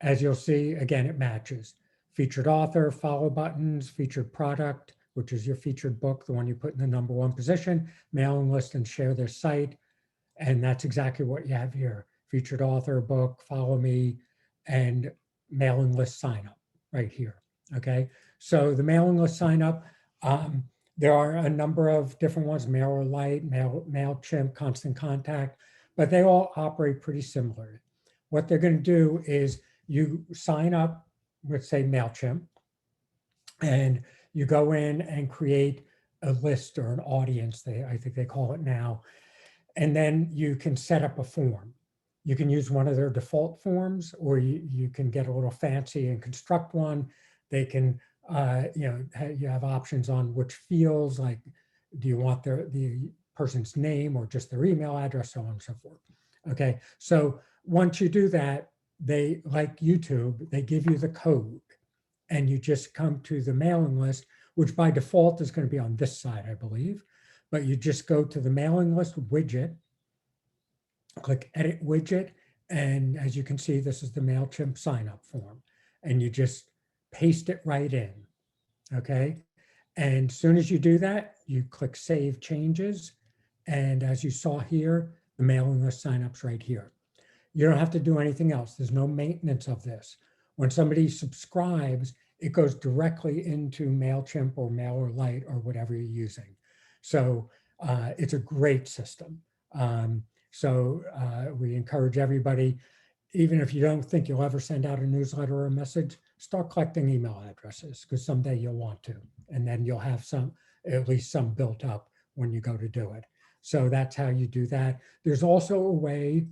as you'll see, again, it matches. Featured author, follow buttons, featured product, which is your featured book, the one you put in the #1 position, mailing list, and share their site. And that's exactly what you have here. Featured author, book, follow me, and mailing list sign up right here. Okay, so the mailing list sign up, there are a number of different ones, MailerLite, MailChimp, Constant Contact, but they all operate pretty similar. What they're going to do is you sign up with, say, MailChimp, and you go in and create a list or an audience, I think they call it now, and then you can set up a form. You can use one of their default forms, or you can get a little fancy and construct one. They can, you have options on which fields, like, do you want the person's name or just their email address, so on and so forth. Okay, so once you do that, they, like YouTube, they give you the code, and you just come to the mailing list, which by default is going to be on this side, I believe. But you just go to the mailing list widget, click edit widget, and as you can see, this is the MailChimp sign up form, and you just paste it right in. Okay, and as soon as you do that, you click save changes, and as you saw here, the mailing list signups right here. You don't have to do anything else. There's no maintenance of this. When somebody subscribes, it goes directly into MailChimp or MailerLite or whatever you're using. So it's a great system. So we encourage everybody, even if you don't think you'll ever send out a newsletter or a message, start collecting email addresses, because someday you'll want to, and then you'll have at least some built up when you go to do it. So that's how you do that. There's also a way,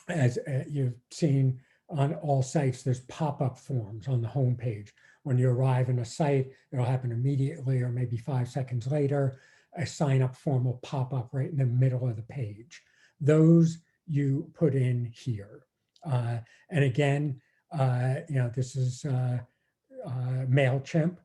as you've seen on all sites, there's pop-up forms on the home page. When you arrive in a site, it'll happen immediately or maybe 5 seconds later. A sign-up form will pop up right in the middle of the page. Those you put in here. And again, this is MailChimp.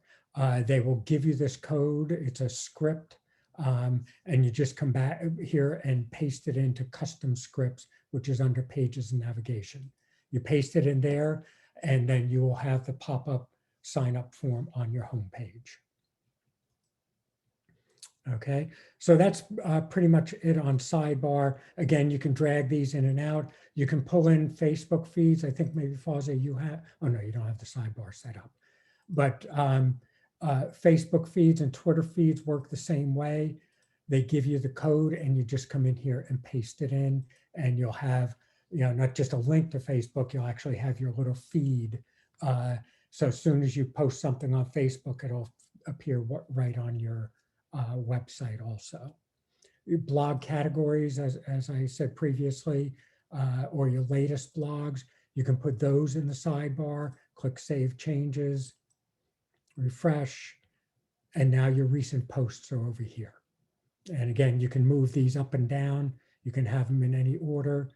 They will give you this code. It's a script. And you just come back here and paste it into custom scripts, which is under pages and navigation. You paste it in there, and then you will have the pop-up sign-up form on your home page. Okay, so that's pretty much it on sidebar. Again, you can drag these in and out. You can pull in Facebook feeds. I think maybe Fawzi, you have, oh no, you don't have the sidebar set up. But Facebook feeds and Twitter feeds work the same way. They give you the code, and you just come in here and paste it in, and you'll have, not just a link to Facebook, you'll actually have your little feed. So as soon as you post something on Facebook, it'll appear right on your website also. Your blog categories, as I said previously, or your latest blogs, you can put those in the sidebar, click Save Changes, refresh, and now your recent posts are over here. And again, you can move these up and down. You can have them in any order.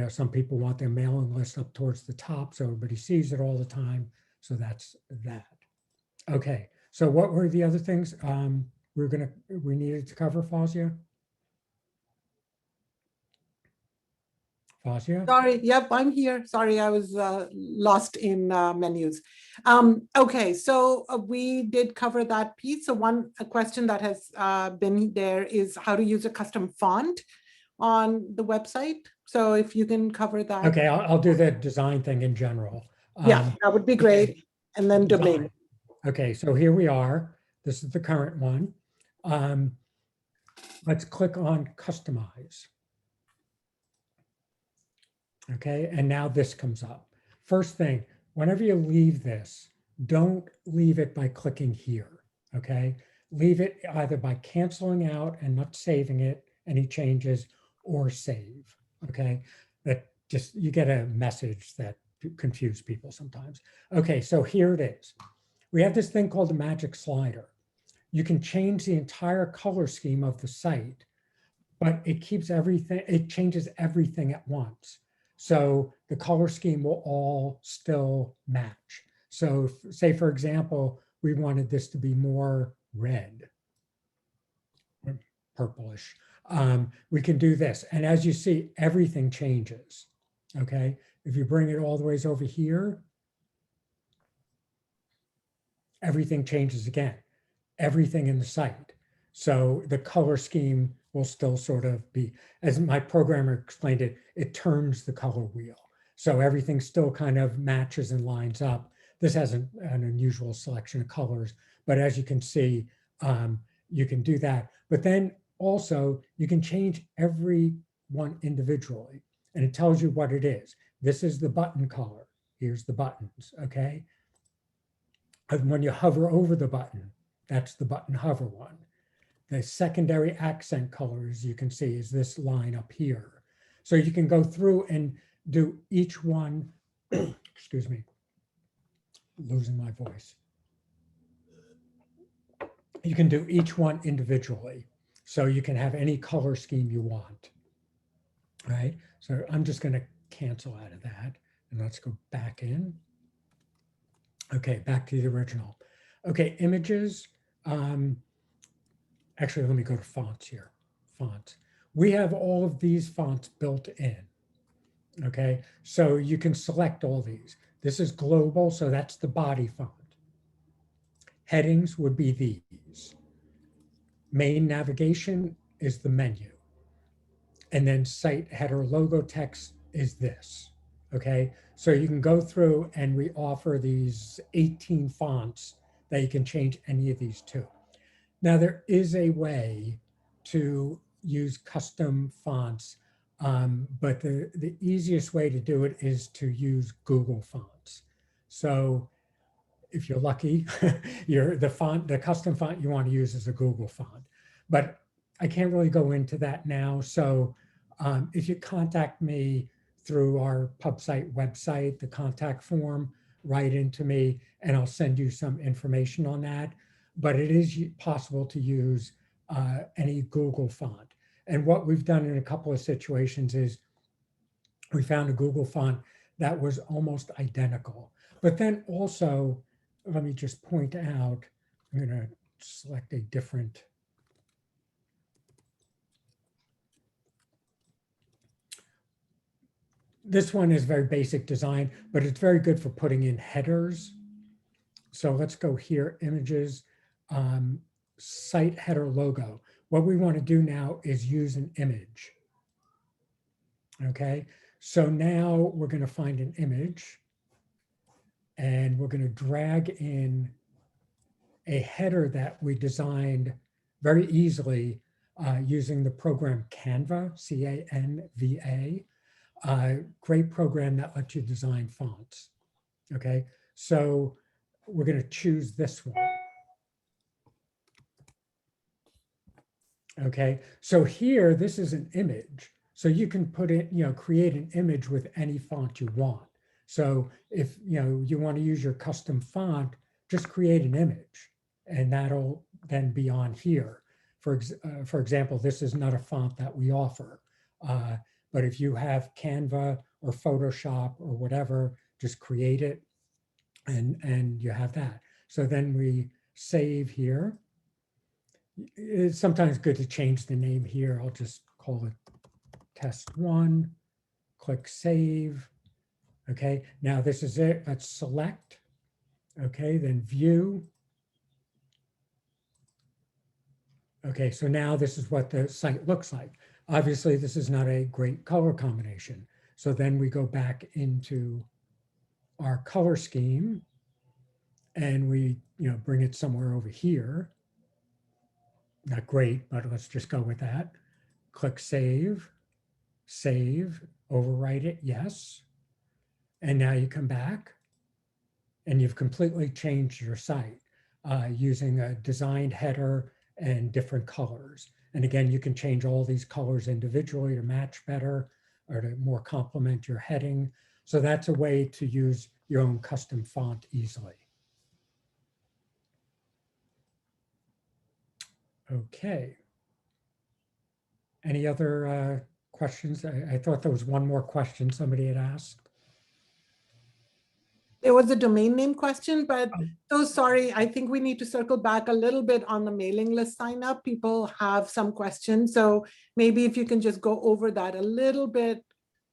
Some people want their mailing list up towards the top so everybody sees it all the time. So that's that. Okay, so what were the other things we needed to cover, Fawzia? Fawzia? Sorry, yep, I'm here. Sorry, I was lost in menus. Okay, so we did cover that piece. So one question that has been there is how to use a custom font on the website. So if you can cover that. Okay, I'll do the design thing in general. Yeah, that would be great. Okay. And then domain. Okay, so here we are. This is the current one. Let's click on Customize. Okay, and now this comes up. First thing, whenever you leave this, don't leave it by clicking here, okay? leave it either by canceling out and not saving it, any changes, or save, okay? That just, you get a message that confuse people sometimes. Okay, so here it is. We have this thing called the magic slider. You can change the entire color scheme of the site, but it keeps everything, it changes everything at once. So the color scheme will all still match. So say, for example, we wanted this to be more red, purplish. We can do this. And as you see, everything changes, okay? If you bring it all the ways over here, everything changes again, everything in the site. So the color scheme will still sort of be, as my programmer explained it, it turns the color wheel. So everything still kind of matches and lines up. This has an unusual selection of colors, but as you can see, you can do that. But then also you can change every one individually, and it tells you what it is. This is the button color. Here's the buttons, okay? And when you hover over the button, that's the button hover one. The secondary accent colors you can see is this line up here. So you can go through and do each one, excuse me, losing my voice. You can do each one individually. So you can have any color scheme you want, right? So I'm just gonna cancel out of that and let's go back in. Okay, back to the original. Okay, images. Actually, let me go to fonts here. Fonts. We have all of these fonts built in. Okay, so you can select all these. This is global, so that's the body font. Headings would be these. Main navigation is the menu. And then site header logo text is this. Okay, so you can go through and we offer these 18 fonts that you can change any of these to. Now, there is a way to use custom fonts, but the easiest way to do it is to use Google Fonts. So if you're lucky, the custom font you want to use is a Google font. But I can't really go into that now. So if you contact me through our PubSite website, the contact form, write into me and I'll send you some information on that. But it is possible to use any Google font. And what we've done in a couple of situations is we found a Google font that was almost identical. But then also, let me just point out, I'm going to select a different. This one is very basic design, but it's very good for putting in headers. So let's go here, images, site header logo. What we want to do now is use an image. Okay, so now we're going to find an image and we're going to drag in a header that we designed very easily using the program Canva, C-A-N-V-A. Great program that lets you design fonts. Okay, so we're going to choose this one. Okay, so here, this is an image. So you can put it, create an image with any font you want. So if, you want to use your custom font, just create an image and that'll then be on here. For example, this is not a font that we offer. But if you have Canva or Photoshop or whatever, just create it and you have that. So then we save here. It's sometimes good to change the name here. I'll just call it test one, click save. Okay, now this is it. Let's select. Okay, then view. Okay, so now this is what the site looks like. Obviously, this is not a great color combination. So then we go back into our color scheme and we bring it somewhere over here. Not great, but let's just go with that. Click save, save, overwrite it, yes. And now you come back and you've completely changed your site. using a designed header and different colors. And again, you can change all these colors individually to match better or to more complement your heading. So that's a way to use your own custom font easily. Okay. Any other questions? I thought there was one more question somebody had asked. There was a domain name question, but Oh. so sorry, I think we need to circle back a little bit on the mailing list sign up. People have some questions. So maybe if you can just go over that a little bit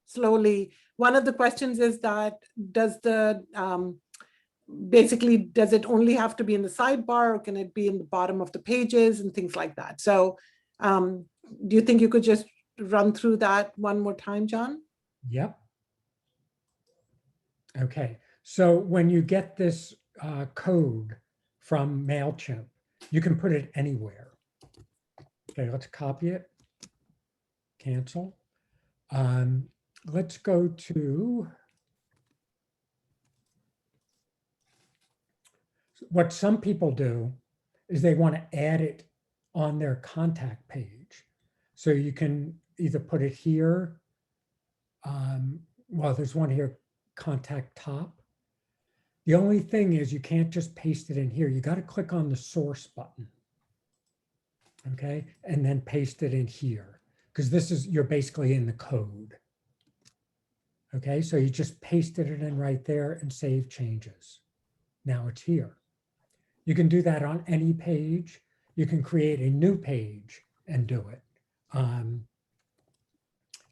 slowly. One of the questions is that does the, basically, does it only have to be in the sidebar or can it be in the bottom of the pages and things like that? So do you think you could just run through that one more time, John? Yep. Okay. So when you get this code from MailChimp, you can put it anywhere. Okay, let's copy it, cancel. Let's go to what some people do is they want to add it on their contact page. So you can either put it here. Well, there's one here, contact top. The only thing is you can't just paste it in here. You got to click on the source button. Okay, and then paste it in here because this is, you're basically in the code. Okay, so you just pasted it in right there and save changes. Now it's here. You can do that on any page. You can create a new page and do it. And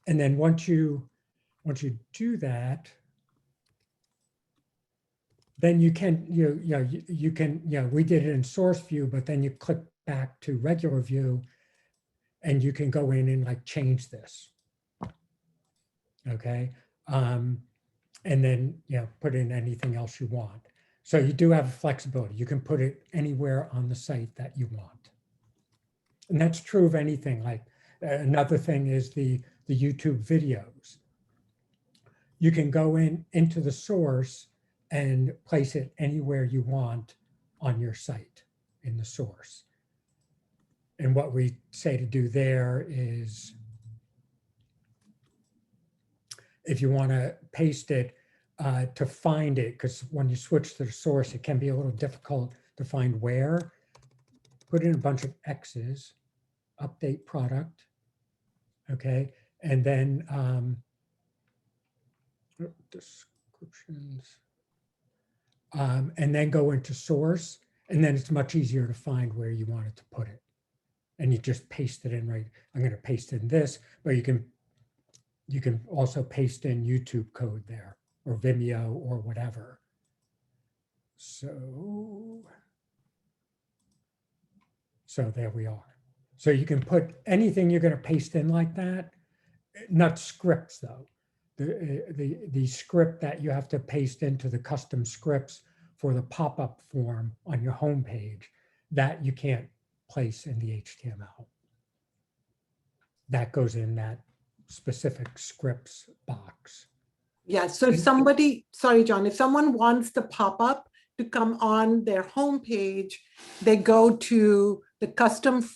then once you do that, then you can, we did it in source view, but then you click back to regular view and you can go in and like change this. Okay. And then, put in anything else you want. So you do have flexibility. You can put it anywhere on the site that you want. And that's true of anything. Like another thing is the YouTube videos. You can go into the source and place it anywhere you want on your site in the source. And what we say to do there is, if you want to paste it, to find it, because when you switch to the source, it can be a little difficult to find where. Put in a bunch of X's, update product, okay, and then descriptions, and then go into source, and then it's much easier to find where you want it to put it. And you just paste it in right. I'm going to paste in this, but you can also paste in YouTube code there or Vimeo or whatever. So there we are. So you can put anything you're going to paste in like that, not scripts though. The script that you have to paste into the custom scripts for the pop-up form on your home page, that you can't place in the HTML. That goes in that specific scripts box. Yeah, so if somebody, sorry, John, if someone wants the pop-up to come on their homepage, they go to the custom,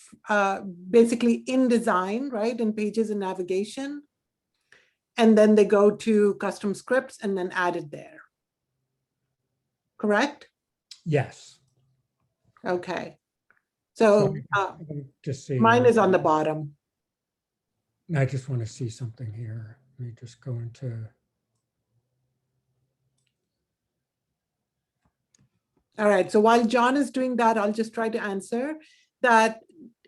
basically InDesign, right? In pages and navigation. And then they go to custom scripts and then add it there. Correct? Yes. Okay. So just see. mine is on the bottom. I just want to see something here. Let me just go into. All right, so while John is doing that, I'll just try to answer that.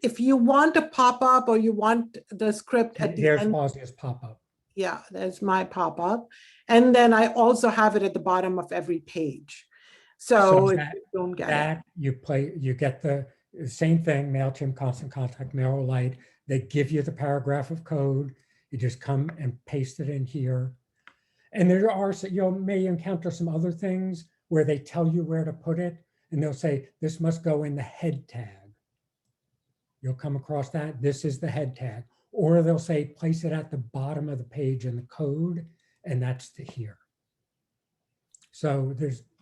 If you want a pop-up or you want the script at the Here's end. Fauzia's pop-up. Yeah, there's my pop-up. And then I also have it at the bottom of every page. So if you don't get it. You get the same thing, MailChimp, Constant Contact, MailerLite. They give you the paragraph of code. You just come and paste it in here. And there are, you may encounter some other things where they tell you where to put it. And they'll say, this must go in the head tag. You'll come across that. This is the head tag. Or they'll say, place it at the bottom of the page in the code. And that's to here. So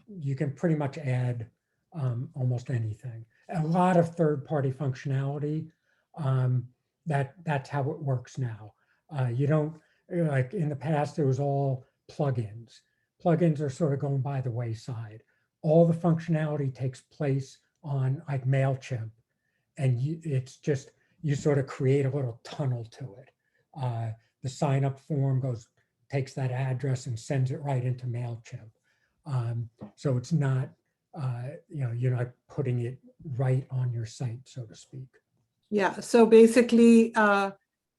you can pretty much add almost anything. A lot of third-party functionality. That's how it works now. You don't, like in the past, it was all plugins. Plugins are sort of going by the wayside. All the functionality takes place on like MailChimp, and it's just, you sort of create a little tunnel to it. The sign up form takes that address and sends it right into MailChimp. So it's not, you're not putting it right on your site, so to speak. Yeah, so basically,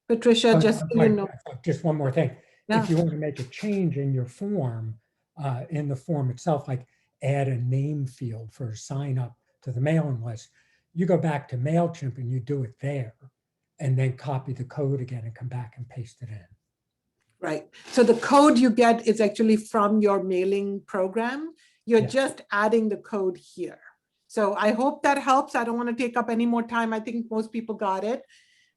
Patricia, just so you know. Just one more thing. Yeah. If you want to make a change in your form, in the form itself, like add a name field for sign up to the mailing list, you go back to MailChimp and you do it there, and then copy the code again and come back and paste it in. Right. So the code you get is actually from your mailing program. You're Yeah. just adding the code here. So I hope that helps. I don't want to take up any more time. I think most people got it.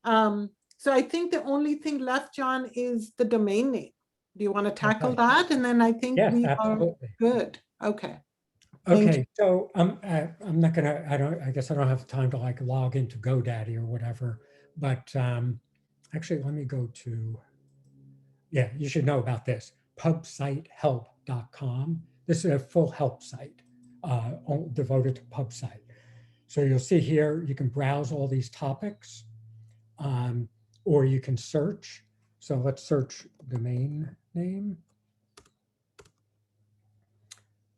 So I think the only thing left, John, is the domain name. Do you want to tackle Okay. that? And then I think Yes, we absolutely. are good. Okay. Thank Okay, so I'm not gonna, I guess I don't have time to like log into GoDaddy or whatever, but actually let me go to, yeah, you should know about this, pubsitehelp.com. This is a full help site devoted to PubSite. So you'll see here, you can browse all these topics, or you can search. So let's search domain name.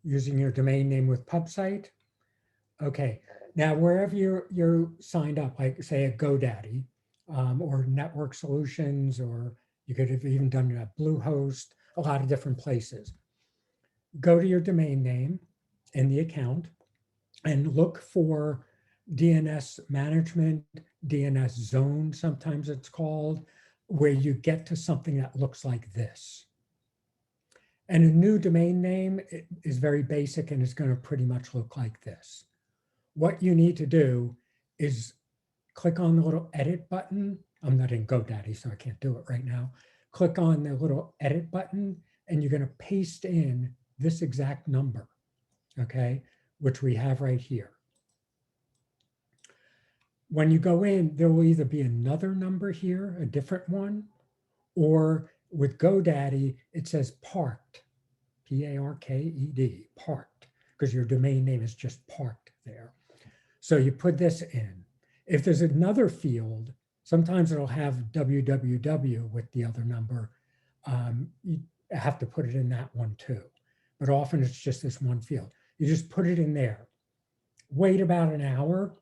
Using your domain name with PubSite. Okay, now wherever you're signed up, like say at GoDaddy or Network Solutions, or you could have even done it at Bluehost, a lot of different places. Go to your domain name in the account and look for DNS management, DNS zone, sometimes it's called, where you get to something that looks like this. And a new domain name is very basic and is going to pretty much look like this. What you need to do is click on the little edit button. I'm not in GoDaddy, so I can't do it right now. Click on the little edit button, and you're going to paste in this exact number, okay, which we have right here. When you go in, there will either be another number here, a different one, or with GoDaddy, it says parked. P-A-R-K-E-D, parked, because your domain name is just parked there. So you put this in. If there's another field, sometimes it'll have www with the other number. You have to put it in that one too. But often it's just this one field. You just put it in there. Wait about an hour,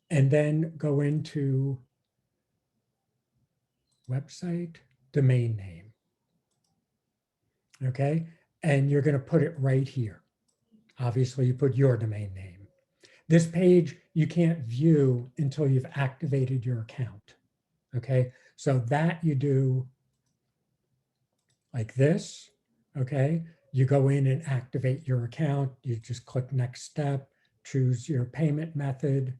and then go into website, domain name. Okay, and you're going to put it right here. Obviously, you put your domain name. This page you can't view until you've activated your account. Okay, so that you do like this. Okay, you go in and activate your account. You just click next step, choose your payment method,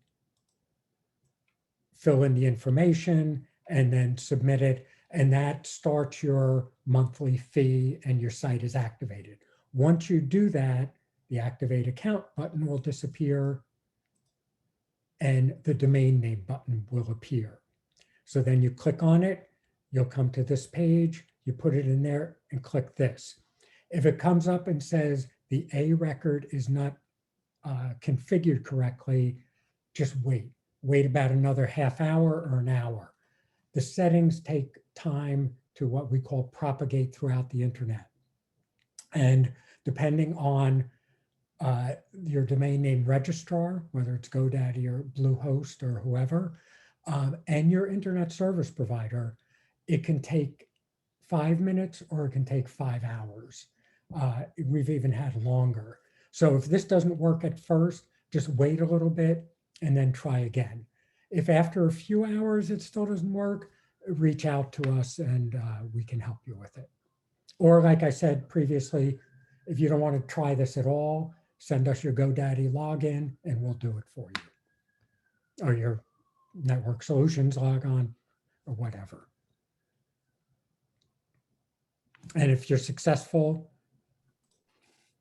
fill in the information, and then submit it. And that starts your monthly fee and your site is activated. Once you do that, the activate account button will disappear and the domain name button will appear. So then you click on it, you'll come to this page, you put it in there and click this. If it comes up and says the A record is not configured correctly, just wait. Wait about another half hour or an hour. The settings take time to what we call propagate throughout the internet. And depending on your domain name registrar, whether it's GoDaddy or Bluehost or whoever, and your internet service provider, it can take 5 minutes or it can take 5 hours. We've even had longer. So if this doesn't work at first, just wait a little bit and then try again. If after a few hours it still doesn't work, reach out to us and we can help you with it. Or like I said previously, if you don't want to try this at all, send us your GoDaddy login and we'll do it for you. Or your Network Solutions logon or whatever. And if you're successful,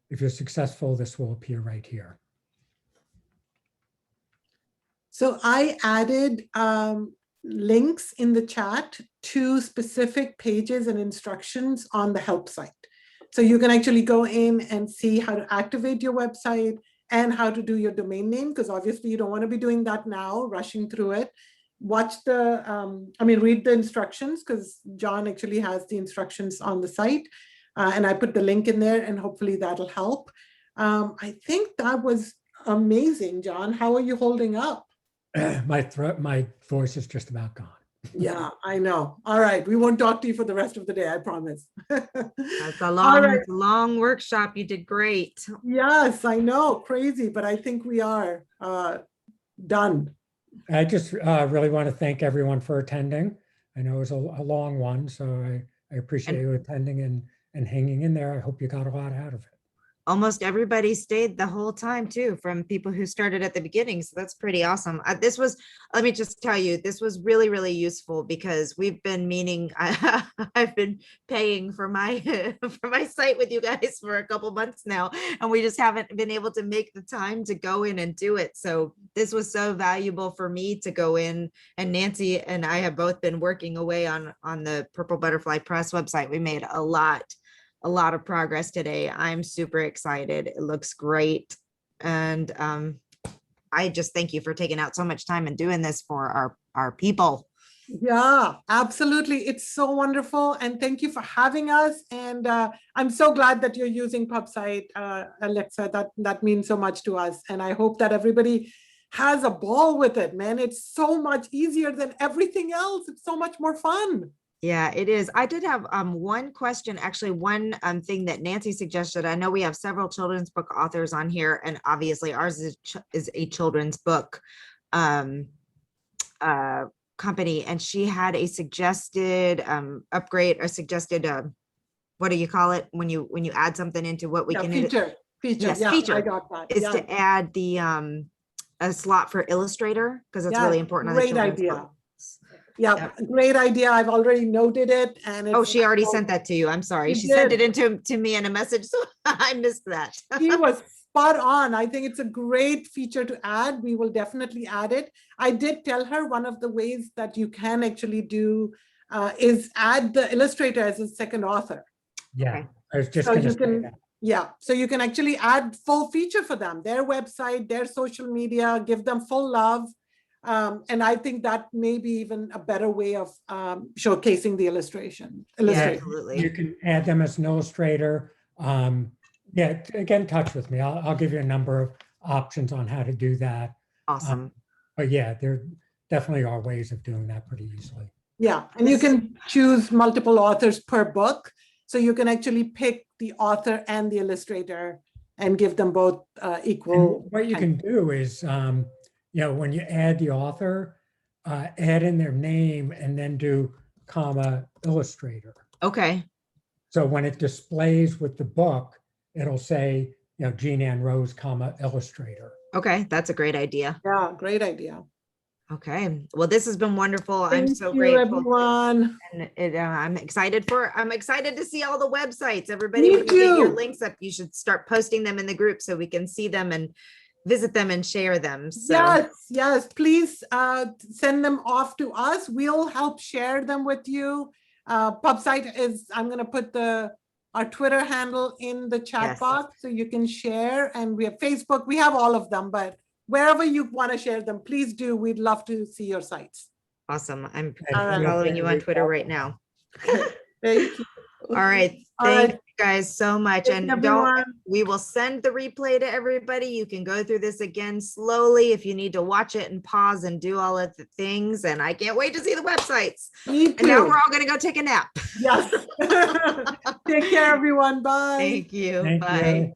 If you're successful, this will appear right here. So I added links in the chat to specific pages and instructions on the help site. So you can actually go in and see how to activate your website and how to do your domain name, because obviously you don't want to be doing that now, rushing through it. Watch the, read the instructions, because John actually has the instructions on the site. And I put the link in there, and hopefully that'll help. I think that was amazing, John. How are you holding up? My voice is just about gone. Yeah, I know. All right. We won't talk to you for the rest of the day, I promise. That's a All right. long workshop. You did great. Yes, I know. Crazy, but I think we are done. I just really want to thank everyone for attending. I know it was a long one, so I appreciate you attending and hanging in there. I hope you got a lot out of it. Almost everybody stayed the whole time too, from people who started at the beginning. So that's pretty awesome. This was, let me just tell you, this was really, really useful, because we've been meaning, I've been paying for my for my site with you guys for a couple months now, and we just haven't been able to make the time to go in and do it. So this was so valuable for me to go in, and Nancy and I have both been working away on the Purple Butterfly Press website. We made a lot of progress today. I'm super excited. It looks great. And I just thank you for taking out so much time and doing this for our people. Yeah, absolutely. It's so wonderful. And thank you for having us. And I'm so glad that you're using PubSite, Alexa. That means so much to us. And I hope that everybody has a ball with it, man. It's so much easier than everything else. It's so much more fun. Yeah, it is. I did have one question, actually, one thing that Nancy suggested. I know we have several children's book authors on here, and obviously ours is a children's book company, and she had a suggested upgrade, or suggested what do you call it when you add something into what we can feature. Yes, yeah, feature I got that. is to add the a slot for Illustrator, because it's really important. On the Great children's idea. book. Yeah, great idea. I've already noted it. And Oh, she already sent that to you. I'm sorry. She sent it to me in a message, so I missed that. She was spot on. I think it's a great feature to add. We will definitely add it. I did tell her one of the ways that you can actually do is add the illustrator as a second author. Yeah, Okay. I was just So going to you say can, that. yeah, so you can actually add full feature for them, their website, their social media, give them full love. And I think that may be even a better way of showcasing the illustration. Yeah, absolutely. You can add them as an illustrator. Yeah, get in touch with me. I'll give you a number of options on how to do that. Awesome. But yeah, there definitely are ways of doing that pretty easily. Yeah, and you can choose multiple authors per book. So you can actually pick the author and the illustrator and give them both equal. And what you can do is, when you add the author, add in their name and then do comma illustrator. Okay. So when it displays with the book, it'll say, Jean Ann Rose, comma illustrator. Okay, that's a great idea. Yeah, great idea. Okay, well, this has been wonderful. I'm Thank so you, grateful. everyone. And I'm excited to see all the websites. Everybody, Me when you get your too. links up, you should start posting them in the group so we can see them and visit them and share them. So Yes, please send them off to us. We'll help share them with you. PubSite is, I'm going to put our Twitter handle in the chat Yes. box so you can share. And we have Facebook, we have all of them, but wherever you want to share them, please do. We'd love to see your sites. awesome. I'm All right. following you on Twitter right now. Thank you. All right. All Thank right. you guys so much. Thank And we will send the replay to everybody. You can go through this again slowly if you need to watch it and pause and do all of the things. And I can't wait to see the websites. Me too. And now we're all going to go take a nap. Yes. Take care, everyone. Bye. Thank you. Thank Bye. you.